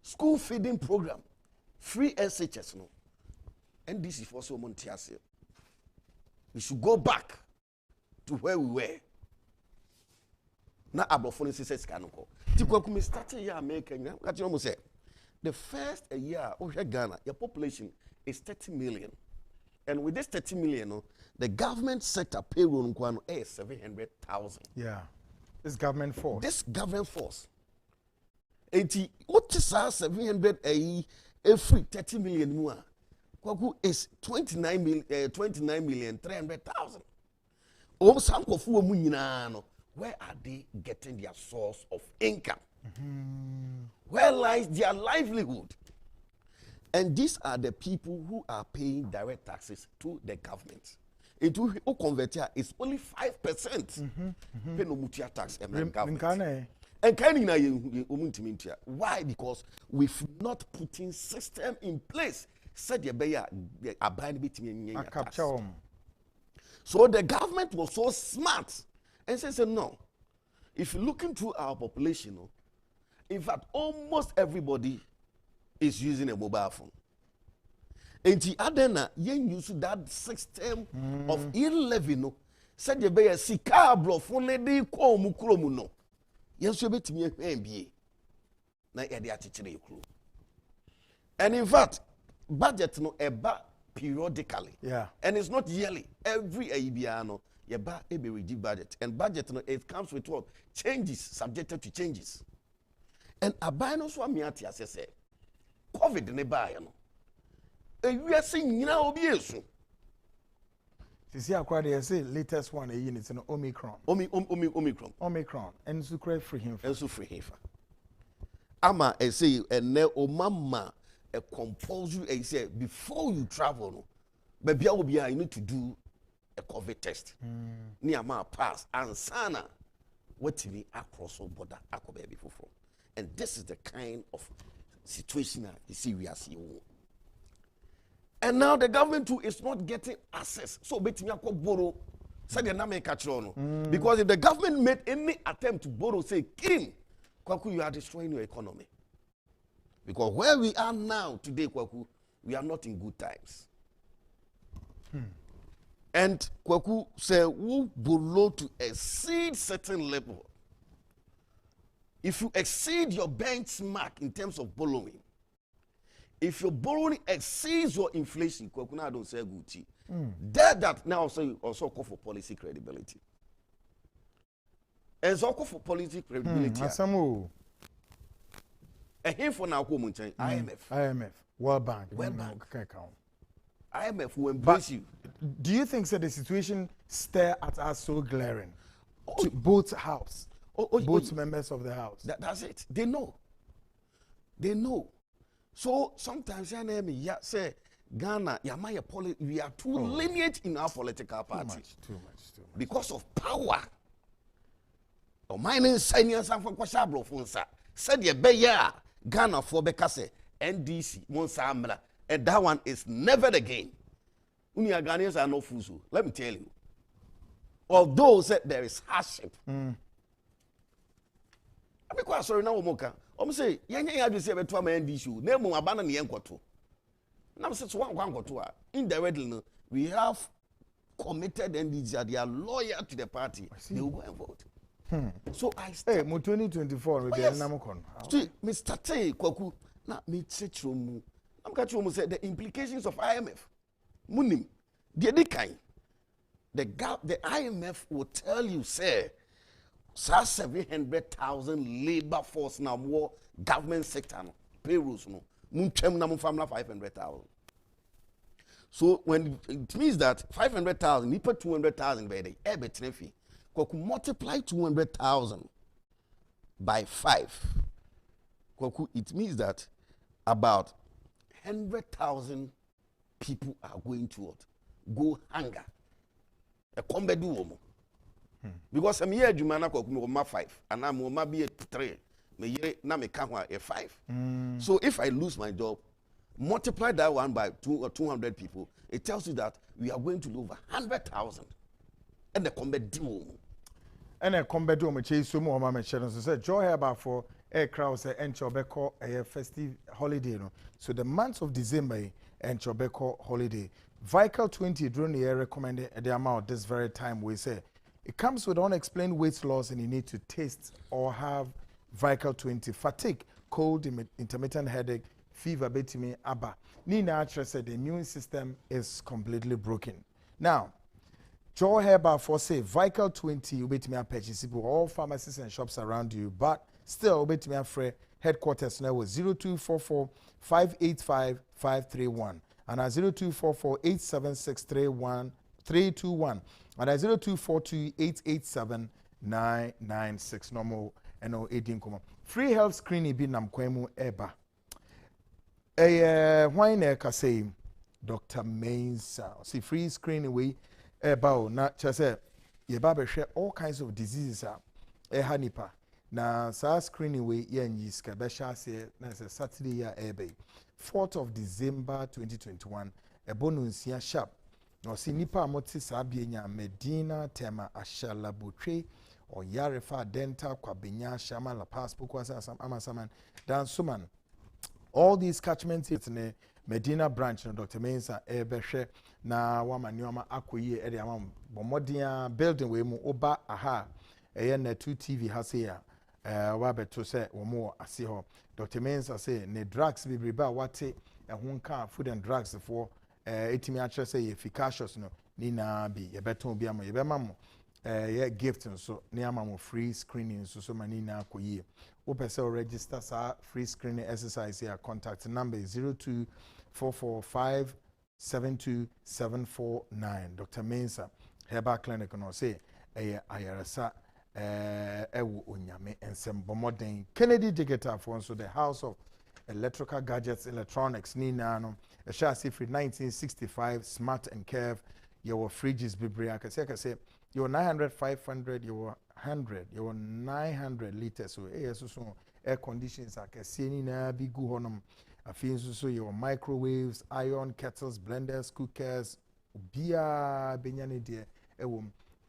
School feeding program. Free SHS no. And this is for so Montiasia. We should go back to where we were. Na Abrofoni says Kanoko. Tikwaku started here American. What you almost say? The first year of Ghana, your population is 30 million. And with this 30 million, the government sector payroll is 700,000. Yeah. This government force. This government force. 80 what is 700 every 30 million more? Kwaku is 29 million 300,000. Oh, some of where are they getting their source of income? Where lies their livelihood? And these are the people who are paying direct taxes to the government. Into who convert here is only 5%. Pay no mutia tax and government. And why? Because we've not putting system in place. Said the abide between capture. So the government was so smart and says no. If you're looking through our population, in fact, almost everybody is using a mobile phone. And the other yen use that system of 11 said the bear si cabro phone lady call mukromuno. Yes, you bet me MBA. Na ya teacher crew. And in fact, budget no eba periodically. Yeah. And it's not yearly. Every ABR yeba ebe reduce budget. And budget no it comes with what? Changes, subjected to changes. And abano so amiati asese. COVID ne ba ya no. We are seeing now obiesu. See akwa dey say latest one it's an Omicron. Omicron. Omicron. And so cry free him. And so free him. Ama say and ne o mama a compulsory say before you travel no baby you need to do a COVID test. Ni ama pass and sana what me across border akọ baby for. And this is the kind of situation you see we are seeing. And now the government too is not getting access. So betting you borrow said the name catch on. Because if the government made any attempt to borrow, say Kim, Kwaku, you are destroying your economy. Because where we are now today, Kwaku, we are not in good times. And Kwaku say who borrow to exceed certain level. If you exceed your benchmark in terms of borrowing, if your borrowing exceeds your inflation, Kwaku, I don't say good. That now also call for policy credibility. And so call for policy credibility. And here for now, IMF, World Bank. IMF will embrace you. Do you think that the situation stare at us so glaring to both house, both members of the house? That's it. They know. They know. So sometimes I say Ghana, we are too lenient in our political party. Too much. Because of power. My name is Senior Sanford Kwashabro Fonsa. Said ye beya Ghana for Bekase NDC Monsamla. And that one is never again. Unia Ghanaians are no fools. Let me tell you. Although said there is hardship. I'm quite sorry now, Moka. I'm say, Yanya just say about my NDC. Name abandon the Enquato. Now, since one go to indirectly, we have committed NDC. They are loyal to the party. They will go and vote. So I stay. Hey, 2024. Yes. See, Mr. Tay Kwaku, na me chechromu. I'm catching you say the implications of IMF. Munim, the kind. The IMF will tell you, say, 700,000 labor force now more government sector payrolls no. Munchem na family 500,000. So when it means that 500,000, you put 200,000 by the air fee. Koku multiply 200,000 by 5. Koku, it means that about 100,000 people are going to what? Go hunger. A combat do because I'm here, Jumana Koku 5, and I'm be 3. Me na me kahwa a 5. So if I lose my job, multiply that one by 200 people, it tells you that we are going to lose 100,000. And the combat do. And a combat do me chase so more mama shadows. So say joy about for a crowd say and chobeko a festive holiday. No? So the month of December and chobeko holiday. Vical 20 during the year recommended at the amount this very time we say it comes with unexplained weight loss and you need to taste or have Vical 20, fatigue, cold, intermittent headache, fever, betimi, abba. Nina actually said the immune system is completely broken. Now, Joe Herba for say Vical 20, you bet me a purchase all pharmacies and shops around you, but still bet me a free headquarters now with 0244 585 531 and 0244 876 321 and 0242 887 996 normal. No edin komo free health screening bi nam kwemu eba why na ka say Dr. Mensa see free screening we eba na chese ye ba be hwe all kinds of diseases hanipa na sa screening we ye nyiska be sha se na say Saturday ya ebe 4th of December 2021 ebonu nsia sharp no see nipa amoti sa bienya Medina tema ashala botwe or Yarefa, Denta, Kwabenya, Shama, La Paz, Pukwasa, Amasaman, Dan Suman. All these catchments in Medina branch, Dr. Mensa, Ebeshe, na Wamanyama, Akuye, Ediamam, Bomodia, building we mu Oba, aha, ne 2 TV Hasia, Wabe to say, or more, Asiho. Dr. Mensa say, ne drugs be riba, wate, and Hunka, food and drugs for 80 actually say efficacious, no, Nina be, a beton be a mamo. Yeah, gift and so near mamo free screening so manina koye. Open cell register sa free screening exercise here. Contact number is 0244572749. Dr. Mensa Herbal Clinic no say ayarasa ewu onyame ensem bomoden Kennedy Digital for so the house of electrical gadgets electronics nina no a chassis free 1965 smart and curve your fridges bibria kase your 900, 500, your 100, your 900 liters. So, air conditions are na big honum. I feel so your microwaves, iron kettles, blenders, cookers, beer, benyani dear,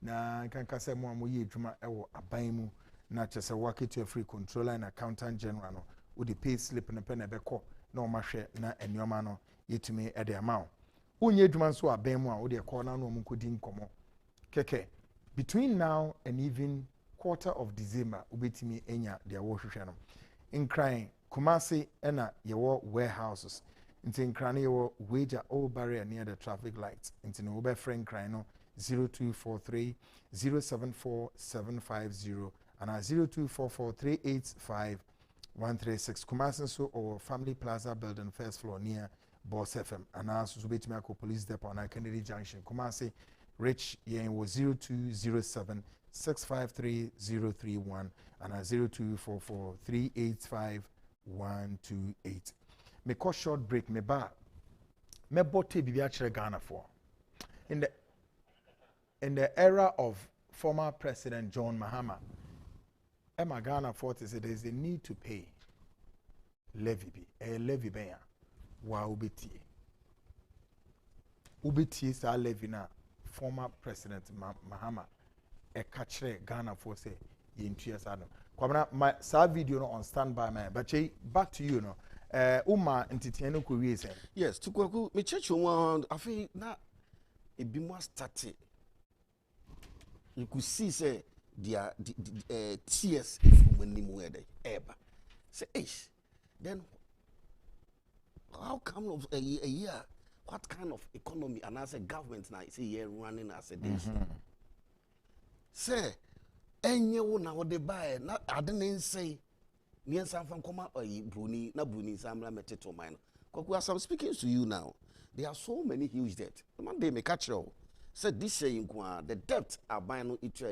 na can kase mo amuye juma ewo abaimu na chese work to a free controller and accountant general no. With the pay slip and a pen beko no mashe na enyoma no yetumi at the amount. Unye juma so abaimu a odi corner no mukudi nkomo. Keke. Between now and even 4th of December, ubetimi enya their worship in crying Kumasi ena your warehouses. In crying your wager old barrier near the traffic lights. In Uber friend crying 0243 074 750 and 0244 385 136 Kumasi so or Family Plaza building first floor near Boss FM and also ubetimi police depot on Kennedy Junction Kumasi. Rich Yen was 0207 653 031 and 0244 385 128. Me call short break me ba me bote bibi actually Ghana for. In the era of former President John Mahama, Emma Ghana for said there is a need to pay levy a levy beya wa ubiti sa levy na former President Mahama a catcher Ghana for say in 2 years. Kwabena my sa video no on standby man but back to you no uma entertain ko wie say yes to kwaku me church one afi na ebi mo start you could see say their tears from when them were ever say then how come of a year what kind of economy and as a government now say here running as a nation. Say, any one now they buy not I didn't say near San Fancoma or Bruni, na Bruni, Samla Meteto mine. As I'm speaking to you now, there are so many huge debt. The man they may catch you. Said this saying the debt are buying each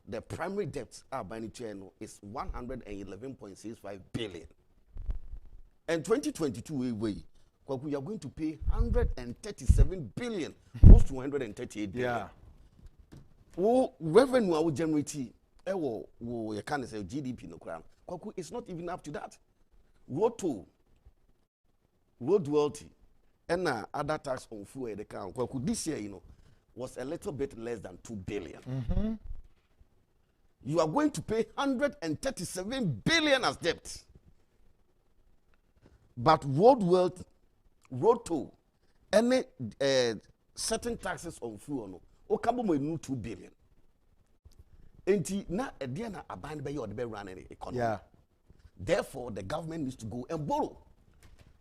the primary debt are buying each is 111.65 billion. And 2022 we are going to pay 137 billion, close to 138 billion. Yeah. Oh, revenue will generate you can't say GDP no crown. It's not even up to that. Road royalty and other tax on fuel the count. This year, was a little bit less than 2 billion. You are going to pay 137 billion as debt. But road toll, any certain taxes on fuel, no, o kabo mo 2 billion. Enti na ediana aban be your the running economy. Yeah. Therefore, the government needs to go and borrow.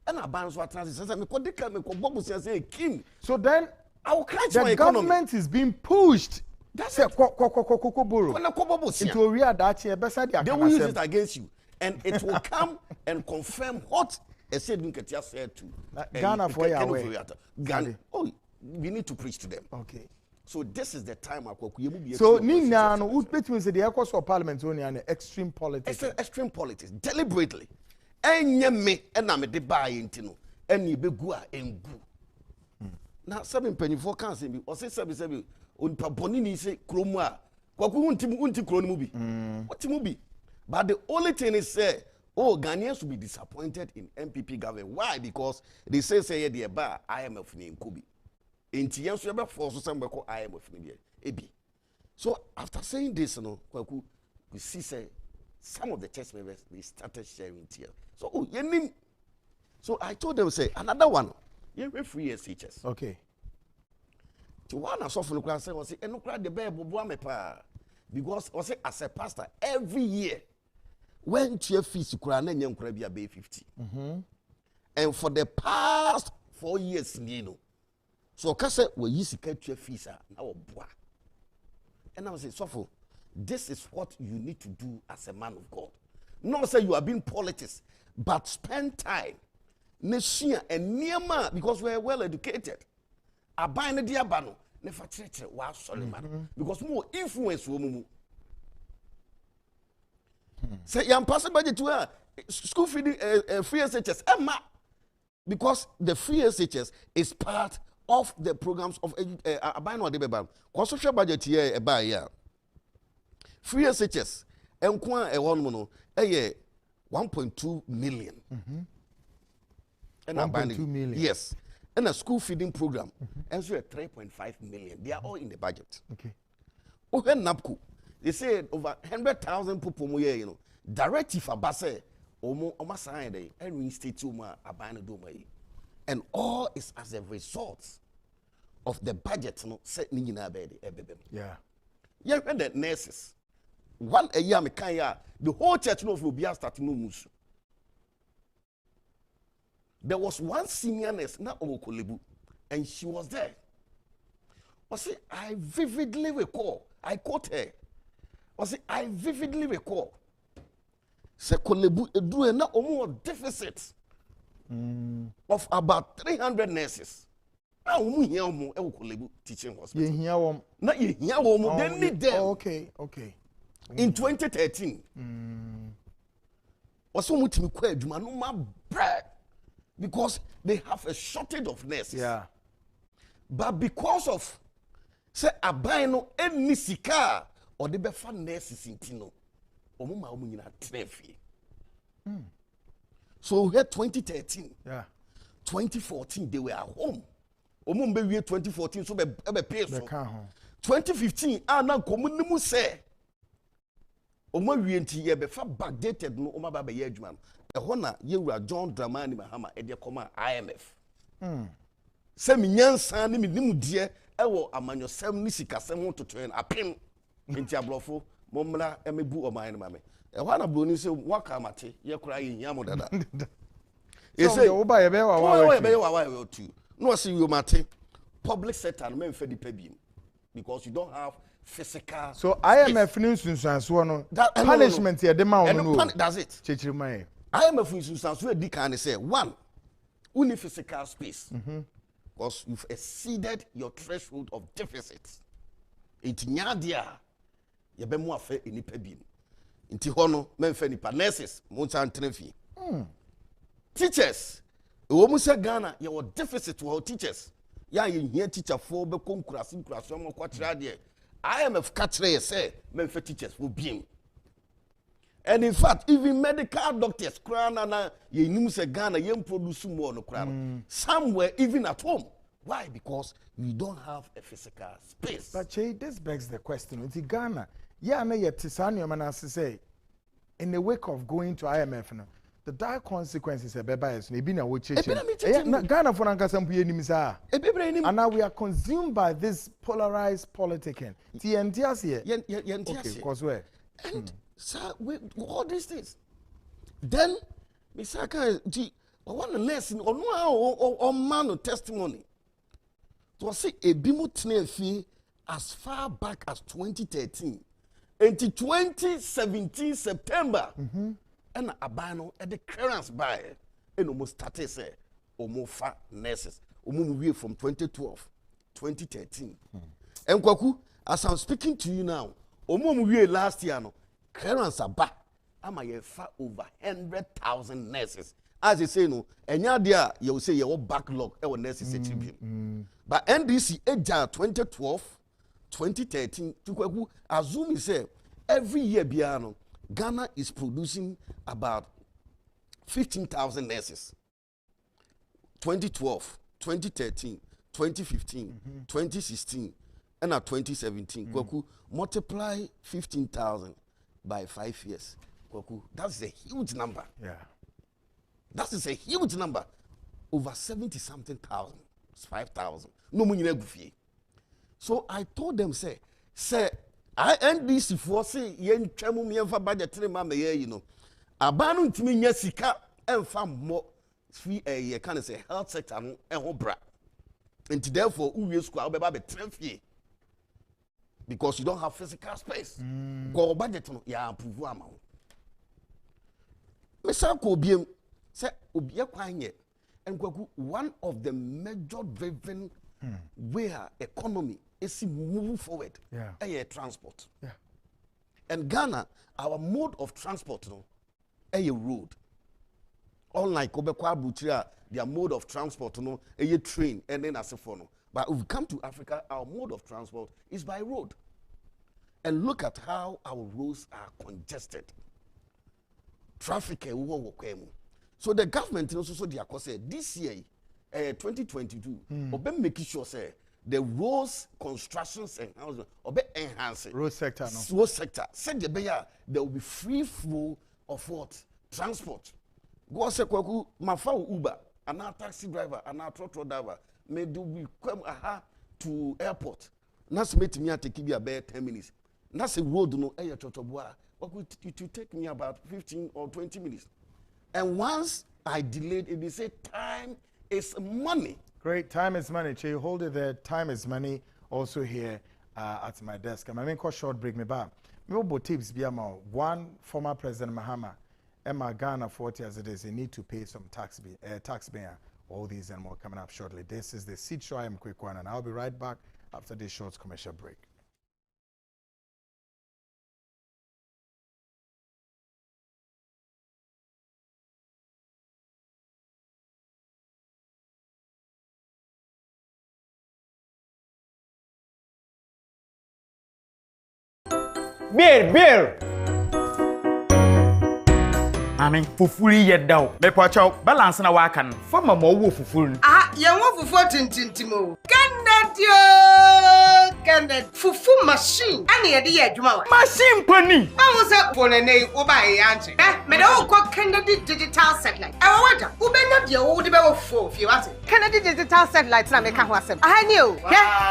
And aban so transit say me ko deka me ko bobu say king. So then I will catch the my economy. government is being pushed. That's it. Borrow. Into a real that year, they will use it against you, and it will come and confirm what a said Nketia said to Ghana for your Ghana. Oh, we need to preach to them. Okay. So this is the time. So Nina, no, which means the Ecowas of Parliament only an extreme politics. It's extreme politics, deliberately. And me and I'm a debay intino, and you be gua and goo. Now, 7 penny for cancer, or say 7 on Paponini say Cromwa. Unti movie. What movie? But the only thing is say, oh, Ghanaians will be disappointed in MPP government. Why? Because they say the bar IMF in Kubi. In Tians, we have forced some IMF in AB. So after saying this, we see say some of the church members they started sharing tears. So so I told them say another one. Yeah, we free SHS. Okay. To one as often class say was no cry the bear me pa because was as a pastor every year when your fees to cry na nyam cry be 50. And for the past 4 years so kase we use to your fees na boa. And I was say so this is what you need to do as a man of God. Not say you are being politics, but spend time Neshia and Niama because we are well educated. I buy the diabano, never treat wow sorry man. Because more influence will say young person budget to school feeding free SHS Emma because the free SHS is part of the programs of Abino Debeban. Social budget here a buy year. Free SHS and a one mono a year 1.2 million. And 1.2 million. Yes. And a school feeding program. And so 3.5 million. They are all in the budget. Okay. Okay, NAPCO. They say over 100,000 people, directive for Basse, Oma Side, and reinstate Abana Doma. And all is as a result of the budget, set Nina Bedi. Yeah. You read the nurses. One a year, the whole church will be starting musu. There was one senior nurse, not Okolebu, and she was there. I vividly recall, I quote her. I vividly recall. Se Kolebu do na omo deficit of about 300 nurses. Now omo here omo e Kolebu teaching hospital. You hear them. Na you hear omo they need them. Okay. In 2013. Also mutimi kwa adwuma no ma bread. Because they have a shortage of nurses. Yeah. But because of say abino any sika or the befa nurses in Tino, omuma omunyina trefi. So here 2013. Yeah. 2014 they were at home. Omumbe we 2014 so be pay so. 2015 na komunimu say Oma wienti ye be fa backdated no oma ba be ye adwuma. Ehona yewura John Dramani Mahama e de koma IMF. Se mi nyansa ne mi nimu die ewo amanyosem ni sikasem ho totoen apem enti ablofo momla emebu oman ne mame. Ehona broni se waka mate ye kura ye hiamo dada. So ye oba ye be wa tu. No see you mate. Public sector no men fe di pebim because you don't have physical. So IMF news so no punishment here the man no. That's it. Chechirima. IMF news so di can say one only physical space. Because you've exceeded your threshold of deficit. It nyadia ye be mo afa enipa bi. Nti ho no men fa nipa nurses mo nsa ntrefi. Teachers wo mu se Ghana ye wo deficit wo teachers. Ya ye hia teacher for be konkurasi mo kwatra de. IMF katre ye say men fa teachers for biem. And in fact, even medical doctors, na ye nim se Ghana ye produce more no krana. Somewhere even at home. Why? Because we don't have a physical space. But Che, this begs the question. In Ghana, yeah, na yet Tisanio Manasi say, in the wake of going to IMF, the dire consequences are bias. Maybe now we change. Ghana for Nankasampu and now we are consumed by this polarized politicking. TNTS here. Okay, because where? And sir, all these things. Then, Misaka, I want to listen on man testimony. To say a bimu fee as far back as 2013 until 2017 September. And abano at the clearance by and almost started say omofa nurses omo from 2012 2013 and kwaku as I'm speaking to you now omo last year no clearance aba ama ye fa over 100,000 nurses. As you say, no, and there you will say your backlog, our nurses. But NDC Eja 2012, 2013, to assume say every year, Biano, Ghana is producing about 15,000 nurses. 2012, 2013, 2015, 2016, and now 2017. Kwaku, multiply 15,000 by 5 years. Kwaku, that's a huge number. Yeah. That is a huge number. Over 70-something thousand. 5,000. No money negufi. So I told them, say, I NDC for say yen twemu me fa budget three ma me you know. Abanu ntimi nya sika emfa mo free ye can say health sector no e ho bra. And therefore uwie school obeba be trafie. Because you don't have physical space. Go budget no ya approve ama. Me sa ko biem say obia kwanye and one of the major driven where economy is moving forward. Yeah. Transport. Yeah. And Ghana, our mode of transport, no, a road. Unlike Obekwa Butria, their mode of transport, no, a train and then as a phone. But we've come to Africa, our mode of transport is by road. And look at how our roads are congested. Traffic so the government also said this year, 2022, obe making sure say the roads, constructions and housing obe enhance road sector. No. Road sector said there will be free flow of what transport. Go say kwaku mafa Uber, and our taxi driver, and our trotro driver may do we come to airport. Nas make me take you about 10 minutes. That's a road no air trotro it will take me about 15 or 20 minutes. And once I delayed it, they say time is money. Great, time is money. Che, hold it there. Time is money. Also here at my desk. I'm making a short break. Me back. Me obo tips be about one former President Mahama. Emma Ghana 40 as it is. They need to pay some tax bill. All these and more coming up shortly. This is the Seed Show. I am Quick One, and I'll be right back after this short commercial break. Beer. I mean, fufuri yet down. Me pocho balance na wakan. Former mo wo fufuru. Ye wo fufu tintintimo. Kenneth fufu machine. Ani ye de adwuma wa. Machine pani. Awu se ponene wo ba ye anche. Me de wo ko Kennedy digital satellite. Wada, wo benya de wo de be wo fo fie wate. Kennedy digital satellite na make ho asem. Ahani o.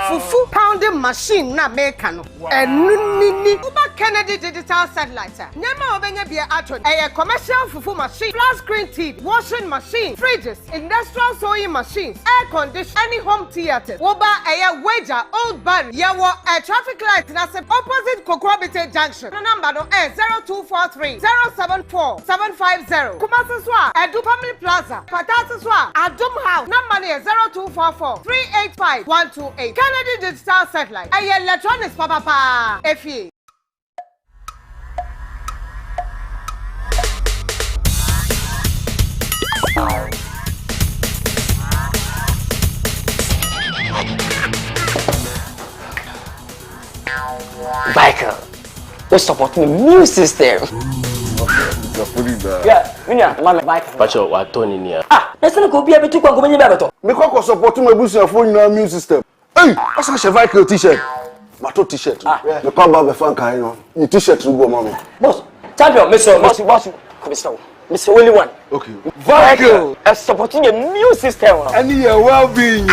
Fufu pounding machine na make no. Enu nini. Uba Kennedy digital satellite. Nyama obenya bia ato. Eye commercial fufu machine, flat screen TV, washing machine, fridges, industrial sewing machines, air condition, any home theater. Woba eye wager old bar. Yawo a traffic light na se opposite Prohibited junction. No number no 0243 074 750. Kumasi Swa, Edu Family Plaza, Patati Swa, Adum House. Number is 0244 385 128. Kennedy Digital Satellite. Aye electronics papa. Efi. Biker, we're supporting the new system. Yeah, Minya, mama biker. Pacho, wa Tony ni. Let's not go be able to go many better. Me kwa support my business phone na immune system. Hey, asa che Viker t-shirt. Mato t-shirt. Me kwa ba be fan kai no. Ni t-shirt rugo mama. Boss, champion, boss, Mr. Only one. Okay. Viker is supporting the new system. And your well-being.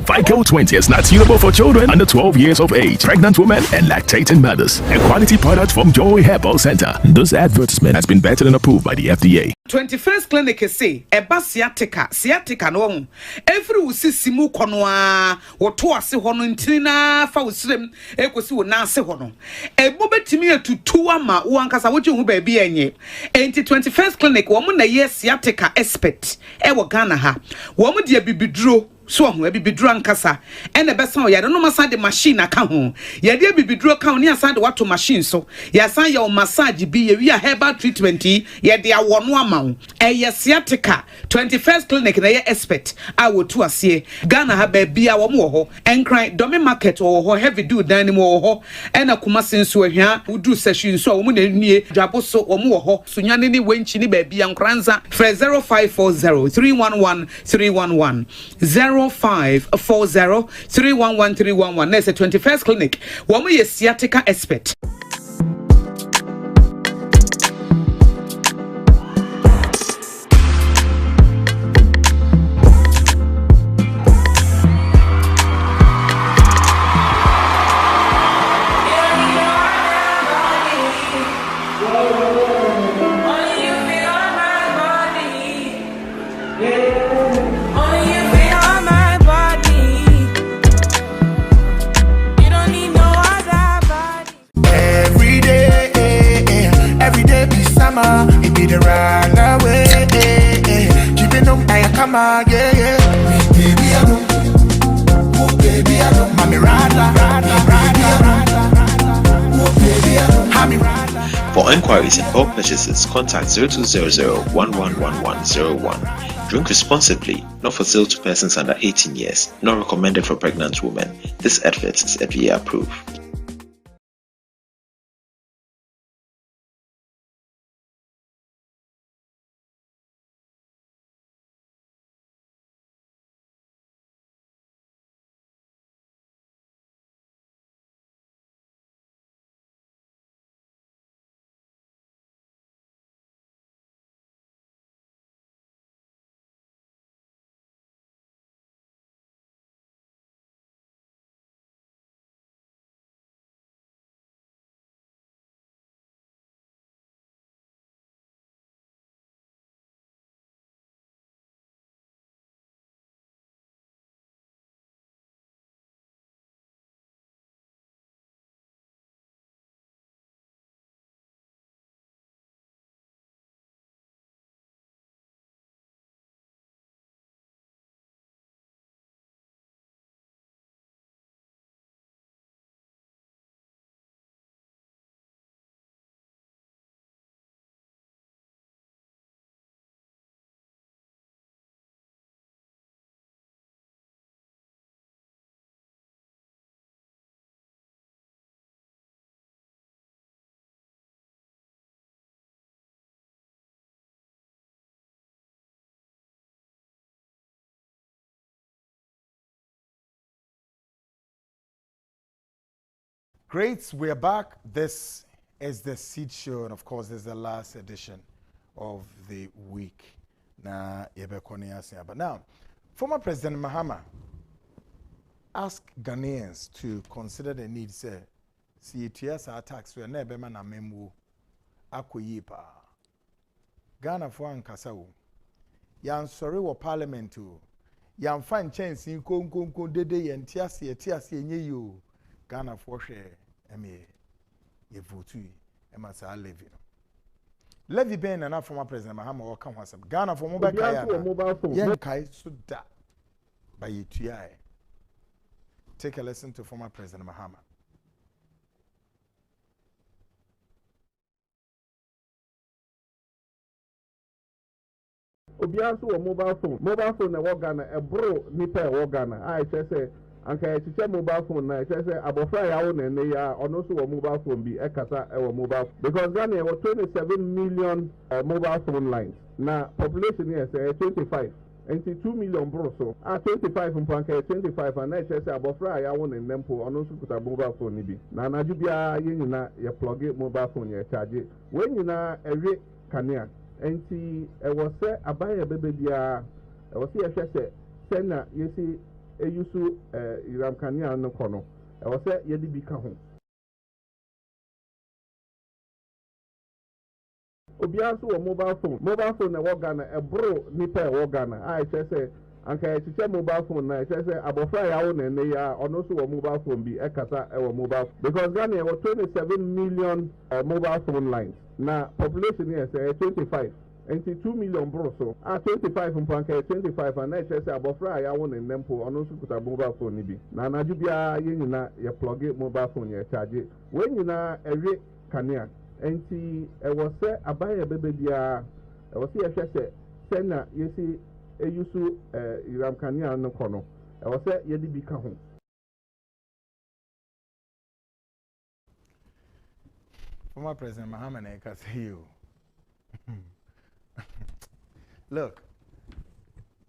Vico 20 is not suitable for children under 12 years of age, pregnant women, and lactating mothers. A quality product from Joy Herbal Center. This advertisement has been vetted and approved by the FDA. 21st clinic say eba sciatica no every usisimu konoa woto ase hono ntina fa usrem ekosi wo na ase hono ebo betimi atutu ama wo ankasa wo hu ba bi enye enti 21st clinic wo mo na ye sciatica expert e wo Ghana ha wo mo de bibiduro so ho bibiduro ankasa ene besa o yare no masa de machine aka ho ye de bibiduro ka oni asa de wato machine so ya san ye o massage bi ye wi a herbal treatment ye de awono ama ye sciatica 21st clinic na ye expert a wo tu ase Ghana ha ba bia wo mo ho enkran domi market wo ho heavy do dan ni mo ho ena kuma senso ahia uduru session so wo mo na nie dwabo so wo mo ho so nyane ni wenchi ni ba bia nkranza 0540 311 311 0540 311 311. That's a 21st clinic. One way sciatica expert. It be the runaway. Keeping up, I come again. Baby, I know. Oh, baby, I know. Mommy, rada. Oh, baby, I know. Mommy, rada. For enquiries and bulk purchases, contact 0200-111101. Drink responsibly, not for sale to persons under 18 years, not recommended for pregnant women. This advert is FDA approved. Great, we're back. This is the Seed Show, and of course, this is the last edition of the week. Na but now, former President Mahama asked Ghanaians to consider the need, say, see TS attacks were never man a memu akoyipa. Ghana for ankasa yan sorry wo parliament o yan fan chance nko dede yan tiase enye yo Ghana for hwe eme ye vote e ma sa levy no levy ben na former President Mahama wo kan wasam Ghana for mobile kaya yan kai so da by yetua. Take a listen to former President Mahama. Obiaso or mobile phone na Ghana a bro nipa Ghana I say anka chiche mobile phone na say abofra ya wo na ya ono so mobile phone bi ekasa e mobile because Ghana have 27 million mobile phone lines na population here say 25 and 2 million bro so 25 mpanka 25 and I say abofra ya wo na nempo ono so kuta mobile phone ni bi na anaju bia ye nyina ye plug mobile phone ye charge when nyina ewe kanea enti was say abaya bebe bia was say ehwese sena yesi eyusu iram kania no kono was say yedi bi ka ho obiaso wo mobile phone na Ghana e bro nipa e Ghana I say anka chiche mobile phone na say abofra ya wo na ya ono so wo mobile phone bi ekasa e wo mobile because Ghana have 27 million mobile phone lines na population here say 25 and 2 million bro so 25 mpanka 25 and I say abofra ya wo na nempo ono so kuta mobile phone ni bi na anaju bia ye nyina ye plug mobile phone ye charge when nyina ewe kanea enti was say abaya bebe bia was say ehwese sena yesi eyusu iram kanea no kono was say yedi bi ka ho. Former President Mahama can say you. Look,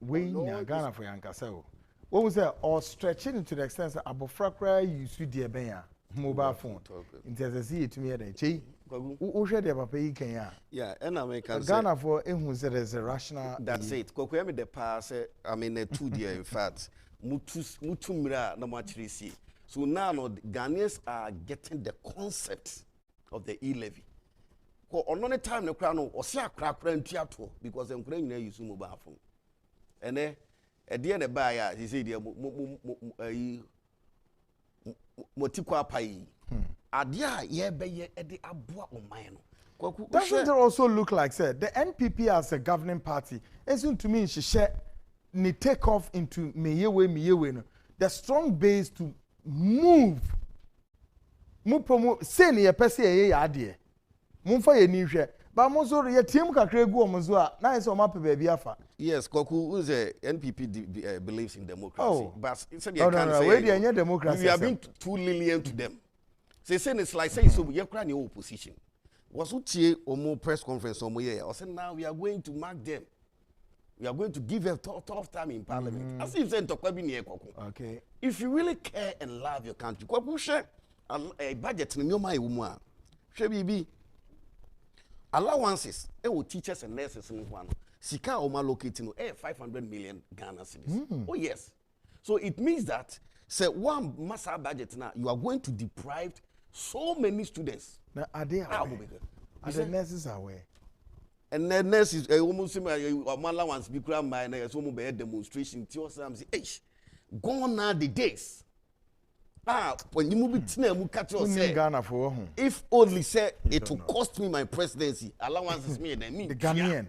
we in Ghana for Yankasa. What was that? Or stretching it to the extent that abofra you see the benya mobile phone. Intercede to me at a who share the papa Kenya. Yeah, and I make Ghana for who said there's a rational. That's it. Kokwemi the pass. I mean, a 2 year in fact. Mutumira no much see. So now Ghanaians are getting the concept of the e-levy. On the time the crown or see a crack to because I'm going to use mobile phone. And then at the end of the buyer, he said, Motikwa Pai. Adia, yeah, be at the Abua or mine. Doesn't it also look like, sir, the NPP as a governing party, it seems to me she share ni take off into Miyewe, the strong base to move promote say ni pese ye ade mumfa ye ni hwe ba mo so ye team kakra gu omo so a na so map baby afa. Yes, Koku who's a NPP believes in democracy. Oh. But instead you can't say we democracy. We have been too lenient to them. Say it's like saying so you cry in opposition. Was utie omo press conference omo here. I said now we are going to mark them. We are going to give a tough time in parliament. As if saying to okay. If you really care and love your country, Koku share a budget in your mind. Shebi allowances, teachers and nurses in one. Sika Oma locating 500 million Ghana cedis. Oh yes. So it means that say one massive budget now you are going to deprive so many students. Now are they aware? Are the nurses aware? And then nurses almost allowance be grand by a demonstration. Gone are the days. When you move it, you catch yourself. If only say it will cost me my presidency, allowances me and me. The Ghanaian.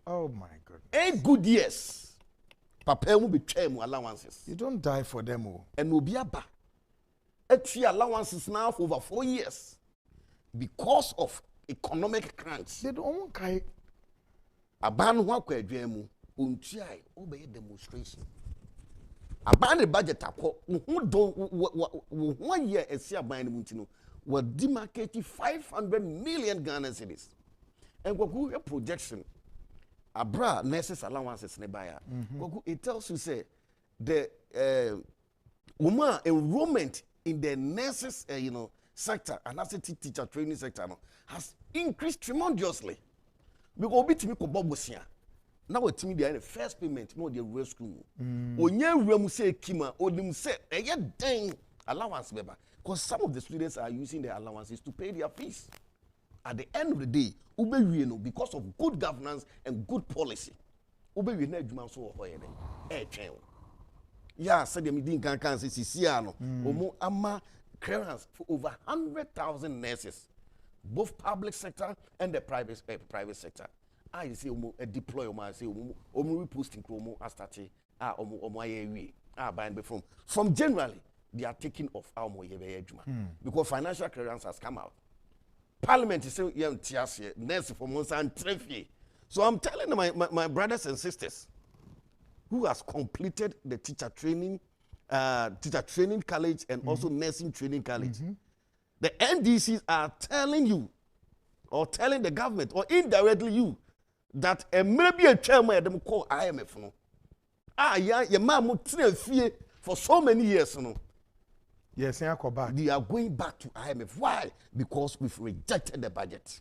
Oh my God. 8 good years. Papa will be allowances. You don't die for them. And will be a ba. 8 allowances now for over 4 years. Because of economic crunch. They don't care. A ban wa kwa dwemu. Untiai obey demonstration. Abandon the budget who don't 1 year and see a buying mutino were demarcated 500 million Ghana cedis. And what a projection abra nurses allowances nearby. It tells you say the woman enrollment in the nurses sector and as a teacher training sector has increased tremendously. because obi timi ko bobosia na watimi the first payment no the rural school onye ruram say kima odim say eye den allowance beba because some of the students are using their allowances to pay their fees. At the end of the day ube no because of good governance and good policy ube na adwuma so ho ye den twen ya said them din kan say sisia no omo ama clearance for over 100,000 nurses, both public sector and the private sector. I say deploy I say reposting promo astati buying from generally they are taking off our because financial clearance has come out. Parliament is saying nurse for months and trefie. So I'm telling my brothers and sisters who has completed the teacher training college and also nursing training college. The NDCs are telling you or telling the government or indirectly you that maybe a chairman them call IMF no. Your mom for so many years no. Yes, they are going back to IMF. Why? Because we've rejected the budget.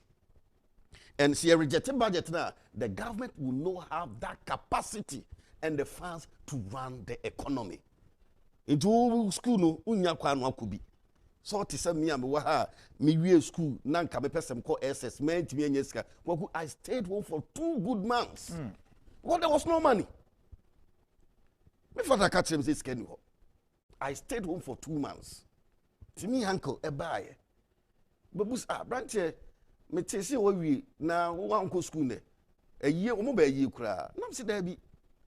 And see a rejected budget now, the government will not have that capacity and the funds to run the economy. Into school no unya kwa no akubi. So to say me am we school na nka me person call SS meant me enyeska. I stayed home for 2 good months. Well, there was no money. Me father catch him say scan. I stayed home for 2 months. To me uncle e buy. Babus branch me tese we na wan ko school ne. A year o mo ba year kura. Na me say there be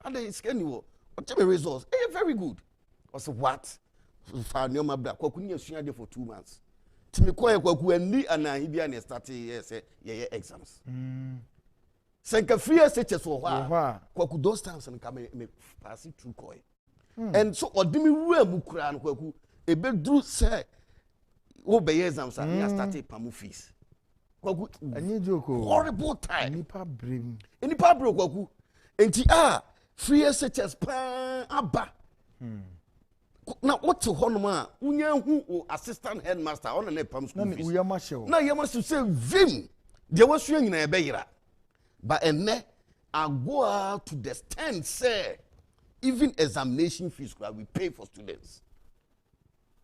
ade scan wo. O tell me results. Very good. I said, what? Found your mother. Kwaku sua there for 2 months. Timi kwa kwaku ani ana hibia ne start say exams. Senka free SHS for wa. Kwaku those times and come me pass it through koi. And so odimi wu mu kura no kwaku e be dru say wo be exams and start pamu fees. Kwaku ani joko. Horrible time. Nipa brim. Nipa bro kwaku. Enti free SHS pa aba. Now what to honor who assistant headmaster on a pam school fees. Now you must say vim. There was swing in a bayra. But I go out to the stand say even examination fees we pay for students.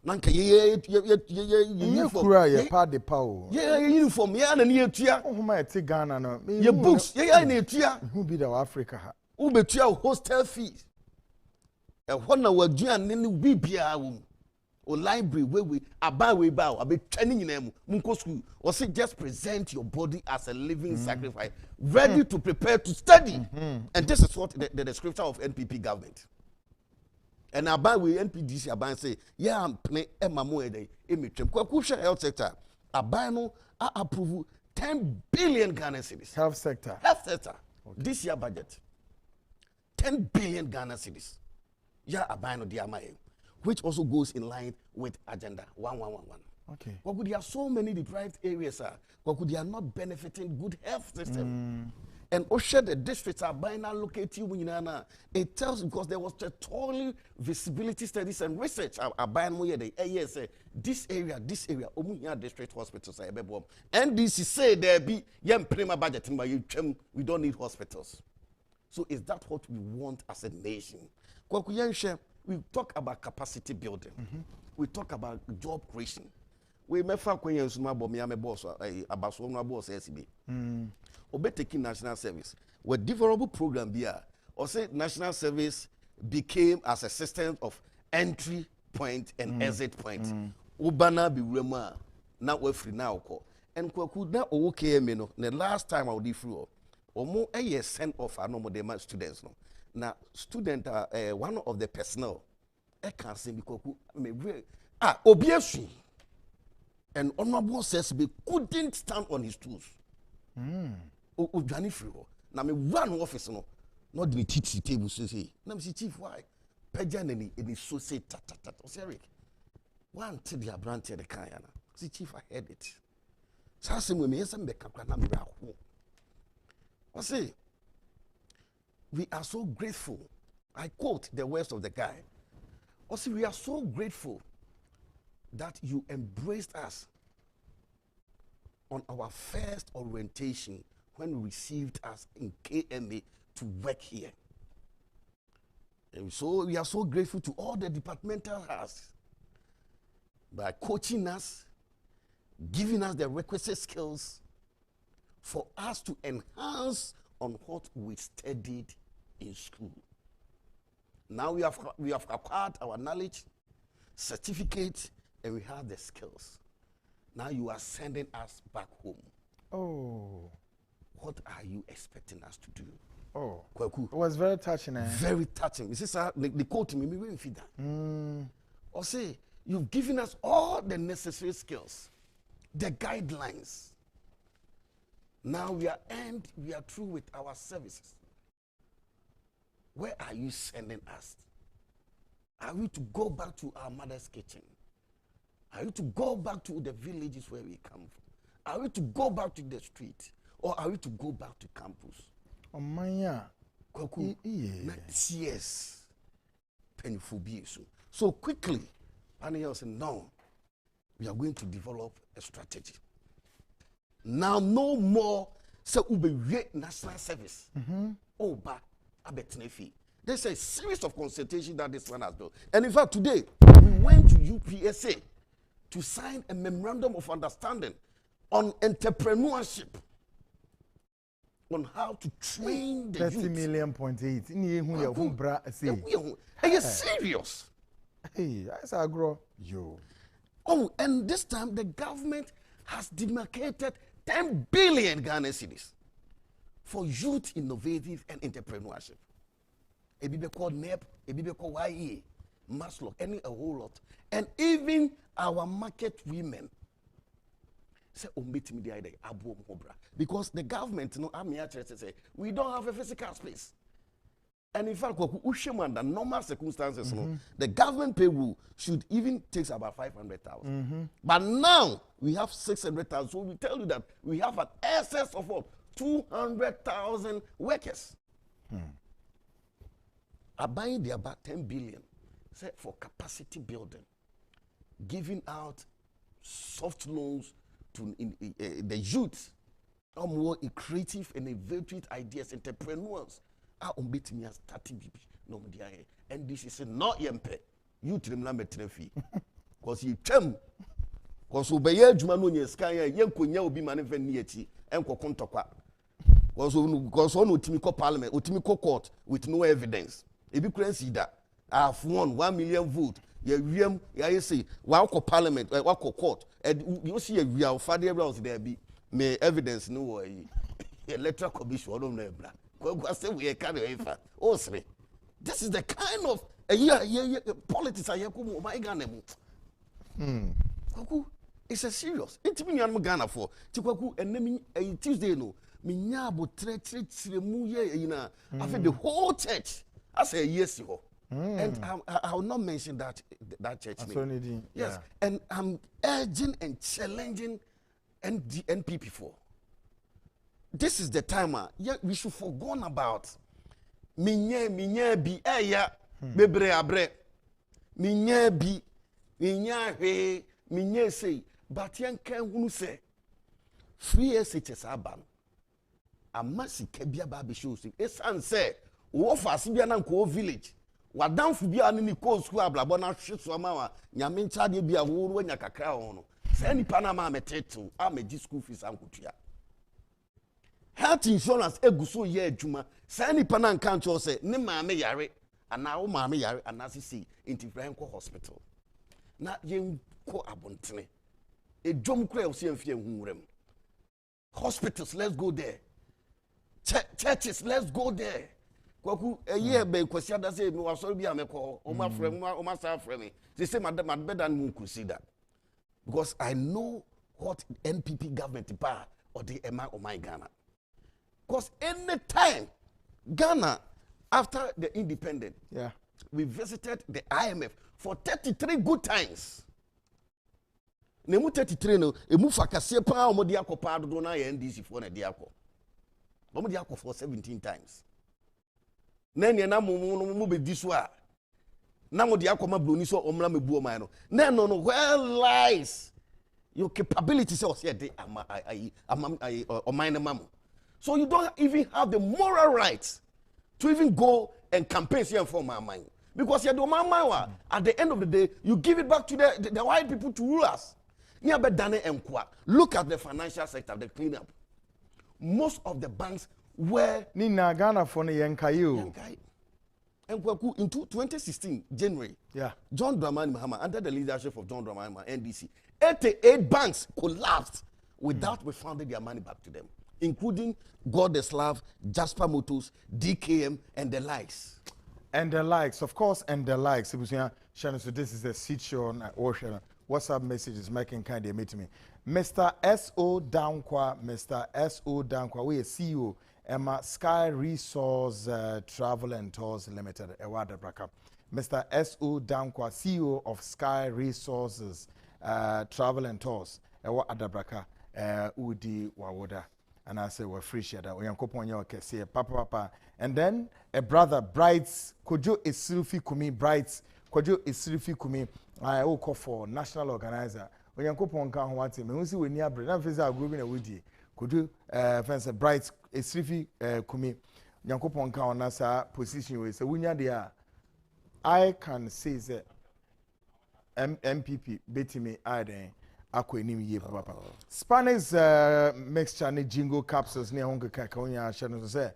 Nanka uniform na near tia. Oh my Ghana no. Your books near tia. Who be the Africa? Who be tia hostel fees? When I was doing any BBA or library where we about we bow, I'll be training in them, Munko school, or say just present your body as a living sacrifice, ready to prepare to study. And this is what the description of NPP government. And about we NPDC about say, yeah, I'm playing Emma Moede, Kwakusha health sector, Abano, I approve 10 billion Ghana cedis. Health sector. Okay. This year budget. 10 billion Ghana cedis. Yeah, abano diamae, which also goes in line with agenda 1111. Okay. What could there are so many deprived areas what could they are not benefiting good health system? And Osha the districts are buying now locate you it tells because there was totally visibility studies and research are buying more the this area Omunya district hospitals are bebo. NDC say there be young prima budget we don't need hospitals. So is that what we want as a nation? We talk about capacity building. We talk about job creation. We may find when you boss about so boss SB. Obe taking national service. With developable program here, or say national service became as a system of entry point and exit point. Ubana be rema now we free now ko. And kwaku na okay me no. The last time I would through omo a year send off no more students no. Now student one of the personnel I can't say because me obiesu and honorable says be couldn't stand on his toes. Ojani free ho. Na me one office no not the teach table say. Na me chief why? Pejan any so say ta. Eric. One to the branch the kayana. See chief I heard it. Sa se me yesem be kakra na me ra ho. I say we are so grateful. I quote the words of the guy. Also, we are so grateful that you embraced us on our first orientation when you received us in KMA to work here. And so we are so grateful to all the departmental heads by coaching us, giving us the requisite skills for us to enhance on what we studied in school. Now we have acquired our knowledge, certificate, and we have the skills. Now you are sending us back home. Oh. What are you expecting us to do? Oh. Kwaku. It was very touching. Very touching. This is the quote me will feed that. Or say, you've given us all the necessary skills, the guidelines. Now we are through with our services. Where are you sending us? Are we to go back to our mother's kitchen? Are we to go back to the villages where we come from? Are we to go back to the street? Or are we to go back to campus? Oh, my. Kwaku, yes. Painful be so quickly, Panayel said, no, we are going to develop a strategy. Now, no more say ube national service. Oba abetnefi. There's a series of consultation that this one has done. And in fact, today, we went to UPSA to sign a memorandum of understanding on entrepreneurship, on how to train the 30 youth. million point 8. Are you serious? Hey, that's a grow. Yo. Oh, and this time the government has demarcated 10 billion Ghana cedis for youth innovative and entrepreneurship. A be called NEP, a be called YE, Maslow, a whole lot. And even our market women say, because the government, say, we don't have a physical space. And in fact, under normal circumstances, the government payroll should even take about 500,000. But now we have 600,000. So we tell you that we have an excess of what? 200,000 workers. Are buying the about 10 billion for capacity building, giving out soft loans to the youth, or more creative and innovative ideas, entrepreneurs. And this is not yempe. You remember trefi. Because you chem. Because obey Juma no sky, Yankunya will be manifesting and Kokontokwa. Because one Utimiko Parliament, Utimiko Court with no evidence. If you can see that, I have won 1 million votes. You say, Wako Parliament, Wako Court, and you see a real father rounds there be may evidence no way. Electoral commission, I don't know. This is the kind of politics I it's a serious. It's me I'm Ghana for. And Tuesday no. I feel the whole church. I say yes, you. And I will not mention that church name. Yes, and I'm urging and challenging NPP for. This is the time we should forget about minye bi eya bebre abre minye bi minye minye say but yen kan hunu say free SHS aban amasi kebia ba be show say esan say wo fase bia na nko village wadanfo bia ne ko school ablabo na hweso ama wa nyame nchade bia wo ru anya kakra ho no say nipa na ma metetu ameji school fees ankotua health insurance eguso ye adwuma say nipa na nka ncho say ne maame yare ana wo maame yare ana sisi intifran ko hospital na yen ko abontene edwom kura o se amfie hunwurem hospitals let's go there churches let's go there kwaku eye be kwasi da say me wasori bia me ko o ma frem o ma sa frem me say madam better than consider because I know what NPP government ba or the ema o my Ghana. Because any time Ghana, after the independence, we visited the IMF for 33 good times. Nemu 33 no, emu fakase pa omo dia kopa do na ye NDC for na dia ko. Omo dia ko for 17 times. Na ne na mo be diso a. Na mo dia ko ma broni so omra mebu o man no. Na no where lies your capability say o se de o man mamu. So you don't even have the moral right to even go and campaign here for my mind. Because you don't mind, at the end of the day, you give it back to the white people to rule us. Look at the financial sector, the cleanup. Most of the banks were Nina Ghana for Yankayu. In 2016, January, John Dramani Mahama, under the leadership of John Dramani Mahama, NDC, 88 banks collapsed without refunding their money back to them, including Godeslav, Jasper Motors, DKM, and the likes. And the likes, of course, and the likes. So this is the seat show on Ocean. WhatsApp message is making kind of meet me. Mr. S.O. Dankwa, Mr. S.O. Dankwa, we are CEO, Emma Sky Resource Travel and Tours Limited, Ewada Braka. Mr. S.O. Dankwa, CEO of Sky Resources Travel and Tours, Ewada Braka, Udi Wawoda. And I say, we're free share. We are going to say, Papa. And then a brother, Brights, Kojo Isrifi Kumi, Brights, Kojo Isrifi Kumi, I will call for national organizer. We are going to want him. We see we near Brights. I'm going to go in a woody. Kojo, fence Brights, Isrifi Kumi, Yankopon Kawanasa position with. So we are there. I can say that MPP beating me, I then. Spanish mixture ni jingo capsules ni honga kakaonya shano say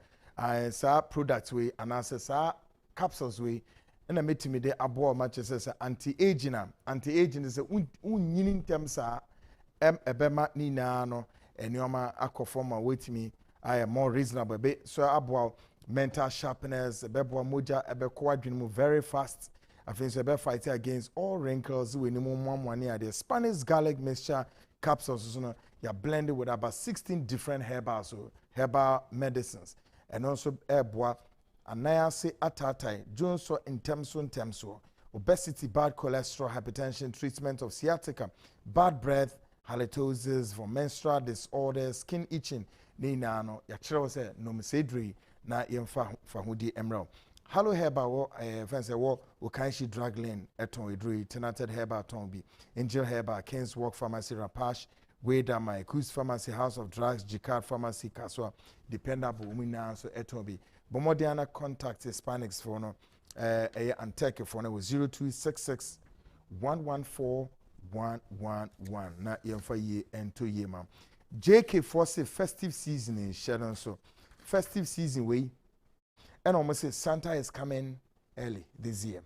sa products we and sa capsules we na metimi de abo matches say anti-aging is unyini ntem sa ebema ni na no enioma akofoma wetimi I more reasonable be so abo mental sharpness bebo moja ebeko adwene very fast. I think so fight against all wrinkles we need more the Spanish garlic mixture capsules you're blended with about 16 different herbal medicines and also airbois and say atatai jonso intemso obesity, bad cholesterol, hypertension, treatment of sciatica, bad breath, halitosis for menstrual disorders, skin itching nina no ya chiro say no misedri na yemfa fahudi emerald. Hello Herbal, fancy war, Ukanshi Drug Lane, Eton Idri, Tenated Herbal Tombi, Angel Herbal, King's Walk Pharmacy Rapash, Weda My Kuz Pharmacy, House of Drugs, Jicard Pharmacy, Kaswa, Dependable Umina, so Etonbi. Bomodiana contact Hispanics for no, and take for no 0266 114 111. Na yemfa ye and 2 year, ma'am. JK Force festive season in Shadon, so festive season way. And almost say Santa is coming early this year.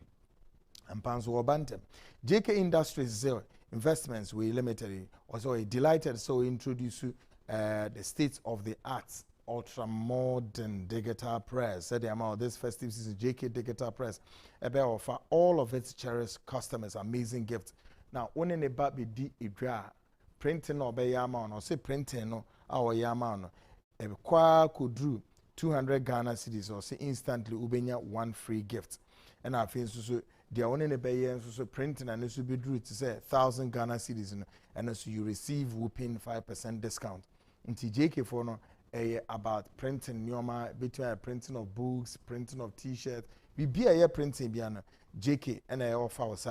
And Panzo Obantem. JK Industries investments we limited. Also delighted so introduce the state of the arts ultra modern digital press. Said the amount this festive season JK Digital Press about offer all of its cherished customers amazing gifts. Now when in a baby di idra printing or be yaman or say printing no our yaman a kwa kudru 200 Ghana cedis or say instantly ubenya one free gift. And I feel so the only pay so printing and this will be drew to say 1,000 Ghana cedis and also you receive whooping 5% discount. Into JK for no about printing nyoma between printing of books, printing of t-shirts. We be a printing biana JK and I offer us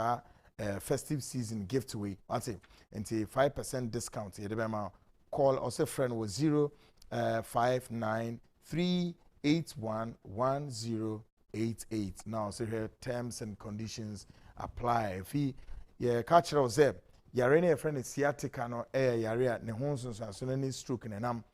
festive season gift away. I say into 5% discount. Call or say friend was 059 3811088. Now, so here terms and conditions apply. If he catch us there, you're any a friend is sciatica no yarea ne honson so any stroke and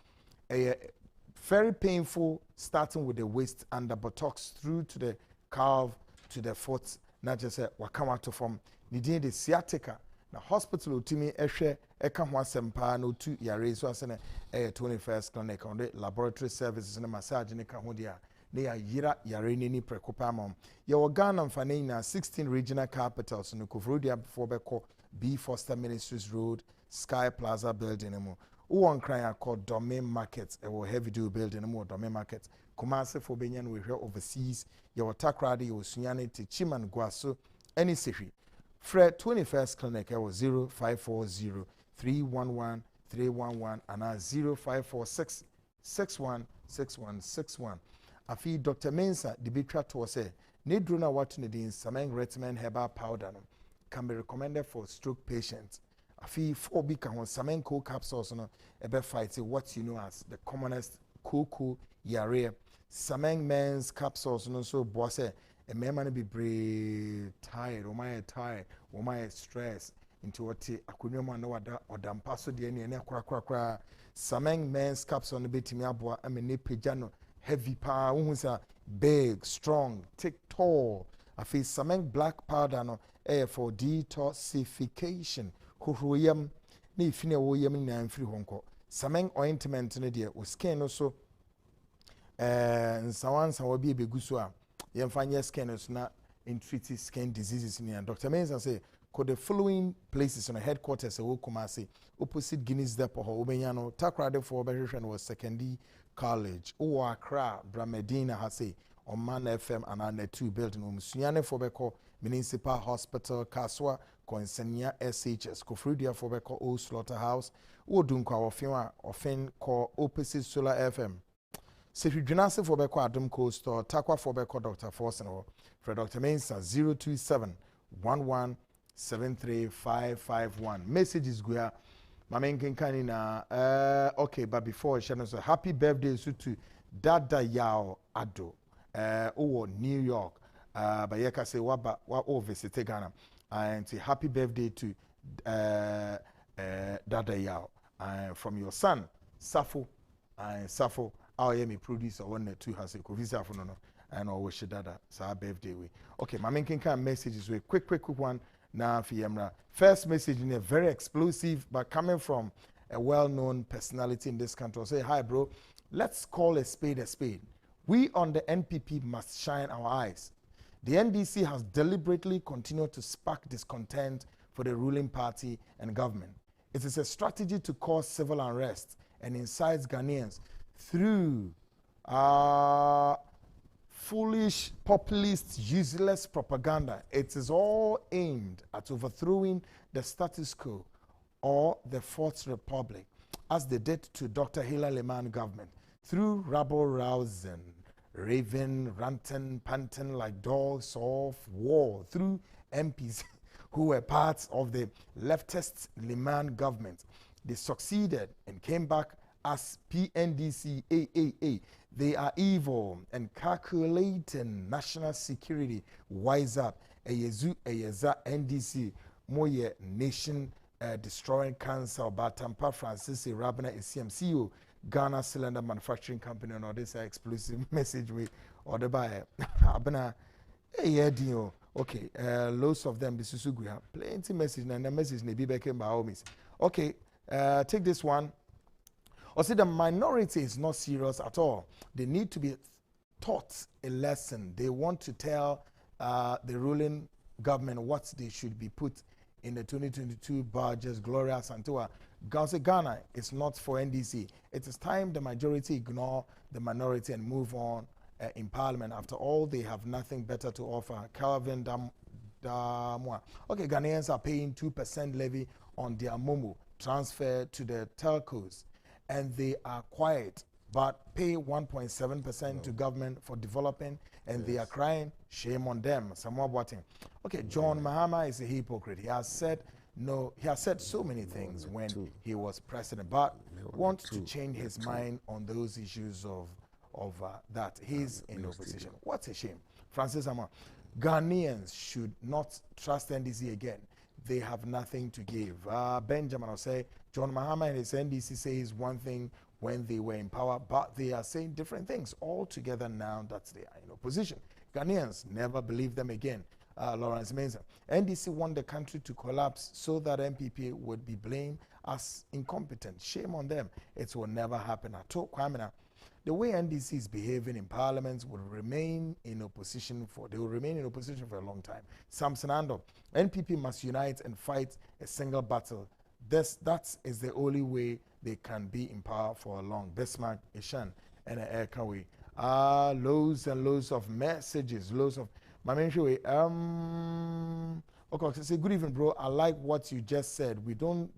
very painful starting with the waist and the buttocks through to the calf to the foot. Not just wakama to form needing the sciatica. Na hospital utimi ehwe eka ho asempa no tu yare so asene 21st clinic on the laboratory services and massage ne ka ho dia ne ya yira yare ni prekopa mom ye Ghana mfane na 16 regional capitals no Kofrodia before beko B Foster Ministries Road Sky Plaza building mo one cry called Domain Market e wo heavy do building mo Domain Market Kumase for Benyan we here overseas ye Takrade ye Sunyane te Chiman Gwaso any sehi Fred 21st Clinic was 0540 311 311 and 0546 616161. Afi Dr. Mensa Dibitra to say Nidruna Watunidin Sameng Retman Herbal Powder can be recommended for stroke patients. Afi 4 big on Samenco capsules no ebe fight what you know as the commonest koko yare sameng men's capsules no so boase e mema no be tired o my tired o my stress into what akunwa ma no wada odampa so de ne akwa sameng men's capsule no betimi aboa amene pagya no heavy pa wo hu sa big strong thick tall afi sameng black powder no for detoxification hohroyam na ifine wo yam na mfiri honko sameng ointment no de o skin no so nsawansa wo bi ebegu so a yemfanye skin so na treat skin diseases ni. Dr. Mensa say could the following places in the headquarters of Kumasi opposite Guinness Depot ho obenyano takrade for obehwehwe was secondary college o Accra Bramedina hase on Man FM and on the 2 building umsunyane for beko municipal hospital Kaswa Konsenya SHS Kofrudia for beko O Slaughterhouse odunkwa ofin ko opposite Solar FM Sefidwinase for beko Adum Coast or Takwa for beko Dr. Forsen for Dr. Mensa 027 11 73551 messages go ya mama nkenkan na okay but before she so happy birthday to Dada Yao Ado New York but yeka say wa visit Ghana and say happy birthday to Dada Yao from your son Safo our me producer one two has a visa for no and always Dada so birthday we okay mama nkenkan messages we quick one. Now, first message in a very explosive, but coming from a well-known personality in this country. I'll say, hi, bro. Let's call a spade a spade. We on the NPP must shine our eyes. The NDC has deliberately continued to spark discontent for the ruling party and government. It is a strategy to cause civil unrest and incites Ghanaians through foolish, populist, useless propaganda. It is all aimed at overthrowing the status quo or the Fourth Republic, as they did to Dr. Hila Leman government, through rabble-rousing, raving, ranting, panting like dogs of war, through MPs who were parts of the leftist Leman government. They succeeded and came back as PNDC AAA. They are evil and calculating national security. Wise up. Eyezu Eyeza NDC. Moye nation destroying cancer. Batampa Francis Rabina CMCO. Ghana Cylinder Manufacturing Company. And all this explosive message we order by Abena. Dio. Okay. Lots of them. Bisusugu. Plenty message. And the message may be back in by all means. Okay. Take this one. Or say the minority is not serious at all. They need to be taught a lesson. They want to tell the ruling government what they should be put in the 2022 budget. Gloria Santua. Ghana is not for NDC. It is time the majority ignore the minority and move on in parliament. After all, they have nothing better to offer. Calvin Damwa. Okay, Ghanaians are paying 2% levy on their Momo transfer to the telcos. And they are quiet, but pay 1.7% to government for developing, and they are crying, shame on them. Samoa Boateng. Okay, John Mahama is a hypocrite. He has said so many things when he was president, but wants to change his mind on those issues of that. He's in opposition. What a shame. Francis Ama, Ghanaians should not trust NDC again. They have nothing to give. Benjamin will say, John Mahama and his NDC says one thing when they were in power, but they are saying different things altogether now that they are in opposition. Ghanaians never believe them again. Lawrence Mensah. NDC want the country to collapse so that MPP would be blamed as incompetent. Shame on them. It will never happen at all. Kwamina, the way NDC is behaving in parliament will remain in opposition for a long time. Samson Ando, NPP must unite and fight a single battle. That is the only way they can be in power for a long. Bismarck, Ishan, and Ekawe. Loads and loads of messages, loads of Mamenshwe. Okay, say good evening, bro. I like what you just said. We don't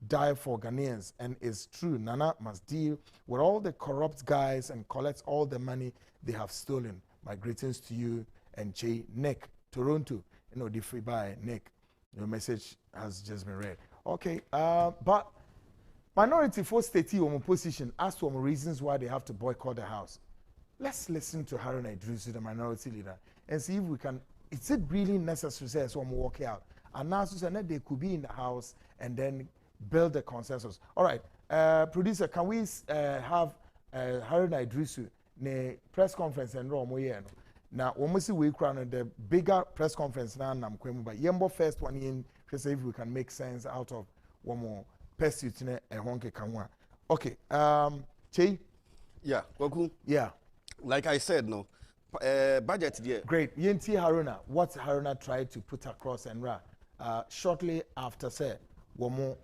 die for Ghanaians, and it's true. Nana must deal with all the corrupt guys and collect all the money they have stolen. My greetings to you and Jay Nick, Toronto. The free by Nick. Your message has just been read. Okay, but Minority for state on position as to reasons why they have to boycott the house. Let's listen to Haruna Idrisu, the minority leader, and see if we can. Is it really necessary to say so walk out? And now they could be in the house and then build a consensus. All right, producer, can we have Haruna Idrisu ne press conference and raw mo no? Now, we see we crown the bigger press conference now. I'm going but Yembo first one in. Say if we can make sense out of one more pursuit in a honke kanwa. Okay, Che? Yeah, Goku. Yeah. Like I said, no. Budget there. Great. Yenti Haruna, what Haruna tried to put across and shortly after say womo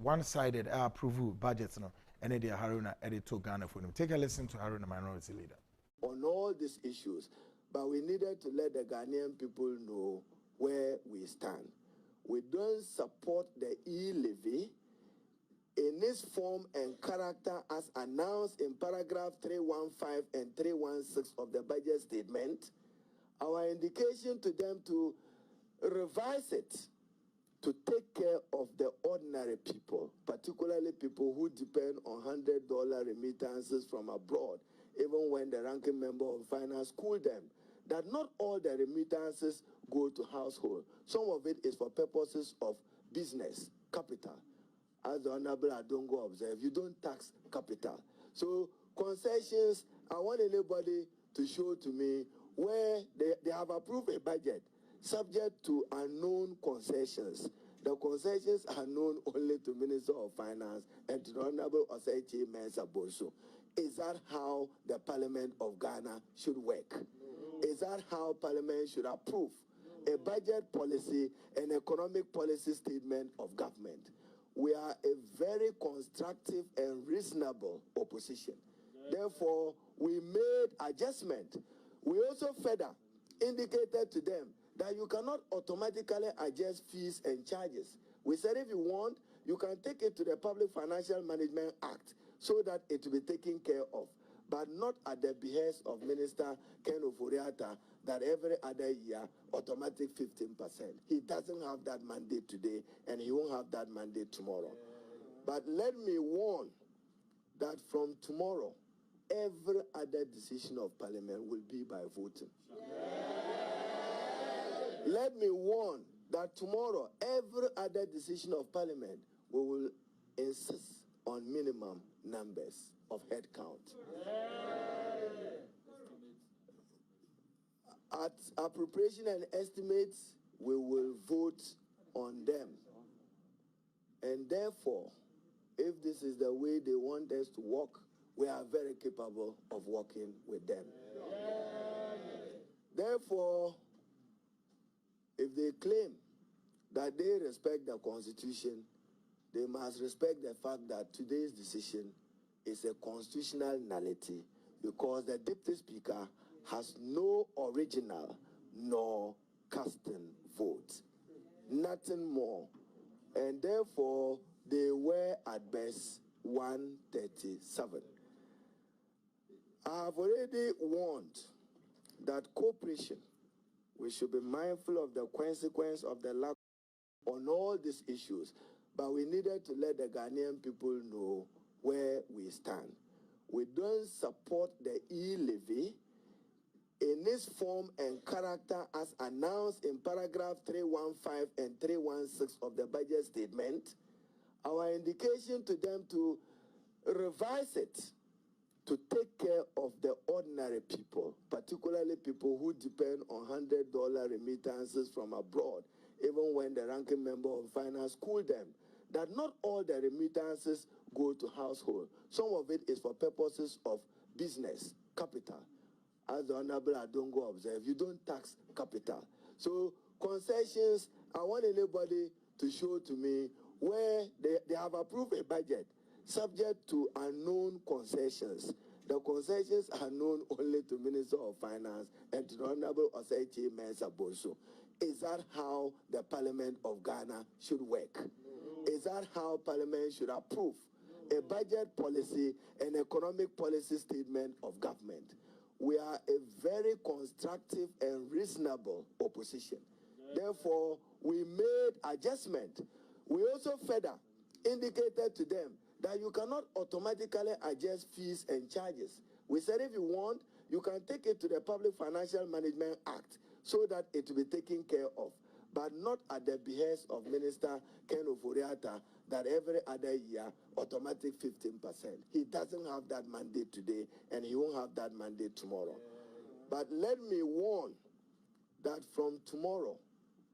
one-sided approval budgets no and the Haruna editor Ghana for them. Take a listen to Haruna, minority leader. On all these issues, but we needed to let the Ghanaian people know where we stand. We don't support the e-levy in its form and character as announced in paragraph 315 and 316 of the budget statement. Our indication to them to revise it to take care of the ordinary people, particularly people who depend on $100 remittances from abroad, even when the ranking member of finance schooled them, that not all the remittances go to household. Some of it is for purposes of business, capital. As the Honorable Adongo observed, you don't tax capital. So concessions, I want anybody to show to me where they have approved a budget subject to unknown concessions. The concessions are known only to Minister of Finance and to the Honorable Osei Mensah Bonsu. Is that how the Parliament of Ghana should work? Is that how Parliament should approve a budget policy and economic policy statement of government? We are a very constructive and reasonable opposition. Therefore, we made adjustment. We also further indicated to them that you cannot automatically adjust fees and charges. We said if you want, you can take it to the Public Financial Management Act so that it will be taken care of, but not at the behest of Minister Ken Ofori-Atta that every other year, automatic 15%. He doesn't have that mandate today, and he won't have that mandate tomorrow. But let me warn that from tomorrow, every other decision of Parliament will be by voting. Let me warn that tomorrow, every other decision of Parliament, we will insist on minimum numbers of head count. At appropriation and estimates, we will vote on them. And therefore, if this is the way they want us to work, we are very capable of working with them. Therefore, if they claim that they respect the Constitution, they must respect the fact that today's decision is a constitutional nullity because the Deputy Speaker has no original nor casting vote. Nothing more. And therefore, they were at best 137. I have already warned that cooperation, we should be mindful of the consequence of the lack on all these issues, but we needed to let the Ghanaian people know where we stand. We don't support the e-levy in its form and character as announced in paragraph 315 and 316 of the budget statement. Our indication to them to revise it to take care of the ordinary people, particularly people who depend on $100 remittances from abroad, even when the ranking member of finance schooled them, that not all the remittances go to household. Some of it is for purposes of business, capital. As the Honorable Adongo observed, you don't tax capital. So concessions, I want anybody to show to me where they have approved a budget subject to unknown concessions. The concessions are known only to Minister of Finance and to the Honorable Osei Mensah Bonsu. Is that how the Parliament of Ghana should work? Is that how Parliament should approve a budget policy and economic policy statement of government? We are a very constructive and reasonable opposition. Therefore, we made adjustment. We also further indicated to them that you cannot automatically adjust fees and charges. We said if you want, you can take it to the Public Financial Management Act so that it will be taken care of, but not at the behest of Minister Ken Oforiatta that every other year, automatic 15%. He doesn't have that mandate today, and he won't have that mandate tomorrow. But let me warn that from tomorrow,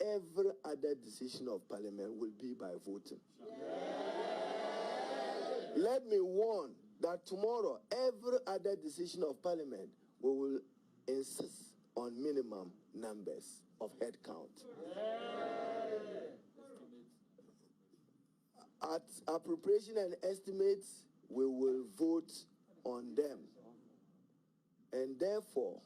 every other decision of Parliament will be by voting. Let me warn that tomorrow, every other decision of Parliament will insist on minimum numbers of head count. At appropriation and estimates, we will vote on them. And therefore,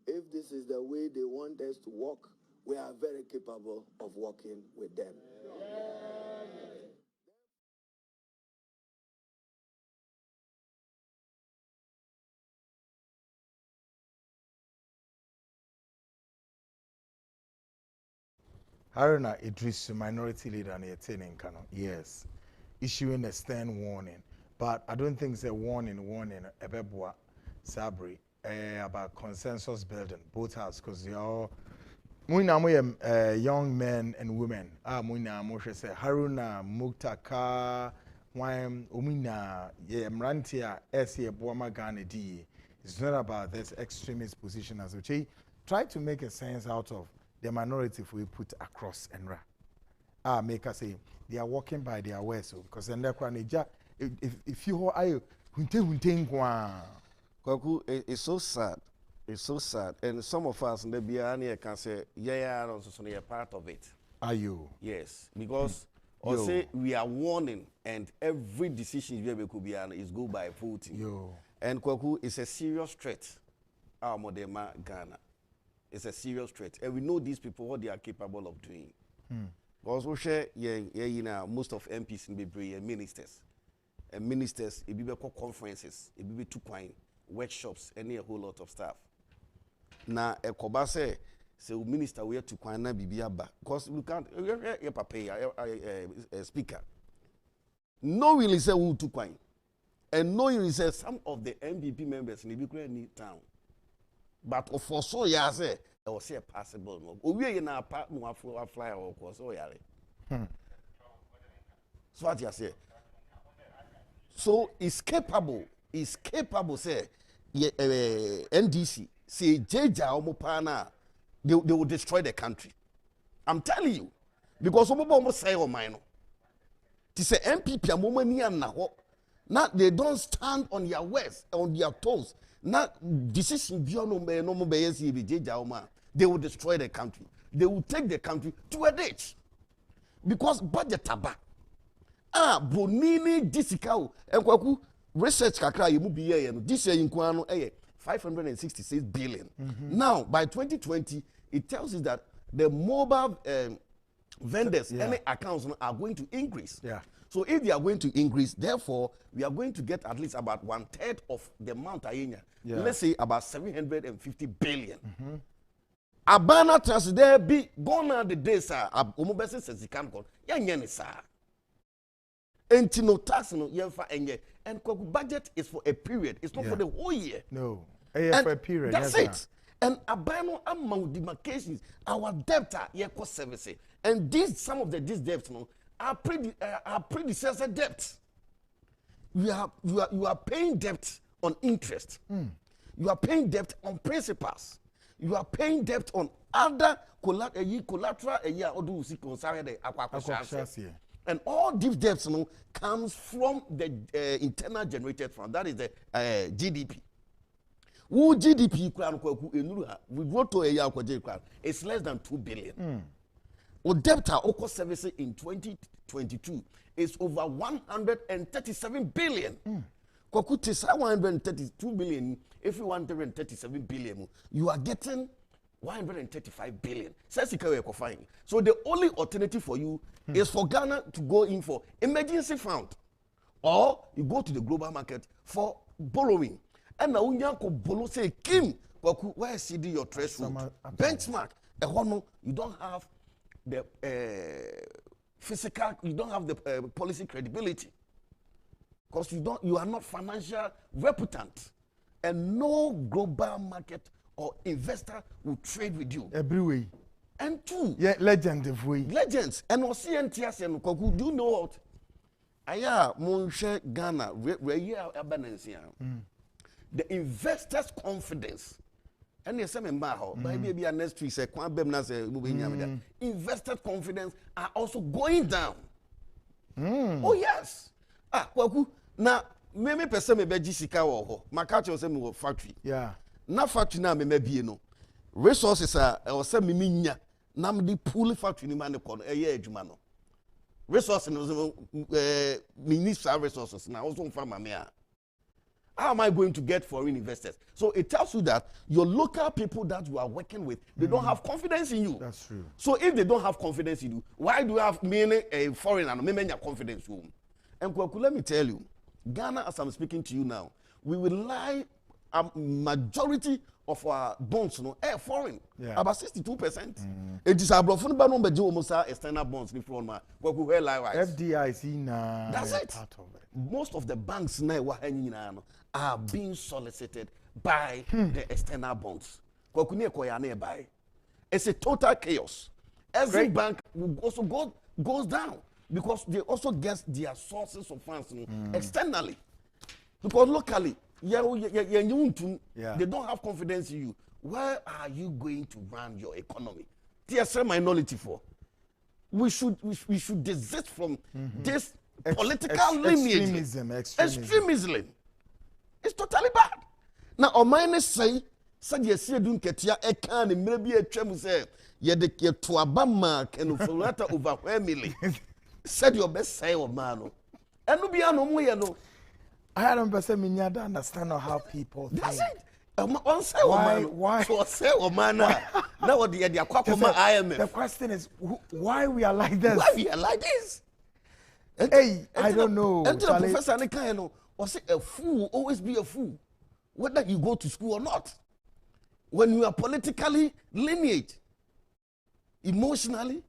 if this is the way they want us to work, we are very capable of working with them. Haruna Idris, minority leader in Kano. Yes, issuing a stern warning, but I don't think it's a warning. Ebebwa Sabri about consensus building both houses because they are young men and women. Moshe say Haruna Muktaka Umina Mrantia Esi Buama Ghana D. It's not about this extremist position as we try to make a sense out of the minority if we put across and make us say they are walking by their way, so because then if you are Kwaku, it's so sad. It's so sad. And some of us in the Biania can say, yeah, also part of it. Are you? Yes. Because or say we are warning and every decision you could be is go by voting. Yo. And Kwaku is a serious threat. Our Modema Ghana. It's a serious threat. And we know these people, what they are capable of doing. Because we share, most of MPs in Bibri and ministers. And ministers, it be conferences, it be two coin, workshops, and a whole lot of stuff. Now, a Kobase, so minister, we have to coin na bibiaba. Because we can't, you pay a speaker. No will say who to coin. And no will say some of the MPP members in the Ukraine town. But for so years, it was a possible. We in our part, we fly or course. So what you say? So it's capable, say, NDC, say, Jeja Omopana, they will destroy the country. I'm telling you. Because Omobo say, oh, mine. To say MPP, a moment near now, they don't stand on their words, on their toes. Now, decision beyond no more they will destroy the country. They will take the country to a ditch. Because budget taba. Bonini disikao. Kwaku research kakra you be here. This year in Kwano 566 billion. Now, by 2020, it tells us that the mobile vendors, any accounts are going to increase. Yeah. So if they are going to increase, therefore, we are going to get at least about 1/3 of the amount Ayenya. Yeah. Let's say about 750 billion. Abana trans there be gone on the day, sir. Omobese says he can't go. Yan sir. And no tax no yenfa and budget is for a period. It's not for the whole year. No. For a period. That's it. And abano among demarcations, our debtor cost service. And some of these debts no our predecessor debt. You are paying debt on interest. You are paying debt on principals. You are paying debt on other collateral. And all these debts comes from the internal generated fund. That is the GDP. Who GDP we go to a year it's less than 2 billion. Or debt oko services in 2022 is over 137 billion. Kokuti 132 billion. If you 137 billion, you are getting 135 billion. So the only alternative for you is for Ghana to go in for emergency fund, or you go to the global market for borrowing. And now you say, Kim, where is your threshold benchmark? You don't have the physical, you don't have the policy credibility. Because you are not financial reputant. And no global market or investor will trade with you. Every way. And two. Yeah, legend of way. Legends. And we see NTS and Koku, do you know what? Aya, Monshe Ghana, the investors' confidence. And they say, maybe next week, investors' confidence are also going down. Oh, yes. Koku, now, maybe person may be Jessica or Makacho say me factory. Yeah. Na factory na me be no. Resources are or say me minya. Na me di pool factory ni man ko eye adwuma no. Resources no me need some resources na also farm me. How am I going to get foreign investors? So it tells you that your local people that you are working with, they don't have confidence in you. That's true. So if they don't have confidence in you, why do you have many a foreigner and many confidence in you? And Kwaku, let me tell you, Ghana, as I'm speaking to you now, we rely a majority of our bonds, foreign, about 62%. It is our almost external bonds. FDIC that's it. Part of it. Most of the banks now are being solicited by the external bonds. It's a total chaos. Every bank will also goes down. Because they also get their sources of funds externally. Because locally, they don't have confidence in you. Where are you going to run your economy? TSL minority for. We should desist from this political lineage. Extremism. It's totally bad. Now, our miners say you see doing ketia ekan and maybe a trem say ye de to abama and overwhelmingly. Said your best say of man. And no be no more, no. I don't understand how people think. That's it. Why? So say of man. Now what the IMF. The question is why we are like this. Why we are like this? Hey, I don't know. And the professor Nekano or say a fool will always be a fool, whether you go to school or not. When you are politically lineage, emotionally,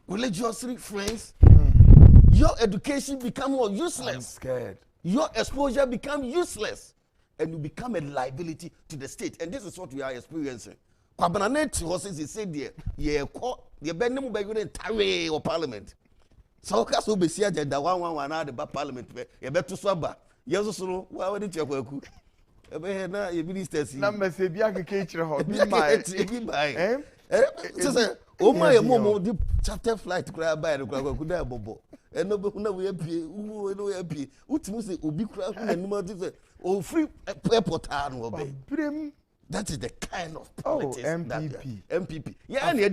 religiously, friends, your education become more useless. I'm scared. Your exposure become useless, and you become a liability to the state. And this is what we are experiencing. Kwabanane horses is said there, ye benemu be you entire or parliament. So kaso be sia jeda 111 na the parliament ye beto so ba. Yeso so wa wadi chekwaku. Ebe na ye ministers. Number say bia keke kire ho bi mai. Say o ma ye momo di charter flight kura ba e kura ku da bobo. Eno be na we apie, no we apie. Utimu say obi kura ku anuma di say o free airport an wo be. That is the kind of politics MPP. Yeah, and you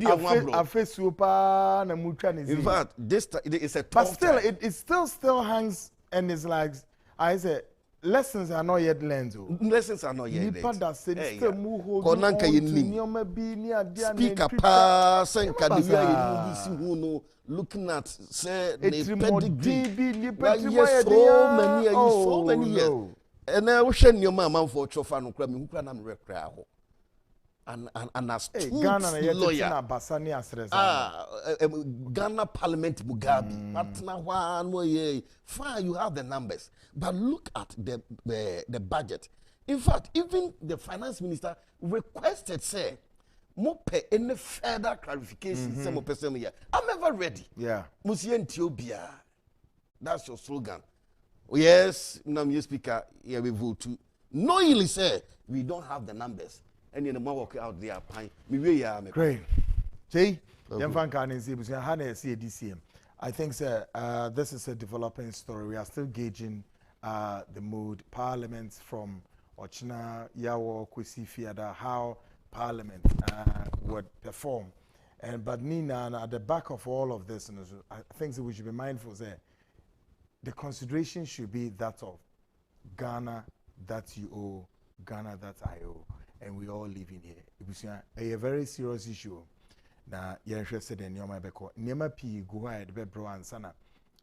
in fact, this is a but still, it still hangs and it's like I said, lessons are not yet learned. Lessons are not yet learned. Speaker pass and looking at say the pedigree. So many years. And I wish your mama for Chofano Crami, who can recreate and astute lawyer. Ghana Parliament Mugabe. Fine, you have the numbers. But look at the budget. In fact, even the finance minister requested, say, Mope any further clarification. I'm ever ready. Yeah. Musien Tiobia. That's your slogan. Yes, Nam speaker, here we vote to. Knowingly say we don't have the numbers. And in the more work out there, great. See, I think this is a developing story. We are still gauging the mood. Parliament from Ochina, Yawo, Kwesi Fiada, how Parliament would perform. But Nina, at the back of all of this, I think that we should be mindful there. The consideration should be that of Ghana that you owe, Ghana that I owe, and we all live in here. It was a very serious issue. Now, you're interested in your Mabeko. Nema P. go ahead, Bebro and Sana.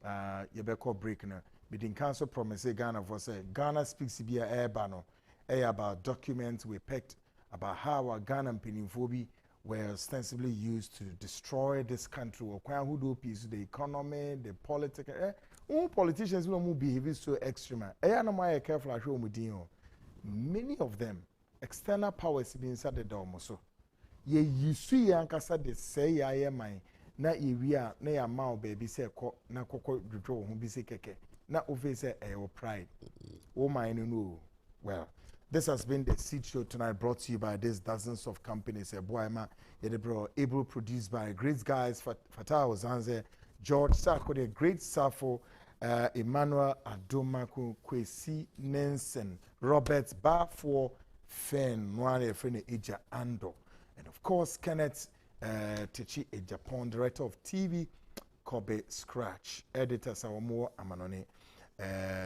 Yabeko break. But in council promise Ghana for say Ghana speaks to be a air banner, about documents we picked about how our Ghana Peninfobi were ostensibly used to destroy this country. Or who do peace, the economy, the politics. All politicians will behave so extreme. I careful at home. Many of them, external powers inside the dome. So, you see, Yankasa, they say, I am my. Na iwia na ya ma baby say ko na kokko dwodwo ho bi se keke na ofe say pride oh my no. Well, this has been the Seed Show tonight, brought to you by these dozens of companies. Boyma Yedebro, able produced by great guys Fatah Ozanze, George Sako, the great Safo, Emmanuel Adomaku, Kwesi Nelson, Robert Barfor, Fen Nwale Fene Eja Ando, and of course Kenneth Techi a Japan, director of TV, Kobe Scratch, editor Sawamoa Amanone,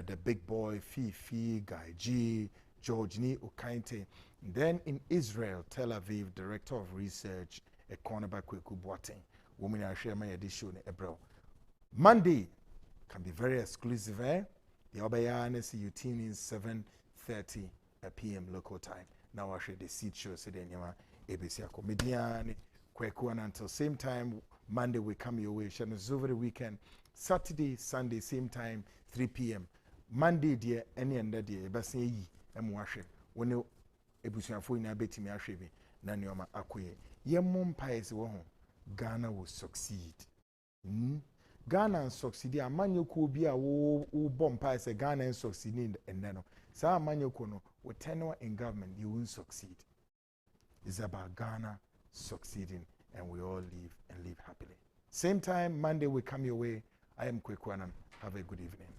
the big boy Fifi, Guy G, George Ni Okainte. Then in Israel, Tel Aviv, director of research, a cornerback Kweku Boateng. Women are sharing my edition, Ebro. Monday can be very exclusive, eh? The Obayane see you tune in 7:30 p.m. local time. Now I share the Seed Show, so then you ABC comedian. And until same time, Monday we come your way. It's over the weekend. Saturday, Sunday, same time, 3 p.m. Monday, dear, any other day, Bassi, and Washe. When you ebusuafo ina betimi ahwebe na neoma akoye. Ye mom pies wo ho. Ghana will succeed. Ghana succeed. Amanyoko bi a wo bomb pies Ghana and succeed and then. Sa amanyoko no, with tenure in government, you won't succeed. It's about Ghana succeeding, and we all live and live happily. Same time, Monday will come your way. I am Kwekwanan. Have a good evening.